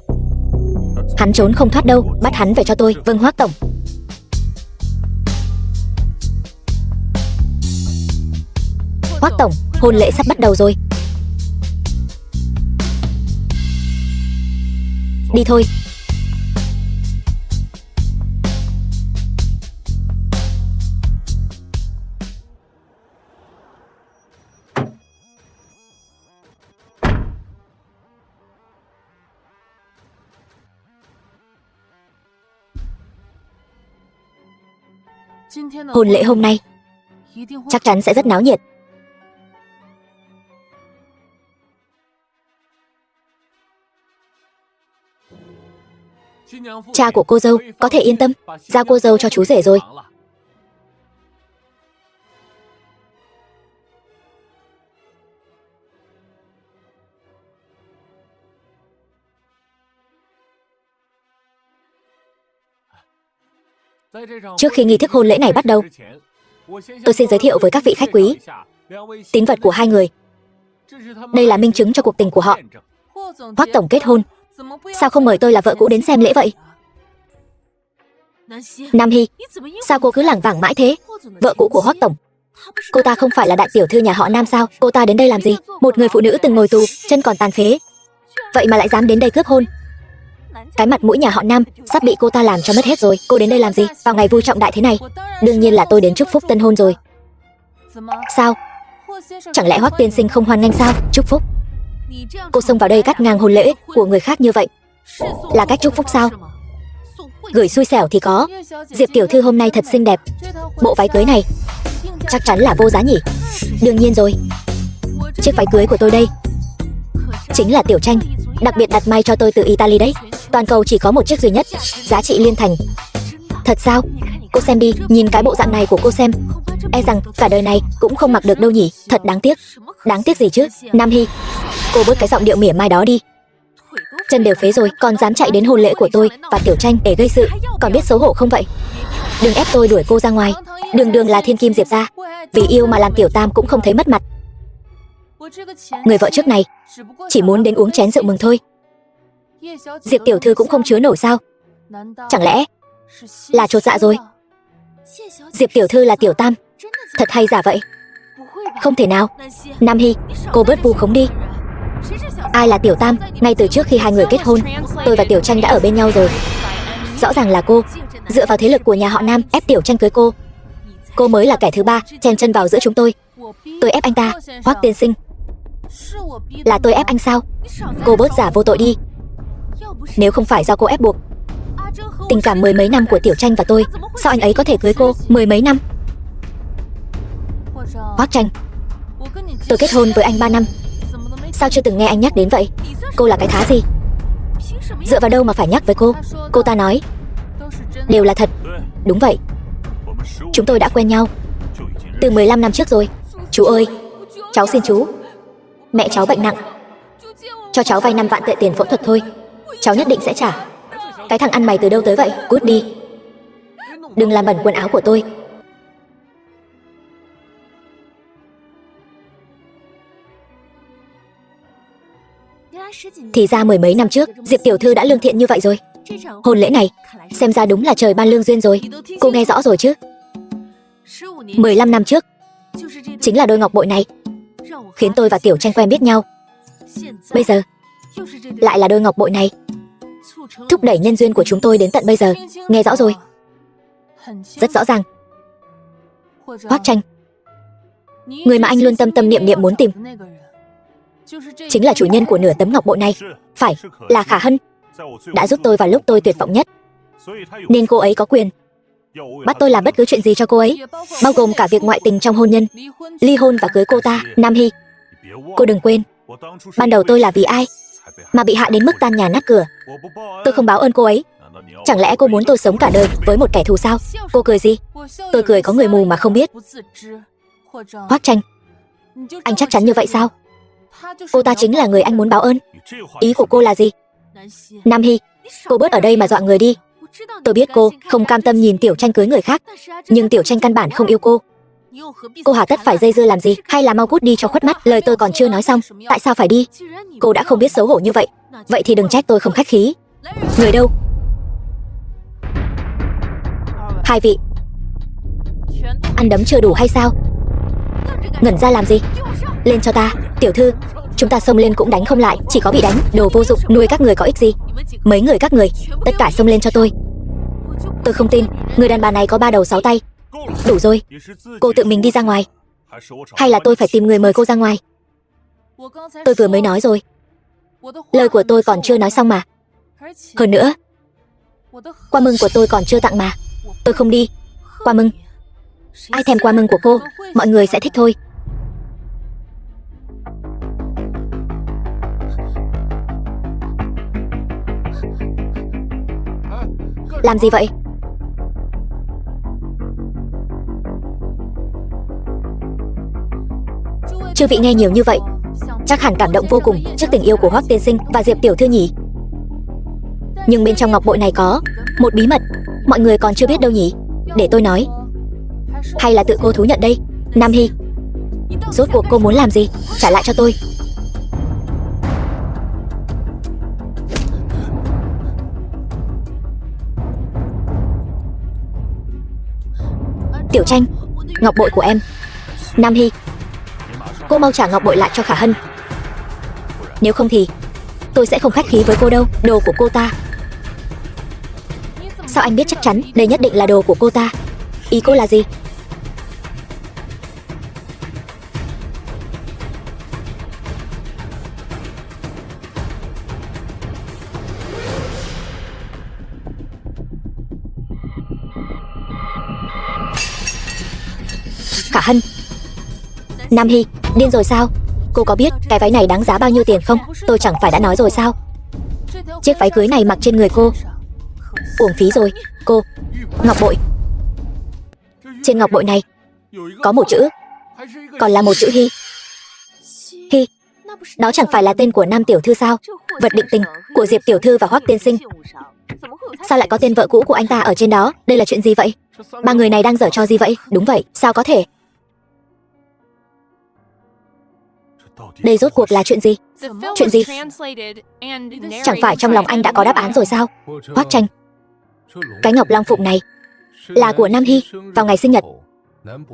hắn trốn không thoát đâu. Bắt hắn về cho tôi. Vâng Hoắc tổng. Hoắc tổng, hôn lễ sắp bắt đầu rồi. Đi thôi. Hôn lễ hôm nay chắc chắn sẽ rất náo nhiệt. Cha của cô dâu có thể yên tâm, giao cô dâu cho chú rể rồi. Trước khi nghi thức hôn lễ này bắt đầu, tôi xin giới thiệu với các vị khách quý tín vật của hai người. Đây là minh chứng cho cuộc tình của họ. Hoắc tổng kết hôn, sao không mời tôi là vợ cũ đến xem lễ vậy? Nam Hy, sao cô cứ lảng vảng mãi thế? Vợ cũ của Hoắc tổng, cô ta không phải là đại tiểu thư nhà họ Nam sao? Cô ta đến đây làm gì? Một người phụ nữ từng ngồi tù, chân còn tàn phế, vậy mà lại dám đến đây cướp hôn. Cái mặt mũi nhà họ Nam sắp bị cô ta làm cho mất hết rồi. Cô đến đây làm gì vào ngày vui trọng đại thế này? Đương nhiên là tôi đến chúc phúc tân hôn rồi. Sao? Chẳng lẽ Hoắc tiên sinh không hoan nghênh sao? Chúc phúc? Cô xông vào đây cắt ngang hôn lễ của người khác như vậy là cách chúc phúc sao? Gửi xui xẻo thì có. Diệp tiểu thư hôm nay thật xinh đẹp. Bộ váy cưới này chắc chắn là vô giá nhỉ? Đương nhiên rồi. Chiếc váy cưới của tôi đây chính là Tiểu Tranh đặc biệt đặt may cho tôi từ Italy đấy. Toàn cầu chỉ có một chiếc duy nhất, giá trị liên thành. Thật sao? Cô xem đi, nhìn cái bộ dạng này của cô xem, e rằng cả đời này cũng không mặc được đâu nhỉ. Thật đáng tiếc. Đáng tiếc gì chứ? Nam Hy, cô bớt cái giọng điệu mỉa mai đó đi. Chân đều phế rồi, còn dám chạy đến hôn lễ của tôi và Tiểu Tranh để gây sự, còn biết xấu hổ không vậy? Đừng ép tôi đuổi cô ra ngoài. Đường đường là thiên kim Diệp gia, vì yêu mà làm tiểu tam cũng không thấy mất mặt. Người vợ trước này chỉ muốn đến uống chén rượu mừng thôi. Diệp tiểu thư cũng không chứa nổi sao? Chẳng lẽ là chột dạ rồi? Diệp tiểu thư là tiểu tam, thật hay giả vậy? Không thể nào. Nam Hy, cô bớt vu khống đi. Ai là tiểu tam? Ngay từ trước khi hai người kết hôn, tôi và Tiểu Tranh đã ở bên nhau rồi. Rõ ràng là cô dựa vào thế lực của nhà họ Nam ép Tiểu Tranh cưới cô. Cô mới là kẻ thứ ba chen chân vào giữa chúng tôi. Tôi ép anh ta. Hoắc tiên sinh, là tôi ép anh sao? Cô bớt giả vô tội đi. Nếu không phải do cô ép buộc, tình cảm mười mấy năm của Tiểu Tranh và tôi, sao anh ấy có thể cưới cô? Mười mấy năm. Hoắc Tranh, tôi kết hôn với anh 3 năm, sao chưa từng nghe anh nhắc đến vậy? Cô là cái thá gì? Dựa vào đâu mà phải nhắc với cô? Cô ta nói đều là thật. Đúng vậy, chúng tôi đã quen nhau từ 15 năm trước rồi. Chú ơi, cháu xin chú, mẹ cháu bệnh nặng, cho cháu vay 5 vạn tệ tiền phẫu thuật thôi, cháu nhất định sẽ trả. Cái thằng ăn mày từ đâu tới vậy? Cút đi, đừng làm bẩn quần áo của tôi. Thì ra mười mấy năm trước Diệp tiểu thư đã lương thiện như vậy rồi. Hôn lễ này xem ra đúng là trời ban lương duyên rồi. Cô nghe rõ rồi chứ? 15 năm trước chính là đôi ngọc bội này khiến tôi và Tiểu Tranh quen biết nhau. Bây giờ lại là đôi ngọc bội này thúc đẩy nhân duyên của chúng tôi đến tận bây giờ. Nghe rõ rồi? Rất rõ ràng. Hoắc Tranh, người mà anh luôn tâm tâm niệm niệm muốn tìm chính là chủ nhân của nửa tấm ngọc bội này. Phải, là Khả Hân, đã giúp tôi vào lúc tôi tuyệt vọng nhất, nên cô ấy có quyền bắt tôi làm bất cứ chuyện gì cho cô ấy, bao gồm cả việc ngoại tình trong hôn nhân, ly hôn và cưới cô ta. Nam Hy, cô đừng quên, ban đầu tôi là vì ai mà bị hại đến mức tan nhà nát cửa. Tôi không báo ơn cô ấy. Chẳng lẽ cô muốn tôi sống cả đời với một kẻ thù sao? Cô cười gì? Tôi cười có người mù mà không biết. Hoắc Tranh, anh chắc chắn như vậy sao? Cô ta chính là người anh muốn báo ơn. Ý của cô là gì? Nam Hy, cô bớt ở đây mà dọa người đi. Tôi biết cô không cam tâm nhìn Tiểu Tranh cưới người khác, nhưng Tiểu Tranh căn bản không yêu cô. Cô hà tất phải dây dưa làm gì? Hay là mau cút đi cho khuất mắt. Lời tôi còn chưa nói xong, tại sao phải đi? Cô đã không biết xấu hổ như vậy, vậy thì đừng trách tôi không khách khí. Người đâu? Hai vị ăn đấm chưa đủ hay sao? Ngẩn ra làm gì? Lên cho ta. Tiểu thư, chúng ta xông lên cũng đánh không lại, chỉ có bị đánh. Đồ vô dụng, nuôi các người có ích gì? Mấy người các người tất cả xông lên cho tôi. Tôi không tin người đàn bà này có 3 đầu 6 tay. Đủ rồi, cô tự mình đi ra ngoài, hay là tôi phải tìm người mời cô ra ngoài? Tôi vừa mới nói rồi, lời của tôi còn chưa nói xong mà. Hơn nữa, quà mừng của tôi còn chưa tặng mà. Tôi không đi. Quà mừng Ai thèm quà mừng của cô, mọi người sẽ thích thôi. Làm gì vậy? Chư vị nghe nhiều như vậy, chắc hẳn cảm động vô cùng trước tình yêu của Hoắc tiên sinh và Diệp tiểu thư nhỉ? Nhưng bên trong ngọc bội này có một bí mật, mọi người còn chưa biết đâu nhỉ? Để tôi nói. Hay là tự cô thú nhận đây? Nam Hy, rốt cuộc cô muốn làm gì? Trả lại cho tôi. Tiểu Tranh, ngọc bội của em. Nam Hy, cô mau trả ngọc bội lại cho Khả Hân. Nếu không thì tôi sẽ không khách khí với cô đâu. Đồ của cô ta. Sao anh biết chắc chắn đây nhất định là đồ của cô ta? Ý cô là gì? Khả Hân. Nam Hy, điên rồi sao? Cô có biết cái váy này đáng giá bao nhiêu tiền không? Tôi chẳng phải đã nói rồi sao? Chiếc váy cưới này mặc trên người cô uổng phí rồi. Cô, ngọc bội. Trên ngọc bội này có một chữ, còn là một chữ Hy. Hy, đó chẳng phải là tên của Nam tiểu thư sao? Vật định tình của Diệp tiểu thư và Hoắc tiên sinh. Sao lại có tên vợ cũ của anh ta ở trên đó? Đây là chuyện gì vậy? Ba người này đang giở trò gì vậy? Đúng vậy, sao có thể? Đây rốt cuộc là chuyện gì? Chuyện gì? Chẳng phải trong lòng anh đã có đáp án rồi sao? Hoắc Tranh, cái ngọc long phụng này là của Nam Hy. Vào ngày sinh nhật,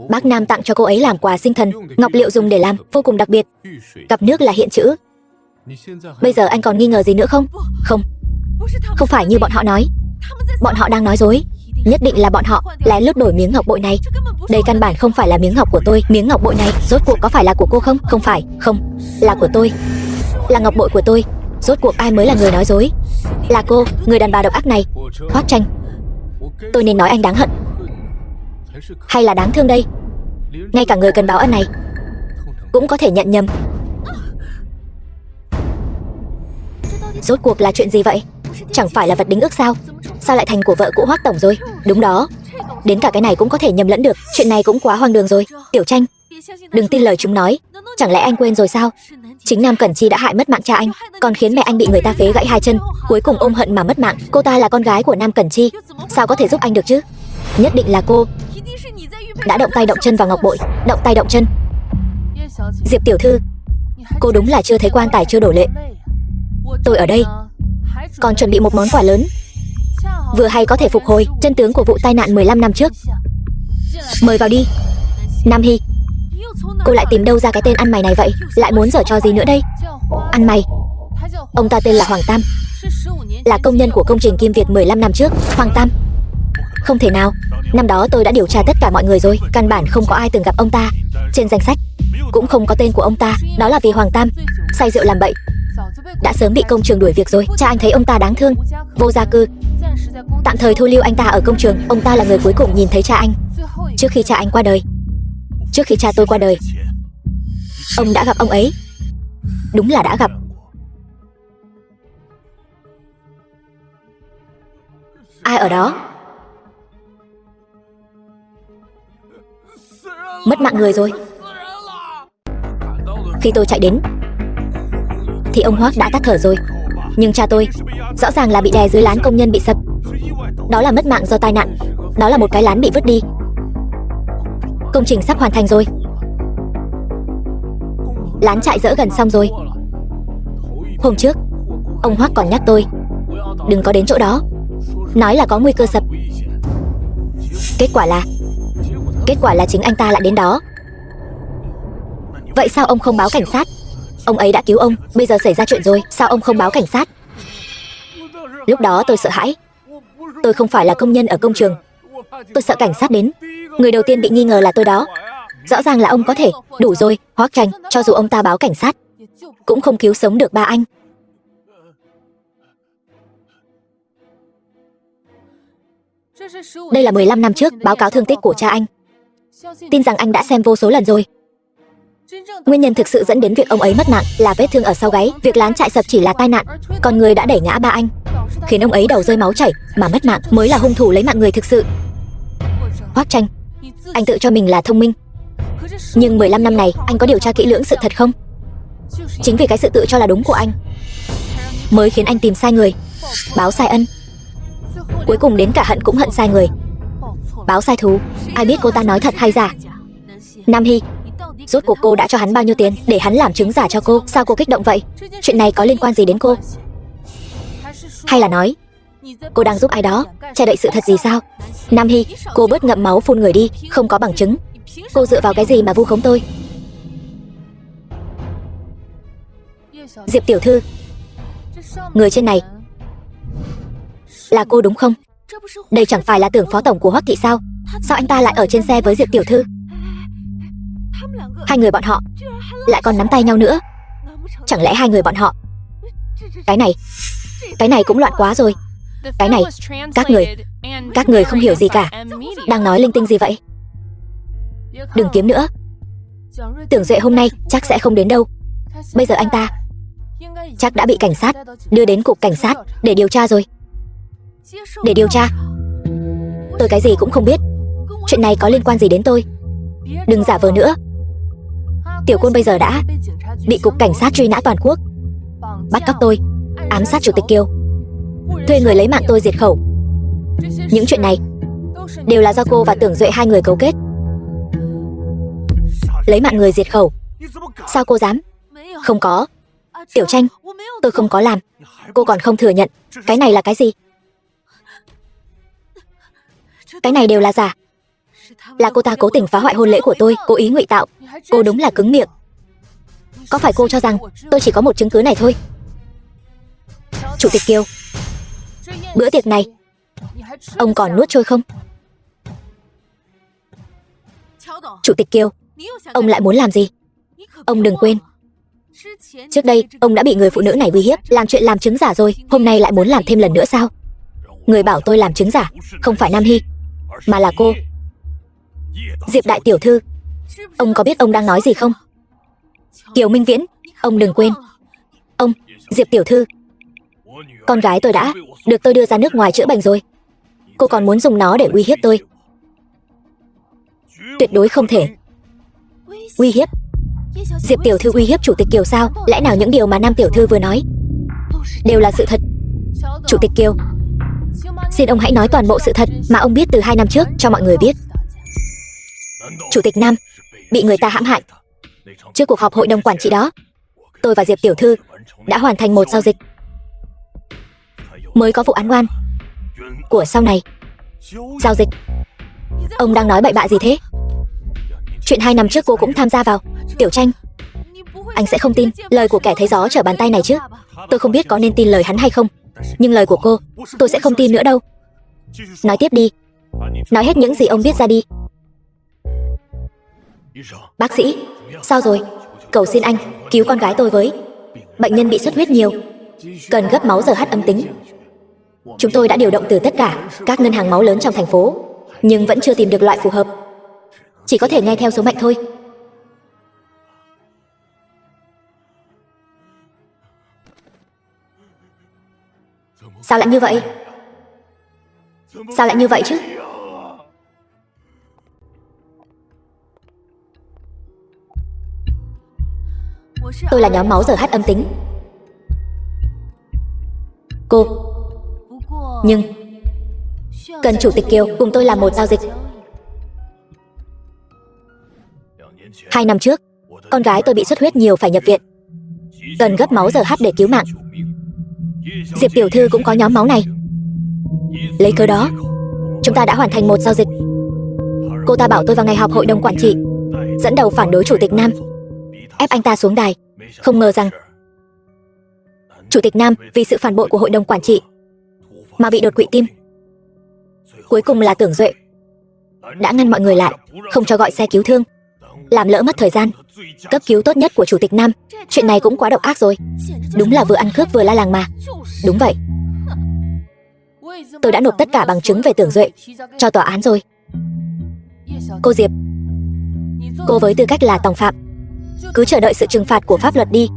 bác Nam tặng cho cô ấy làm quà sinh thần. Ngọc liệu dùng để làm vô cùng đặc biệt. Cặp nước là hiện chữ. Bây giờ anh còn nghi ngờ gì nữa không? Không, không phải như bọn họ nói. Bọn họ đang nói dối. Nhất định là bọn họ lén lút đổi miếng ngọc bội này. Đây căn bản không phải là miếng ngọc của tôi. Miếng ngọc bội này rốt cuộc có phải là của cô không? Không phải, không, là của tôi. Là ngọc bội của tôi. Rốt cuộc ai mới là người nói dối? Là cô, người đàn bà độc ác này. Hoắc Tranh, tôi nên nói anh đáng hận hay là đáng thương đây? Ngay cả người cần báo ân này cũng có thể nhận nhầm. Rốt cuộc là chuyện gì vậy? Chẳng phải là vật đính ước sao? Sao lại thành của vợ cũ Hoắc tổng rồi? Đúng đó, đến cả cái này cũng có thể nhầm lẫn được. Chuyện này cũng quá hoang đường rồi. Tiểu Tranh, đừng tin lời chúng nói. Chẳng lẽ anh quên rồi sao? Chính Nam Cẩn Chi đã hại mất mạng cha anh, còn khiến mẹ anh bị người ta phế gãy hai chân, cuối cùng ôm hận mà mất mạng. Cô ta là con gái của Nam Cẩn Chi, sao có thể giúp anh được chứ? Nhất định là cô đã động tay động chân vào ngọc bội. Động tay động chân. Diệp tiểu thư, cô đúng là chưa thấy quan tài chưa đổ lệ. Tôi ở đây còn chuẩn bị một món quà lớn, vừa hay có thể phục hồi chân tướng của vụ tai nạn 15 năm trước. Mời vào đi. Nam Hy, cô lại tìm đâu ra cái tên ăn mày này vậy? Lại muốn giở trò gì nữa đây? Ăn mày? Ông ta tên là Hoàng Tam, là công nhân của công trình Kim Việt 15 năm trước. Hoàng Tam? Không thể nào. Năm đó tôi đã điều tra tất cả mọi người rồi, căn bản không có ai từng gặp ông ta. Trên danh sách cũng không có tên của ông ta. Đó là vì Hoàng Tam say rượu làm bậy, đã sớm bị công trường đuổi việc rồi. Cha anh thấy ông ta đáng thương, vô gia cư, tạm thời thu lưu anh ta ở công trường. Ông ta là người cuối cùng nhìn thấy cha anh trước khi cha anh qua đời. Trước khi cha tôi qua đời, ông đã gặp ông ấy. Đúng là đã gặp. Ai ở đó? Mất mạng người rồi. Khi tôi chạy đến thì ông Hoắc đã tắt thở rồi. Nhưng cha tôi rõ ràng là bị đè dưới lán công nhân bị sập. Đó là mất mạng do tai nạn. Đó là một cái lán bị vứt đi. Công trình sắp hoàn thành rồi. Lán chạy dỡ gần xong rồi. Hôm trước ông Hoắc còn nhắc tôi đừng có đến chỗ đó, nói là có nguy cơ sập. Kết quả là chính anh ta lại đến đó. Vậy sao ông không báo cảnh sát? Ông ấy đã cứu ông, bây giờ xảy ra chuyện rồi, sao ông không báo cảnh sát? Lúc đó tôi sợ hãi. Tôi không phải là công nhân ở công trường. Tôi sợ cảnh sát đến. Người đầu tiên bị nghi ngờ là tôi đó. Rõ ràng là ông có thể. Đủ rồi, Hoắc Tranh, cho dù ông ta báo cảnh sát cũng không cứu sống được ba anh. Đây là 15 năm trước báo cáo thương tích của cha anh. Tin rằng anh đã xem vô số lần rồi. Nguyên nhân thực sự dẫn đến việc ông ấy mất mạng là vết thương ở sau gáy. Việc lán trại sập chỉ là tai nạn, còn người đã đẩy ngã ba anh, khiến ông ấy đầu rơi máu chảy mà mất mạng mới là hung thủ lấy mạng người thực sự. Hoắc Tranh, anh tự cho mình là thông minh, nhưng 15 năm này anh có điều tra kỹ lưỡng sự thật không? Chính vì cái sự tự cho là đúng của anh mới khiến anh tìm sai người, báo sai ân, cuối cùng đến cả hận cũng hận sai người, báo sai thù. Ai biết cô ta nói thật hay giả? Nam Hy, rốt cuộc cô đã cho hắn bao nhiêu tiền để hắn làm chứng giả cho cô? Sao cô kích động vậy? Chuyện này có liên quan gì đến cô? Hay là nói cô đang giúp ai đó che đậy sự thật gì sao? Nam Hy, cô bớt ngậm máu phun người đi, không có bằng chứng. Cô dựa vào cái gì mà vu khống tôi? Diệp tiểu thư, người trên này là cô đúng không? Đây chẳng phải là Tưởng phó tổng của Hoắc thị sao? Sao anh ta lại ở trên xe với Diệp tiểu thư? Hai người bọn họ lại còn nắm tay nhau nữa. Chẳng lẽ hai người bọn họ... Cái này cũng loạn quá rồi. Cái này, các người không hiểu gì cả. Đang nói linh tinh gì vậy? Đừng kiếm nữa. Tưởng Duệ hôm nay chắc sẽ không đến đâu. Bây giờ anh ta chắc đã bị cảnh sát đưa đến cục cảnh sát để điều tra rồi. Để điều tra? Tôi cái gì cũng không biết. Chuyện này có liên quan gì đến tôi? Đừng giả vờ nữa. Tiểu Côn bây giờ đã bị cục cảnh sát truy nã toàn quốc, bắt cóc tôi, ám sát Chủ tịch Kiều, thuê người lấy mạng tôi diệt khẩu. Những chuyện này đều là do cô và Tưởng Duệ hai người cấu kết. Lấy mạng người diệt khẩu? Sao cô dám? Không có. Tiểu Tranh, tôi không có làm. Cô còn không thừa nhận. Cái này là cái gì? Cái này đều là giả. Là cô ta cố tình phá hoại hôn lễ của tôi, cố ý ngụy tạo. Cô đúng là cứng miệng. Có phải cô cho rằng tôi chỉ có một chứng cứ này thôi? Chủ tịch Kiều, bữa tiệc này ông còn nuốt trôi không? Chủ tịch Kiều, ông lại muốn làm gì? Ông đừng quên, trước đây ông đã bị người phụ nữ này uy hiếp, làm chuyện làm chứng giả rồi. Hôm nay lại muốn làm thêm lần nữa sao? Người bảo tôi làm chứng giả không phải Nam Hy, mà là cô, Diệp đại tiểu thư. Ông có biết ông đang nói gì không? Kiều Minh Viễn, ông đừng quên. Ông, Diệp tiểu thư, con gái tôi đã được tôi đưa ra nước ngoài chữa bệnh rồi. Cô còn muốn dùng nó để uy hiếp tôi? Tuyệt đối không thể. Uy hiếp? Diệp tiểu thư uy hiếp Chủ tịch Kiều sao? Lẽ nào những điều mà Nam tiểu thư vừa nói đều là sự thật? Chủ tịch Kiều, xin ông hãy nói toàn bộ sự thật mà ông biết từ 2 năm trước cho mọi người biết. Chủ tịch Nam bị người ta hãm hại. Trước cuộc họp hội đồng quản trị đó, tôi và Diệp tiểu thư đã hoàn thành một giao dịch, mới có vụ án oan của sau này. Giao dịch? Ông đang nói bậy bạ gì thế? Chuyện 2 năm trước cô cũng tham gia vào. Tiểu Tranh, anh sẽ không tin lời của kẻ thấy gió trở bàn tay này chứ? Tôi không biết có nên tin lời hắn hay không, nhưng lời của cô tôi sẽ không tin nữa đâu. Nói tiếp đi. Nói hết những gì ông biết ra đi. Bác sĩ, sao rồi? Cầu xin anh cứu con gái tôi với. Bệnh nhân bị xuất huyết nhiều, cần gấp máu RH âm tính. Chúng tôi đã điều động từ tất cả các ngân hàng máu lớn trong thành phố, nhưng vẫn chưa tìm được loại phù hợp. Chỉ có thể nghe theo số mệnh thôi. Sao lại như vậy? Sao lại như vậy chứ? Tôi là nhóm máu RH âm tính. Cô, nhưng cần Chủ tịch Kiều cùng tôi làm một giao dịch. 2 năm trước, con gái tôi bị xuất huyết nhiều phải nhập viện, cần gấp máu RH để cứu mạng. Diệp tiểu thư cũng có nhóm máu này. Lấy cớ đó, chúng ta đã hoàn thành một giao dịch. Cô ta bảo tôi vào ngày họp hội đồng quản trị dẫn đầu phản đối Chủ tịch Nam, ép anh ta xuống đài. Không ngờ rằng Chủ tịch Nam vì sự phản bội của hội đồng quản trị mà bị đột quỵ tim. Cuối cùng là Tưởng Duệ đã ngăn mọi người lại, không cho gọi xe cứu thương, làm lỡ mất thời gian cấp cứu tốt nhất của Chủ tịch Nam. Chuyện này cũng quá độc ác rồi. Đúng là vừa ăn cướp vừa la làng mà. Đúng vậy. Tôi đã nộp tất cả bằng chứng về Tưởng Duệ cho tòa án rồi. Cô Diệp, Cô với tư cách là tòng phạm, cứ chờ đợi sự trừng phạt của pháp luật đi.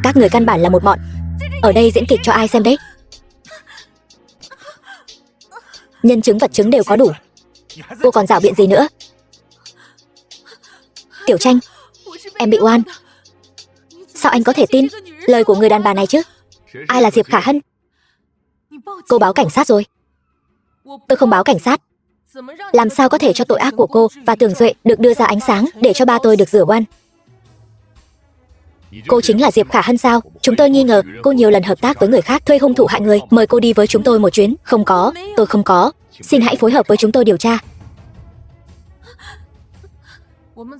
Các người căn bản là một bọn ở đây diễn kịch cho ai xem đấy. Nhân chứng vật chứng đều có đủ, cô còn rảo biện gì nữa? Tiểu Tranh, em bị oan. Sao anh có thể tin lời của người đàn bà này chứ? Ai là Diệp Khả Hân? Cô báo cảnh sát rồi. Tôi không báo cảnh sát. Làm sao có thể cho tội ác của cô và Tưởng Duệ được đưa ra ánh sáng để cho ba tôi được rửa oan? Cô chính là Diệp Khả Hân sao? Chúng tôi nghi ngờ cô nhiều lần hợp tác với người khác thuê hung thủ hại người. Mời cô đi với chúng tôi một chuyến. Không có, tôi không có. Xin hãy phối hợp với chúng tôi điều tra.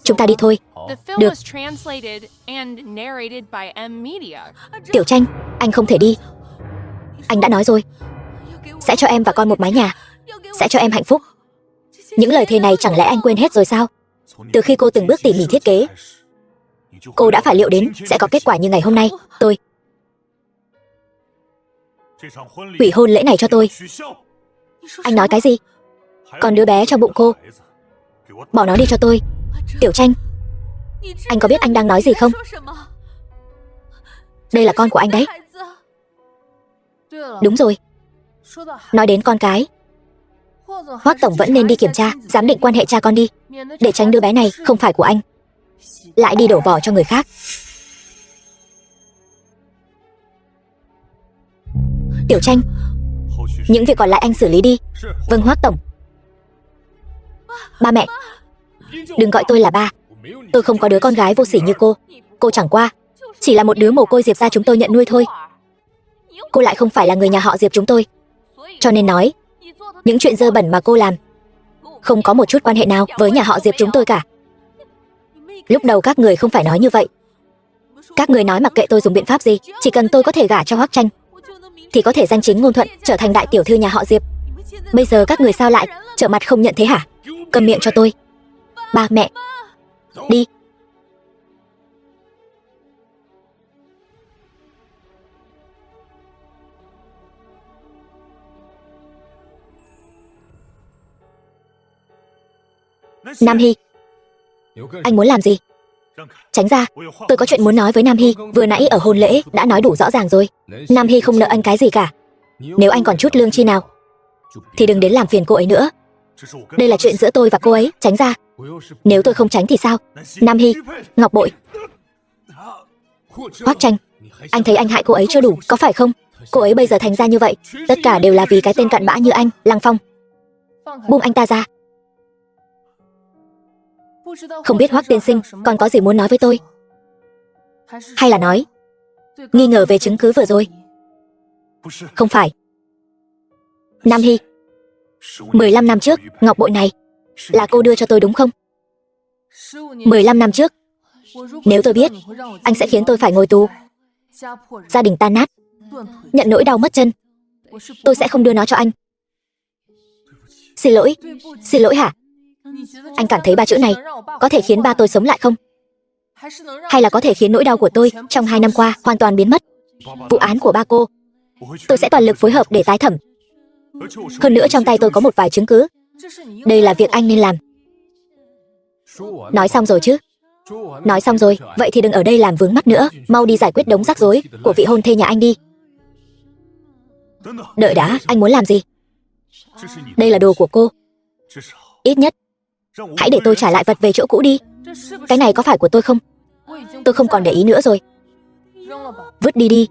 Chúng ta đi thôi. Được. Tiểu Tranh, anh không thể đi. Anh đã nói rồi, sẽ cho em và con một mái nhà, sẽ cho em hạnh phúc. Những lời thề này chẳng lẽ anh quên hết rồi sao? Từ khi cô từng bước tỉ mỉ thiết kế, cô đã phải liệu đến sẽ có kết quả như ngày hôm nay. Tôi hủy hôn lễ này cho tôi. Anh nói cái gì? Còn đứa bé trong bụng cô, bỏ nó đi cho tôi. Tiểu Tranh, anh có biết anh đang nói gì không? Đây là con của anh đấy. Đúng rồi. Nói đến con cái, Hoắc tổng vẫn nên đi kiểm tra, giám định quan hệ cha con đi, để tránh đứa bé này không phải của anh lại đi đổ vỏ cho người khác. Tiểu Tranh, những việc còn lại anh xử lý đi. Vâng Hoắc tổng. Ba mẹ, đừng gọi tôi là ba. Tôi không có đứa con gái vô sỉ như cô. Cô chẳng qua chỉ là một đứa mồ côi Diệp gia chúng tôi nhận nuôi thôi. Cô lại không phải là người nhà họ Diệp chúng tôi. Cho nên nói, những chuyện dơ bẩn mà cô làm không có một chút quan hệ nào với nhà họ Diệp chúng tôi cả. Lúc đầu các người không phải nói như vậy. Các người nói mặc kệ tôi dùng biện pháp gì, chỉ cần tôi có thể gả cho Hoắc Tranh thì có thể danh chính ngôn thuận trở thành đại tiểu thư nhà họ Diệp. Bây giờ các người sao lại trở mặt không nhận thế hả? Cầm miệng cho tôi. Ba mẹ, đi. Nam Hy, anh muốn làm gì? Tránh ra, tôi có chuyện muốn nói với Nam Hy. Vừa nãy ở hôn lễ đã nói đủ rõ ràng rồi. Nam Hy không nợ anh cái gì cả. Nếu anh còn chút lương chi nào thì đừng đến làm phiền cô ấy nữa. Đây là chuyện giữa tôi và cô ấy. Tránh ra. Nếu tôi không tránh thì sao? Nam Hy, Ngọc Bội, Hoắc Tranh, anh thấy anh hại cô ấy chưa đủ, có phải không? Cô ấy bây giờ thành ra như vậy, tất cả đều là vì cái tên cặn bã như anh, Lăng Phong. Buông anh ta ra. Không biết Hoắc tiên sinh còn có gì muốn nói với tôi? Hay là nói nghi ngờ về chứng cứ vừa rồi? Không phải. Nam Hy, 15 năm trước, ngọc bội này là cô đưa cho tôi đúng không? 15 năm trước, nếu tôi biết anh sẽ khiến tôi phải ngồi tù, gia đình tan nát, nhận nỗi đau mất chân, tôi sẽ không đưa nó cho anh. Xin lỗi hả? Anh cảm thấy ba chữ này có thể khiến ba tôi sống lại không? Hay là có thể khiến nỗi đau của tôi trong 2 năm qua hoàn toàn biến mất? Vụ án của ba cô, tôi sẽ toàn lực phối hợp để tái thẩm. Hơn nữa trong tay tôi có một vài chứng cứ. Đây là việc anh nên làm. Nói xong rồi chứ? Nói xong rồi, vậy thì đừng ở đây làm vướng mắt nữa. Mau đi giải quyết đống rắc rối của vị hôn thê nhà anh đi. Đợi đã, anh muốn làm gì? Đây là đồ của cô. Ít nhất hãy để tôi trả lại vật về chỗ cũ đi. Cái này có phải của tôi không? Tôi không còn để ý nữa rồi. Vứt đi đi.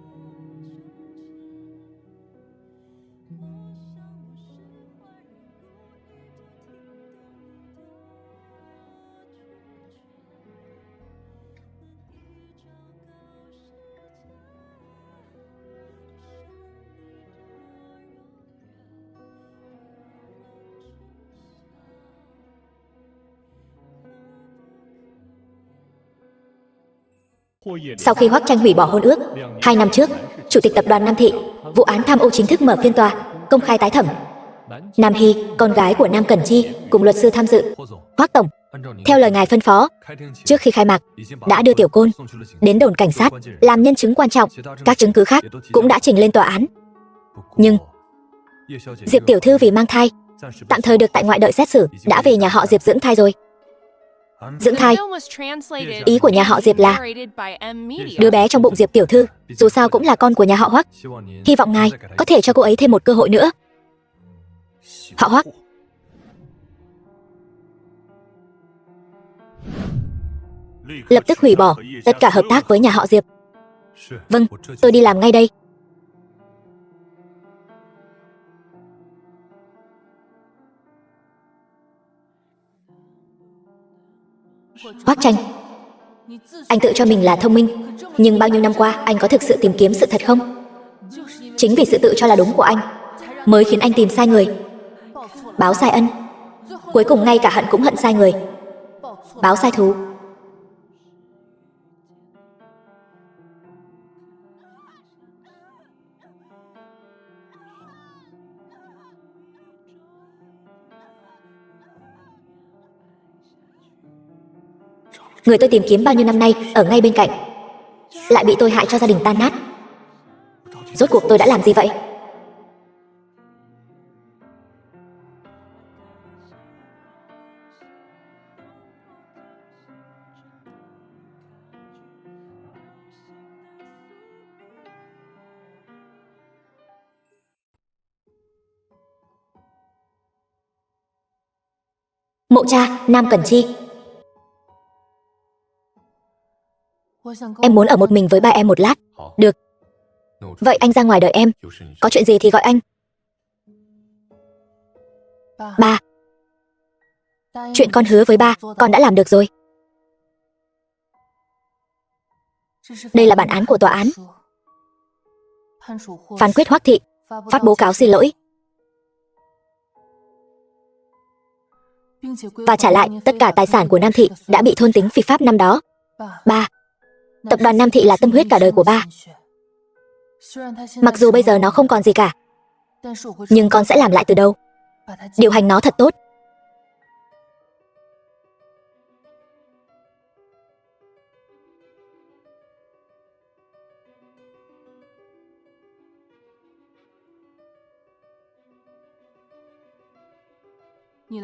Sau khi Hoắc Tranh hủy bỏ hôn ước 2 năm trước, chủ tịch tập đoàn Nam Thị, vụ án tham ô chính thức mở phiên tòa, công khai tái thẩm. Nam Hy, con gái của Nam Cẩn Chi, cùng luật sư tham dự. Hoắc tổng, theo lời ngài phân phó, trước khi khai mạc đã đưa Tiểu Côn đến đồn cảnh sát làm nhân chứng quan trọng. Các chứng cứ khác cũng đã trình lên tòa án. Nhưng Diệp tiểu thư vì mang thai, tạm thời được tại ngoại đợi xét xử, đã về nhà họ Diệp dưỡng thai rồi. Dưỡng thai. The film was translated Ý của nhà họ Diệp là and narrated by M Media. đứa bé trong bụng Diệp tiểu thư, dù sao cũng là con của nhà họ Hoắc. Hy vọng ngài có thể cho cô ấy thêm một cơ hội nữa. Họ Hoắc. Lập tức hủy bỏ tất cả hợp tác với nhà họ Diệp. Vâng, tôi đi làm ngay đây. Hoắc Tranh, anh tự cho mình là thông minh, nhưng bao nhiêu năm qua anh có thực sự tìm kiếm sự thật không? Chính vì sự tự cho là đúng của anh mới khiến anh tìm sai người, báo sai ân, cuối cùng ngay cả hận cũng hận sai người, báo sai thù. Người tôi tìm kiếm bao nhiêu năm nay ở ngay bên cạnh, lại bị tôi hại cho gia đình tan nát. Rốt cuộc tôi đã làm gì vậy? Mộ cha, Nam Cẩn Chi. Em muốn ở một mình với ba em một lát. Được. Vậy anh ra ngoài đợi em. Có chuyện gì thì gọi anh. Ba. Chuyện con hứa với ba, con đã làm được rồi. Đây là bản án của tòa án. Phán quyết Hoắc thị phát báo cáo xin lỗi và trả lại tất cả tài sản của Nam thị đã bị thôn tính phi pháp năm đó. Ba. Tập đoàn Nam thị là tâm huyết cả đời của ba. Mặc dù bây giờ nó không còn gì cả, nhưng con sẽ làm lại từ đầu, điều hành nó thật tốt.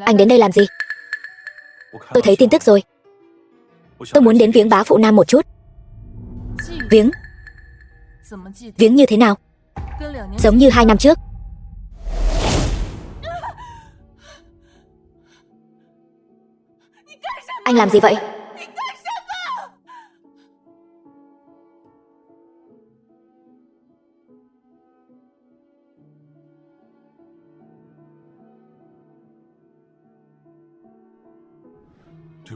Anh đến đây làm gì? Tôi thấy tin tức rồi. Tôi muốn đến viếng bá phụ Nam một chút. Viếng? Viếng như thế nào? Giống như 2 năm trước. Anh làm gì vậy?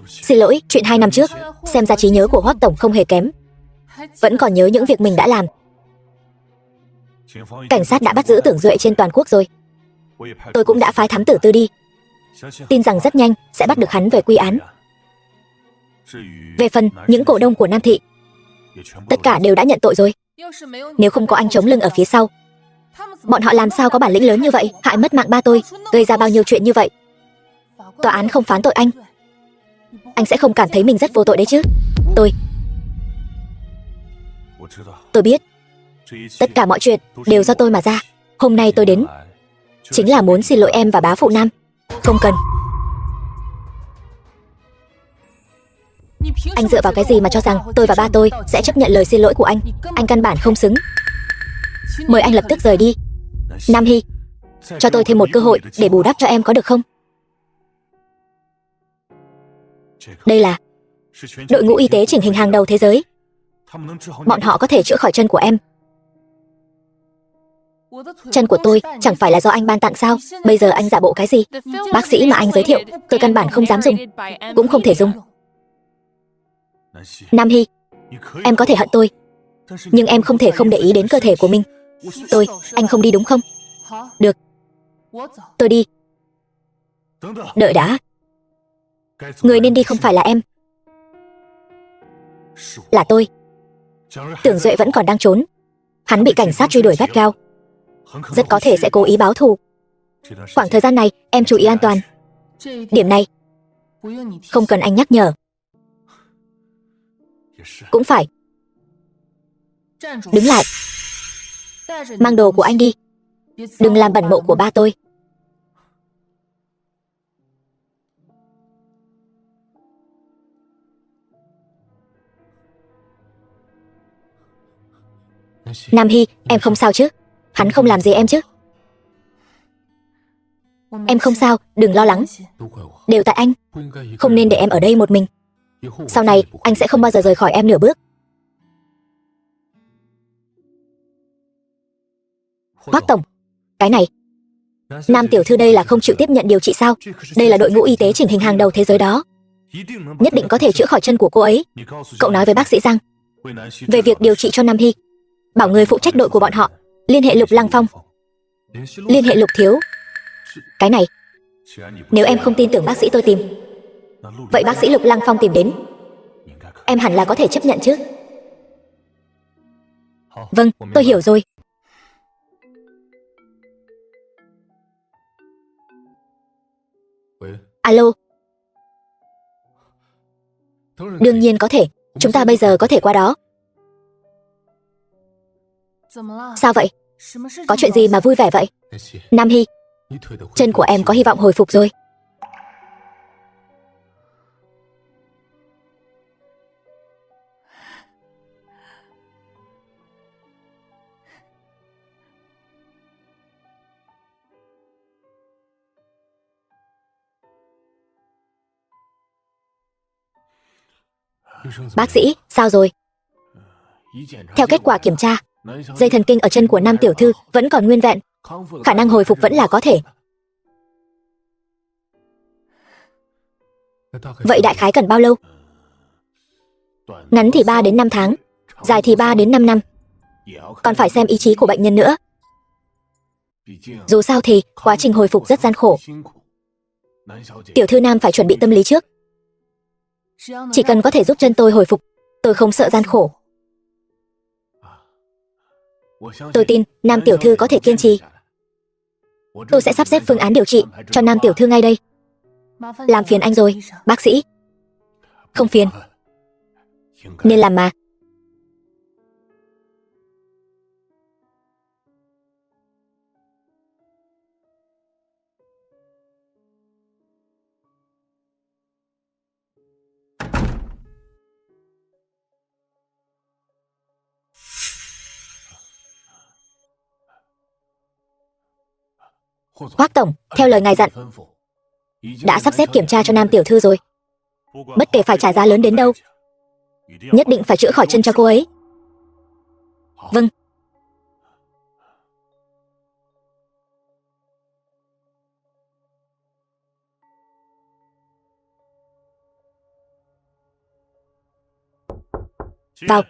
Xin lỗi, chuyện 2 năm trước, xem ra trí nhớ của Hoắc tổng không hề kém. Vẫn còn nhớ những việc mình đã làm. Cảnh sát đã bắt giữ Tưởng Duệ trên toàn quốc rồi. Tôi cũng đã phái thám tử Tư đi. Tin rằng rất nhanh sẽ bắt được hắn về quy án. Về phần những cổ đông của Nam thị, tất cả đều đã nhận tội rồi. Nếu không có anh chống lưng ở phía sau, bọn họ làm sao có bản lĩnh lớn như vậy, hại mất mạng ba tôi, gây ra bao nhiêu chuyện như vậy. Tòa án không phán tội anh sẽ không cảm thấy mình rất vô tội đấy chứ? Tôi biết, tất cả mọi chuyện đều do tôi mà ra. Hôm nay tôi đến chính là muốn xin lỗi em và bá phụ Nam. Không cần. Anh dựa vào cái gì mà cho rằng tôi và ba tôi sẽ chấp nhận lời xin lỗi của anh? Anh căn bản không xứng. Mời anh lập tức rời đi. Nam Hy, cho tôi thêm một cơ hội để bù đắp cho em có được không? Đây là đội ngũ y tế chỉnh hình hàng đầu thế giới. Bọn họ có thể chữa khỏi chân của em. Chân của tôi chẳng phải là do anh ban tặng sao? Bây giờ anh giả bộ cái gì? Bác sĩ mà anh giới thiệu, tôi căn bản không dám dùng, cũng không thể dùng. Nam Hy, em có thể hận tôi, nhưng em không thể không để ý đến cơ thể của mình. Anh không đi đúng không? Được, tôi đi. Đợi đã. Người nên đi không phải là em, là tôi. Tưởng Duệ vẫn còn đang trốn. Hắn bị cảnh sát truy đuổi gắt gao, rất có thể sẽ cố ý báo thù. Khoảng thời gian này em chú ý an toàn. Điểm này không cần anh nhắc nhở. Cũng phải. Đứng lại. Mang đồ của anh đi. Đừng làm bẩn mộ của ba tôi. Nam Hy, em không sao chứ? Hắn không làm gì em chứ? Em không sao, đừng lo lắng. Đều tại anh. Không nên để em ở đây một mình. Sau này, anh sẽ không bao giờ rời khỏi em nửa bước. Hoắc tổng, cái này. Nam tiểu thư đây là không chịu tiếp nhận điều trị sao? Đây là đội ngũ y tế chỉnh hình hàng đầu thế giới đó. Nhất định có thể chữa khỏi chân của cô ấy. Cậu nói với bác sĩ Giang về việc điều trị cho Nam Hy. Bảo người phụ trách đội của bọn họ liên hệ Lục Lăng Phong. Liên hệ Lục thiếu. Cái này, nếu em không tin tưởng bác sĩ tôi tìm, vậy bác sĩ Lục Lăng Phong tìm đến, em hẳn là có thể chấp nhận chứ? Vâng, tôi hiểu rồi. Alo. Đương nhiên có thể, chúng ta bây giờ có thể qua đó. Sao vậy? Có chuyện gì mà vui vẻ vậy? Nam Hy, chân của em có hy vọng hồi phục rồi. Bác sĩ, sao rồi? Theo kết quả kiểm tra, dây thần kinh ở chân của Nam tiểu thư vẫn còn nguyên vẹn. Khả năng hồi phục vẫn là có thể. Vậy đại khái cần bao lâu? Ngắn thì 3 đến 5 tháng, dài thì 3 đến 5 năm. Còn phải xem ý chí của bệnh nhân nữa. Dù sao thì quá trình hồi phục rất gian khổ. Tiểu thư Nam phải chuẩn bị tâm lý trước. Chỉ cần có thể giúp chân tôi hồi phục, tôi không sợ gian khổ. Tôi tin Nam tiểu thư có thể kiên trì. Tôi sẽ sắp xếp phương án điều trị cho Nam tiểu thư ngay đây. Làm phiền anh rồi, bác sĩ. Không phiền. Nên làm mà. Hoắc tổng, theo lời ngài dặn, đã sắp xếp kiểm tra cho Nam tiểu thư rồi. Bất kể phải trả giá lớn đến đâu, nhất định phải chữa khỏi chân cho cô ấy. Vâng. Vào.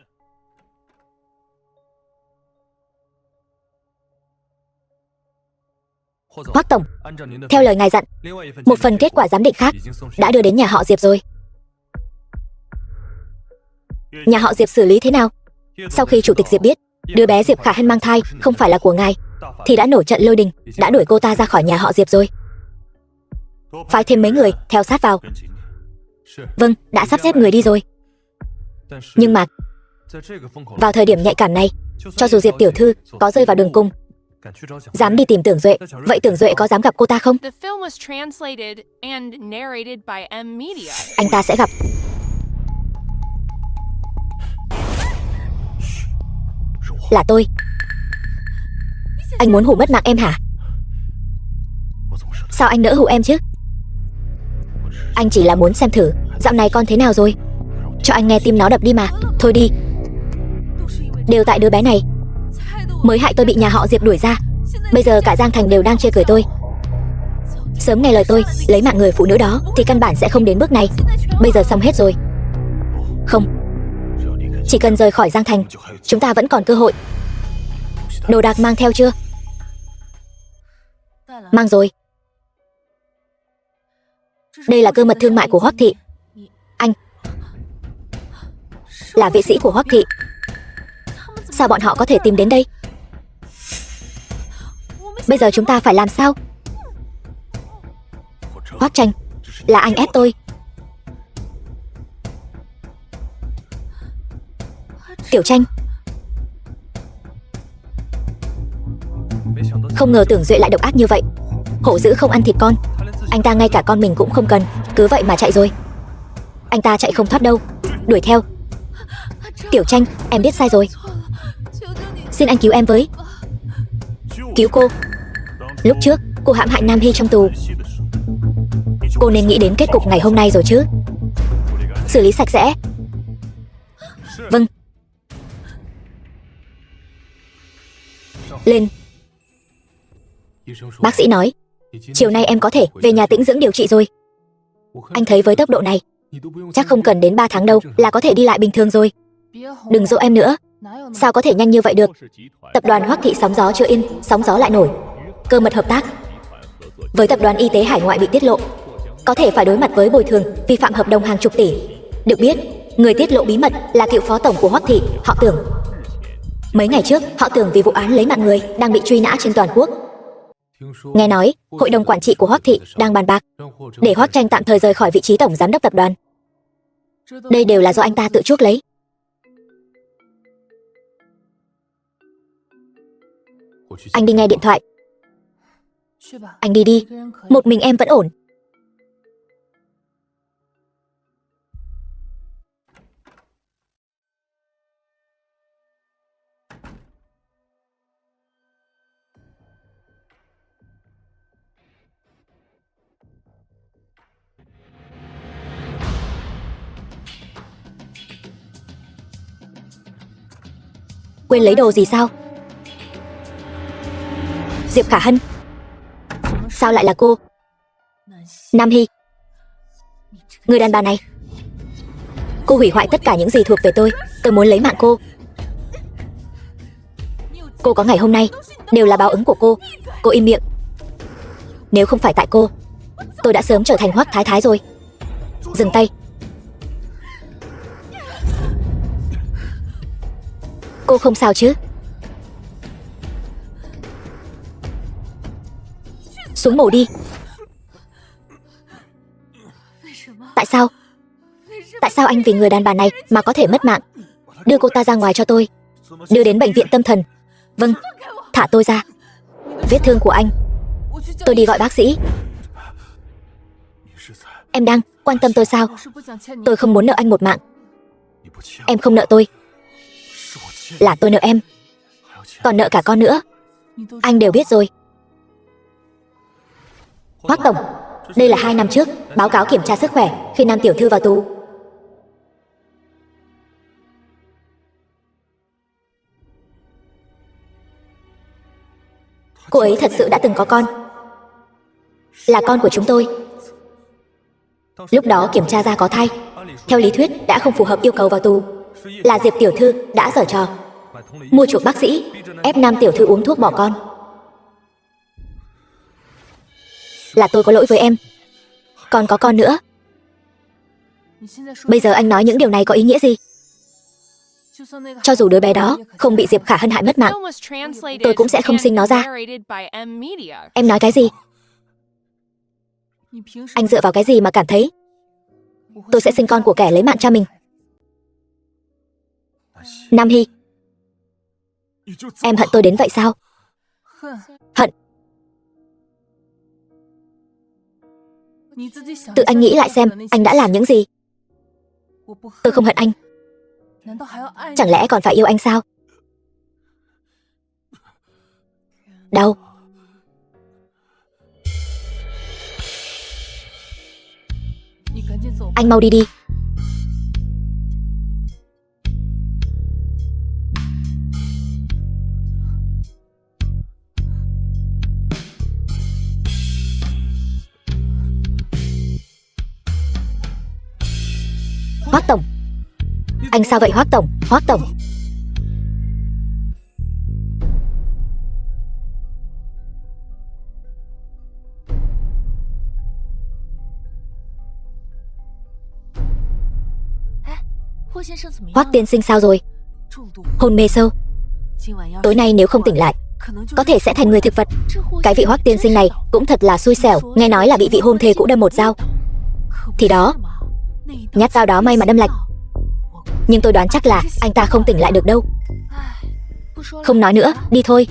Hoắc tổng, theo lời ngài dặn, một phần kết quả giám định khác đã đưa đến nhà họ Diệp rồi. Nhà họ Diệp xử lý thế nào? Sau khi chủ tịch Diệp biết đứa bé Diệp Khả Hân mang thai không phải là của ngài, thì đã nổi trận lôi đình, đã đuổi cô ta ra khỏi nhà họ Diệp rồi. Phái thêm mấy người theo sát vào. Vâng, đã sắp xếp người đi rồi. Nhưng mà vào thời điểm nhạy cảm này, cho dù Diệp tiểu thư có rơi vào đường cùng, dám đi tìm Tưởng Duệ, vậy Tưởng Duệ có dám gặp cô ta không? Anh ta sẽ gặp. Là tôi. Anh muốn hù mất mạng em hả? Sao anh nỡ hù em chứ? Anh chỉ là muốn xem thử dạo này con thế nào rồi. Cho anh nghe tim nó đập đi mà. Thôi đi. Đều tại đứa bé này mới hại tôi bị nhà họ Diệp đuổi ra. Bây giờ cả Giang Thành đều đang chê cười tôi. Sớm nghe lời tôi lấy mạng người phụ nữ đó thì căn bản sẽ không đến bước này. Bây giờ xong hết rồi. Không, chỉ cần rời khỏi Giang Thành, chúng ta vẫn còn cơ hội. Đồ đạc mang theo chưa? Mang rồi. Đây là cơ mật thương mại của Hoắc thị. Anh là vệ sĩ của Hoắc thị. Sao bọn họ có thể tìm đến đây? Bây giờ chúng ta phải làm sao? Hoắc Tranh, là anh ép tôi. Tiểu Tranh. Không ngờ Tưởng Duệ lại độc ác như vậy. Hổ dữ không ăn thịt con. Anh ta ngay cả con mình cũng không cần, cứ vậy mà chạy rồi. Anh ta chạy không thoát đâu. Đuổi theo. Tiểu Tranh, em biết sai rồi. Xin anh cứu em với. Cứu cô. Lúc trước cô hãm hại Nam Hy trong tù. Cô nên nghĩ đến kết cục ngày hôm nay rồi chứ. Xử lý sạch sẽ. Vâng. Lên. Bác sĩ nói chiều nay em có thể về nhà tĩnh dưỡng điều trị rồi. Anh thấy với tốc độ này chắc không cần đến 3 tháng đâu là có thể đi lại bình thường rồi. Đừng dỗ em nữa. Sao có thể nhanh như vậy được. Tập đoàn Hoắc Thị sóng gió chưa yên, sóng gió lại nổi. Cơ mật hợp tác với tập đoàn y tế hải ngoại bị tiết lộ, có thể phải đối mặt với bồi thường vi phạm hợp đồng hàng chục tỷ. Được biết, người tiết lộ bí mật là cựu phó tổng của Hoắc Thị, họ Tưởng. Mấy ngày trước, họ Tưởng vì vụ án lấy mạng người đang bị truy nã trên toàn quốc. Nghe nói, hội đồng quản trị của Hoắc Thị đang bàn bạc để Hoắc Tranh tạm thời rời khỏi vị trí tổng giám đốc tập đoàn. Đây đều là do anh ta tự chuốc lấy. Anh đi nghe điện thoại. Anh đi đi, một mình em vẫn ổn. Quên lấy đồ gì sao? Diệp Khả Hân. Sao lại là cô? Nam Hy. Người đàn bà này. Cô hủy hoại tất cả những gì thuộc về tôi. Tôi muốn lấy mạng cô. Cô có ngày hôm nay đều là báo ứng của cô. Cô im miệng. Nếu không phải tại cô, tôi đã sớm trở thành Hoắc Thái Thái rồi. Dừng tay. Cô không sao chứ? Xuống mổ đi. Tại sao? Tại sao anh vì người đàn bà này mà có thể mất mạng? Đưa cô ta ra ngoài cho tôi. Đưa đến bệnh viện tâm thần. Vâng. Thả tôi ra. Vết thương của anh, tôi đi gọi bác sĩ. Em đang quan tâm tôi sao? Tôi không muốn nợ anh một mạng. Em không nợ tôi. Là tôi nợ em. Còn nợ cả con nữa. Anh đều biết rồi. Hoắc tổng, đây là 2 năm trước báo cáo kiểm tra sức khỏe khi Nam tiểu thư vào tù. Cô ấy thật sự đã từng có con. Là con của chúng tôi. Lúc đó kiểm tra ra có thai. Theo lý thuyết đã không phù hợp yêu cầu vào tù. Là Diệp tiểu thư đã giở trò mua chuộc bác sĩ, ép Nam tiểu thư uống thuốc bỏ con. Là tôi có lỗi với em. Còn có con nữa. Bây giờ anh nói những điều này có ý nghĩa gì? Cho dù đứa bé đó không bị Diệp Khả Hân hại mất mạng, tôi cũng sẽ không sinh nó ra. Em nói cái gì? Anh dựa vào cái gì mà cảm thấy tôi sẽ sinh con của kẻ lấy mạng cha mình? Nam Hy, em hận tôi đến vậy sao? Hận? Tự anh nghĩ lại xem anh đã làm những gì. Tôi không hận anh. Chẳng lẽ còn phải yêu anh sao? Đau. Anh mau đi đi. Hoắc tổng. Anh sao vậy Hoắc tổng? Hoắc tổng. Hoắc tiên sinh sao rồi? Hôn mê sâu. Tối nay nếu không tỉnh lại, có thể sẽ thành người thực vật. Cái vị Hoắc tiên sinh này cũng thật là xui xẻo. Nghe nói là bị vị hôn thê cũ đâm một dao. Thì đó, nhát dao đó may mà đâm lạch. Nhưng tôi đoán chắc là anh ta không tỉnh lại được đâu. Không nói nữa, đi thôi.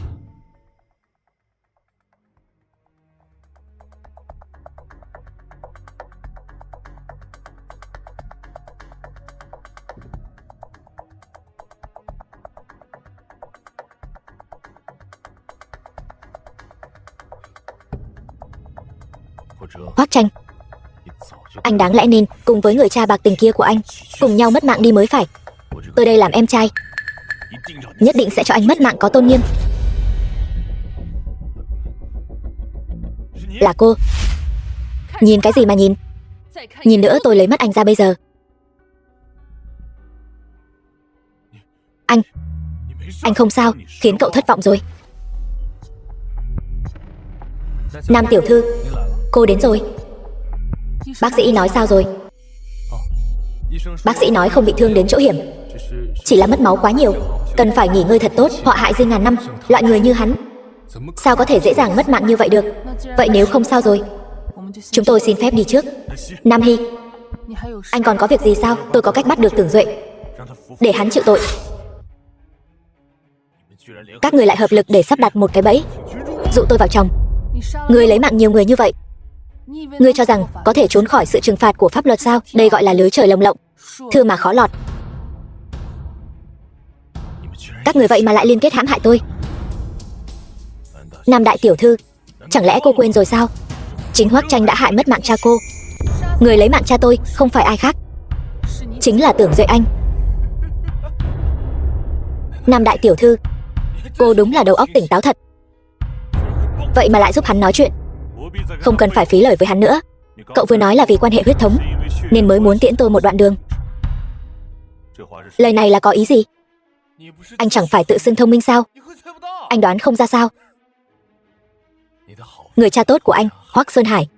Hoắc Tranh, anh đáng lẽ nên cùng với người cha bạc tình kia của anh cùng nhau mất mạng đi mới phải. Tôi đây làm em trai, nhất định sẽ cho anh mất mạng có tôn nghiêm. Là cô. Nhìn cái gì mà nhìn? Nhìn nữa tôi lấy mắt anh ra bây giờ. Anh không sao, khiến cậu thất vọng rồi. Nam tiểu thư, cô đến rồi. Bác sĩ nói sao rồi? Bác sĩ nói không bị thương đến chỗ hiểm, chỉ là mất máu quá nhiều, cần phải nghỉ ngơi thật tốt. Họa hại riêng ngàn năm, loại người như hắn sao có thể dễ dàng mất mạng như vậy được? Vậy nếu không sao rồi, chúng tôi xin phép đi trước. Nam Hy, anh còn có việc gì sao? Tôi có cách bắt được Tưởng Duệ, để hắn chịu tội. Các người lại hợp lực để sắp đặt một cái bẫy, dụ tôi vào trong. Người lấy mạng nhiều người như vậy, ngươi cho rằng có thể trốn khỏi sự trừng phạt của pháp luật sao? Đây gọi là lưới trời lồng lộng, thưa mà khó lọt. Các người vậy mà lại liên kết hãm hại tôi. Nam đại tiểu thư, chẳng lẽ cô quên rồi sao? Chính Hoắc Tranh đã hại mất mạng cha cô. Người lấy mạng cha tôi không phải ai khác, chính là Tưởng Duệ anh. Nam đại tiểu thư, cô đúng là đầu óc tỉnh táo thật. Vậy mà lại giúp hắn nói chuyện, không cần phải phí lời với hắn nữa. Cậu vừa nói là vì quan hệ huyết thống nên mới muốn tiễn tôi một đoạn đường. Lời này là có ý gì? Anh chẳng phải tự xưng thông minh sao? Anh đoán không ra sao? Người cha tốt của anh, Hoắc Sơn Hải,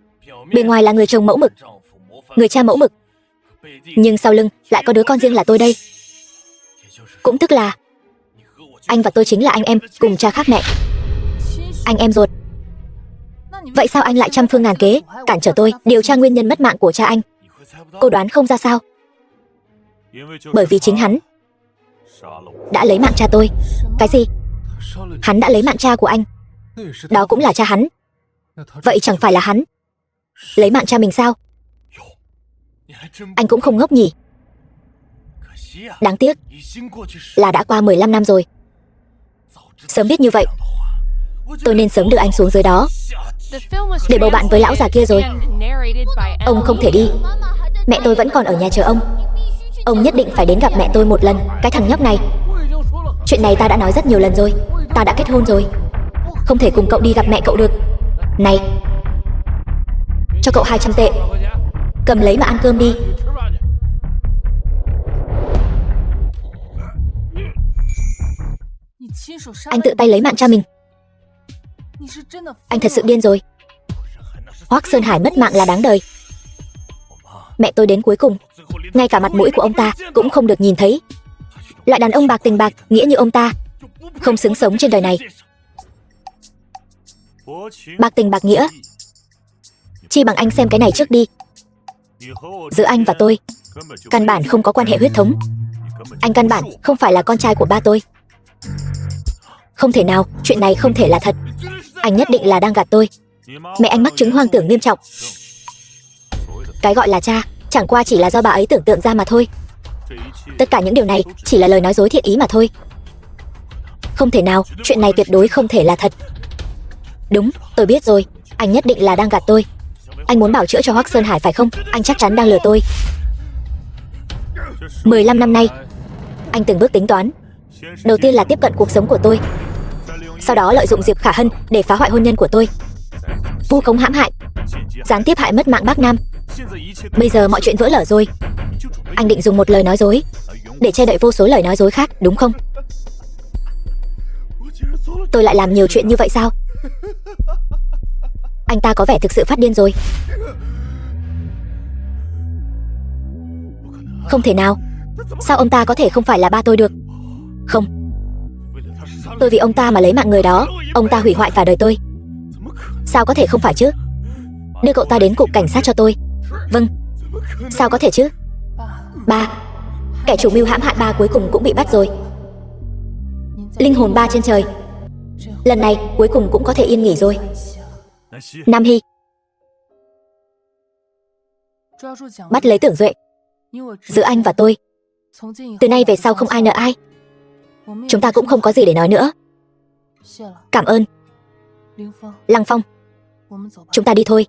bề ngoài là người chồng mẫu mực, người cha mẫu mực, nhưng sau lưng lại có đứa con riêng là tôi đây. Cũng tức là anh và tôi chính là anh em cùng cha khác mẹ, anh em ruột. Vậy sao anh lại trăm phương ngàn kế cản trở tôi điều tra nguyên nhân mất mạng của cha anh? Cô đoán không ra sao? Bởi vì chính hắn đã lấy mạng cha tôi. Cái gì? Hắn đã lấy mạng cha của anh? Đó cũng là cha hắn. Vậy chẳng phải là hắn lấy mạng cha mình sao? Anh cũng không ngốc nhỉ. Đáng tiếc là đã qua 15 năm rồi. Sớm biết như vậy, tôi nên sớm đưa anh xuống dưới đó để bầu bạn với lão già kia rồi. Ông không thể đi, mẹ tôi vẫn còn ở nhà chờ ông. Ông nhất định phải đến gặp mẹ tôi một lần. Cái thằng nhóc này, chuyện này ta đã nói rất nhiều lần rồi. Ta đã kết hôn rồi, không thể cùng cậu đi gặp mẹ cậu được. Này, cho cậu 200 tệ, cầm lấy mà ăn cơm đi. Anh tự tay lấy mạng cha mình. Anh thật sự điên rồi. Hoắc Sơn Hải mất mạng là đáng đời. Mẹ tôi đến cuối cùng, ngay cả mặt mũi của ông ta cũng không được nhìn thấy. Loại đàn ông bạc tình bạc nghĩa như ông ta không xứng sống trên đời này. Bạc tình bạc nghĩa, chi bằng anh xem cái này trước đi. Giữa anh và tôi căn bản không có quan hệ huyết thống. Anh căn bản không phải là con trai của ba tôi. Không thể nào, chuyện này không thể là thật. Anh nhất định là đang gạt tôi. Mẹ anh mắc chứng hoang tưởng nghiêm trọng. Cái gọi là cha chẳng qua chỉ là do bà ấy tưởng tượng ra mà thôi. Tất cả những điều này chỉ là lời nói dối thiện ý mà thôi. Không thể nào, chuyện này tuyệt đối không thể là thật. Đúng, tôi biết rồi, anh nhất định là đang gạt tôi. Anh muốn bảo chữa cho Hoắc Sơn Hải phải không? Anh chắc chắn đang lừa tôi. 15 năm nay, anh từng bước tính toán. Đầu tiên là tiếp cận cuộc sống của tôi, sau đó lợi dụng Diệp Khả Hân để phá hoại hôn nhân của tôi, vu khống hãm hại, gián tiếp hại mất mạng bác Nam. Bây giờ mọi chuyện vỡ lở rồi. Anh định dùng một lời nói dối để che đậy vô số lời nói dối khác, đúng không? Tôi lại làm nhiều chuyện như vậy sao? Anh ta có vẻ thực sự phát điên rồi. Không thể nào. Sao ông ta có thể không phải là ba tôi được? Không, tôi vì ông ta mà lấy mạng người đó. Ông ta hủy hoại cả đời tôi. Sao có thể không phải chứ? Đưa cậu ta đến cục cảnh sát cho tôi. Vâng. Sao có thể chứ? Ba, kẻ chủ mưu hãm hại ba cuối cùng cũng bị bắt rồi. Linh hồn ba trên trời, lần này cuối cùng cũng có thể yên nghỉ rồi. Nam Hy, bắt lấy Tưởng Duệ. Giữa anh và tôi, từ nay về sau không ai nợ ai. Chúng ta cũng không có gì để nói nữa. Cảm ơn. Lăng Phong, chúng ta đi thôi.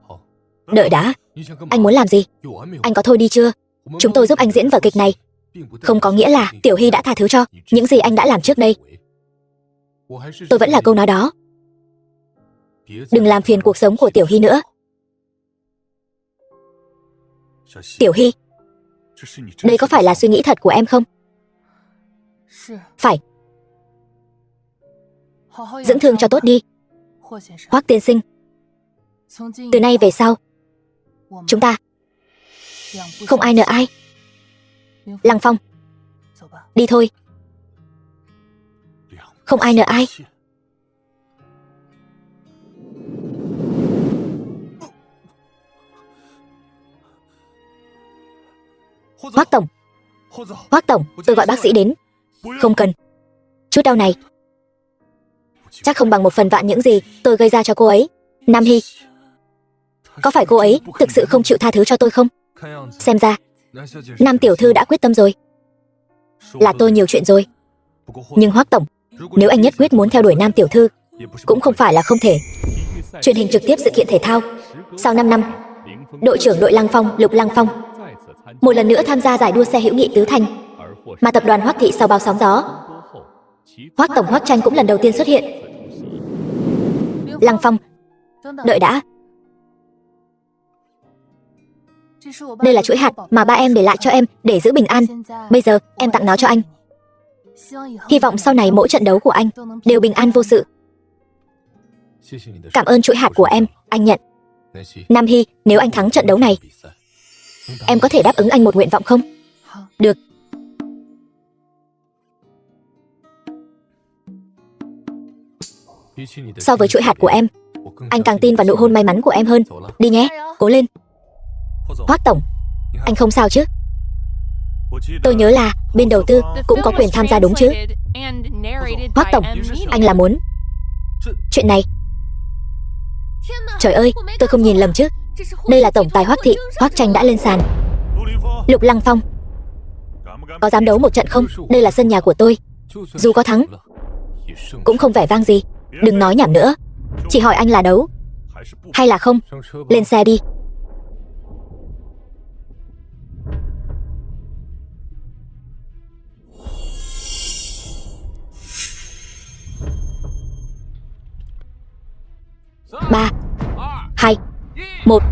Đợi đã, anh muốn làm gì? Anh có thôi đi chưa? Chúng tôi giúp anh diễn vở kịch này. Không có nghĩa là Tiểu Hy đã tha thứ cho những gì anh đã làm trước đây. Tôi vẫn là câu nói đó. Đừng làm phiền cuộc sống của Tiểu Hy nữa. Tiểu Hy, đây có phải là suy nghĩ thật của em không? Phải. Dưỡng thương cho tốt đi, Hoắc tiên sinh. Từ nay về sau, chúng ta không ai nợ ai. Lăng Phong, đi thôi. Không ai nợ ai. Hoắc tổng, Hoắc tổng, tôi gọi bác sĩ đến. Không cần. Chút đau này chắc không bằng 1/1000 những gì tôi gây ra cho cô ấy. Nam Hy, có phải cô ấy thực sự không chịu tha thứ cho tôi không? Xem ra Nam tiểu thư đã quyết tâm rồi. Là tôi nhiều chuyện rồi. Nhưng Hoắc tổng, nếu anh nhất quyết muốn theo đuổi Nam tiểu thư, cũng không phải là không thể. Truyền hình trực tiếp sự kiện thể thao. Sau 5 năm, đội trưởng đội Lăng Phong, Lục Lăng Phong, một lần nữa tham gia giải đua xe hữu nghị tứ thành, mà tập đoàn Hoắc thị sau bao sóng gió. Hoắc tổng Hoắc Tranh cũng lần đầu tiên xuất hiện. Lăng Phong, đợi đã. Đây là chuỗi hạt mà ba em để lại cho em để giữ bình an. Bây giờ em tặng nó cho anh. Hy vọng sau này mỗi trận đấu của anh đều bình an vô sự. Cảm ơn chuỗi hạt của em, anh nhận. Nam Hy, nếu anh thắng trận đấu này, em có thể đáp ứng anh một nguyện vọng không? Được. So với chuỗi hạt của em, anh càng tin vào nụ hôn may mắn của em hơn. Đi nhé, cố lên. Hoắc tổng, anh không sao chứ? Tôi nhớ là bên đầu tư cũng có quyền tham gia đúng chứ? Hoắc tổng, anh là muốn chuyện này. Trời ơi, tôi không nhìn lầm chứ? Đây là tổng tài Hoắc thị, Hoắc Tranh đã lên sàn. Lục Lăng Phong, có dám đấu một trận không? Đây là sân nhà của tôi. Dù có thắng cũng không vẻ vang gì. Đừng nói nhảm nữa. Chỉ hỏi anh là đấu hay là không. Lên xe đi. Ba, 2, 1.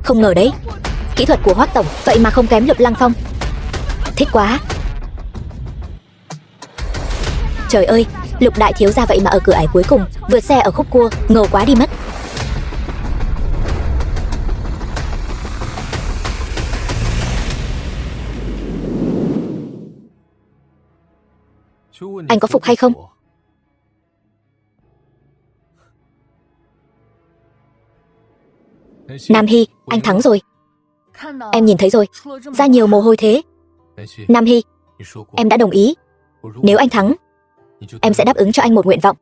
Không ngờ đấy, kỹ thuật của Hoắc tổng vậy mà không kém Lục Lăng Phong. Thích quá. Trời ơi, Lục đại thiếu gia vậy mà ở cửa ải cuối cùng vượt xe ở khúc cua, ngầu quá đi mất. Anh có phục hay không? Nam Hy, anh thắng rồi. Em nhìn thấy rồi, ra nhiều mồ hôi thế. Nam Hy, em đã đồng ý. Nếu anh thắng, em sẽ đáp ứng cho anh một nguyện vọng.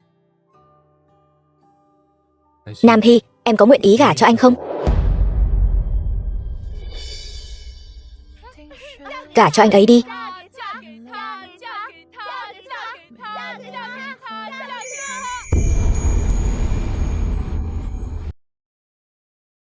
Nam Hy, em có nguyện ý gả cho anh không? Gả cho anh ấy đi.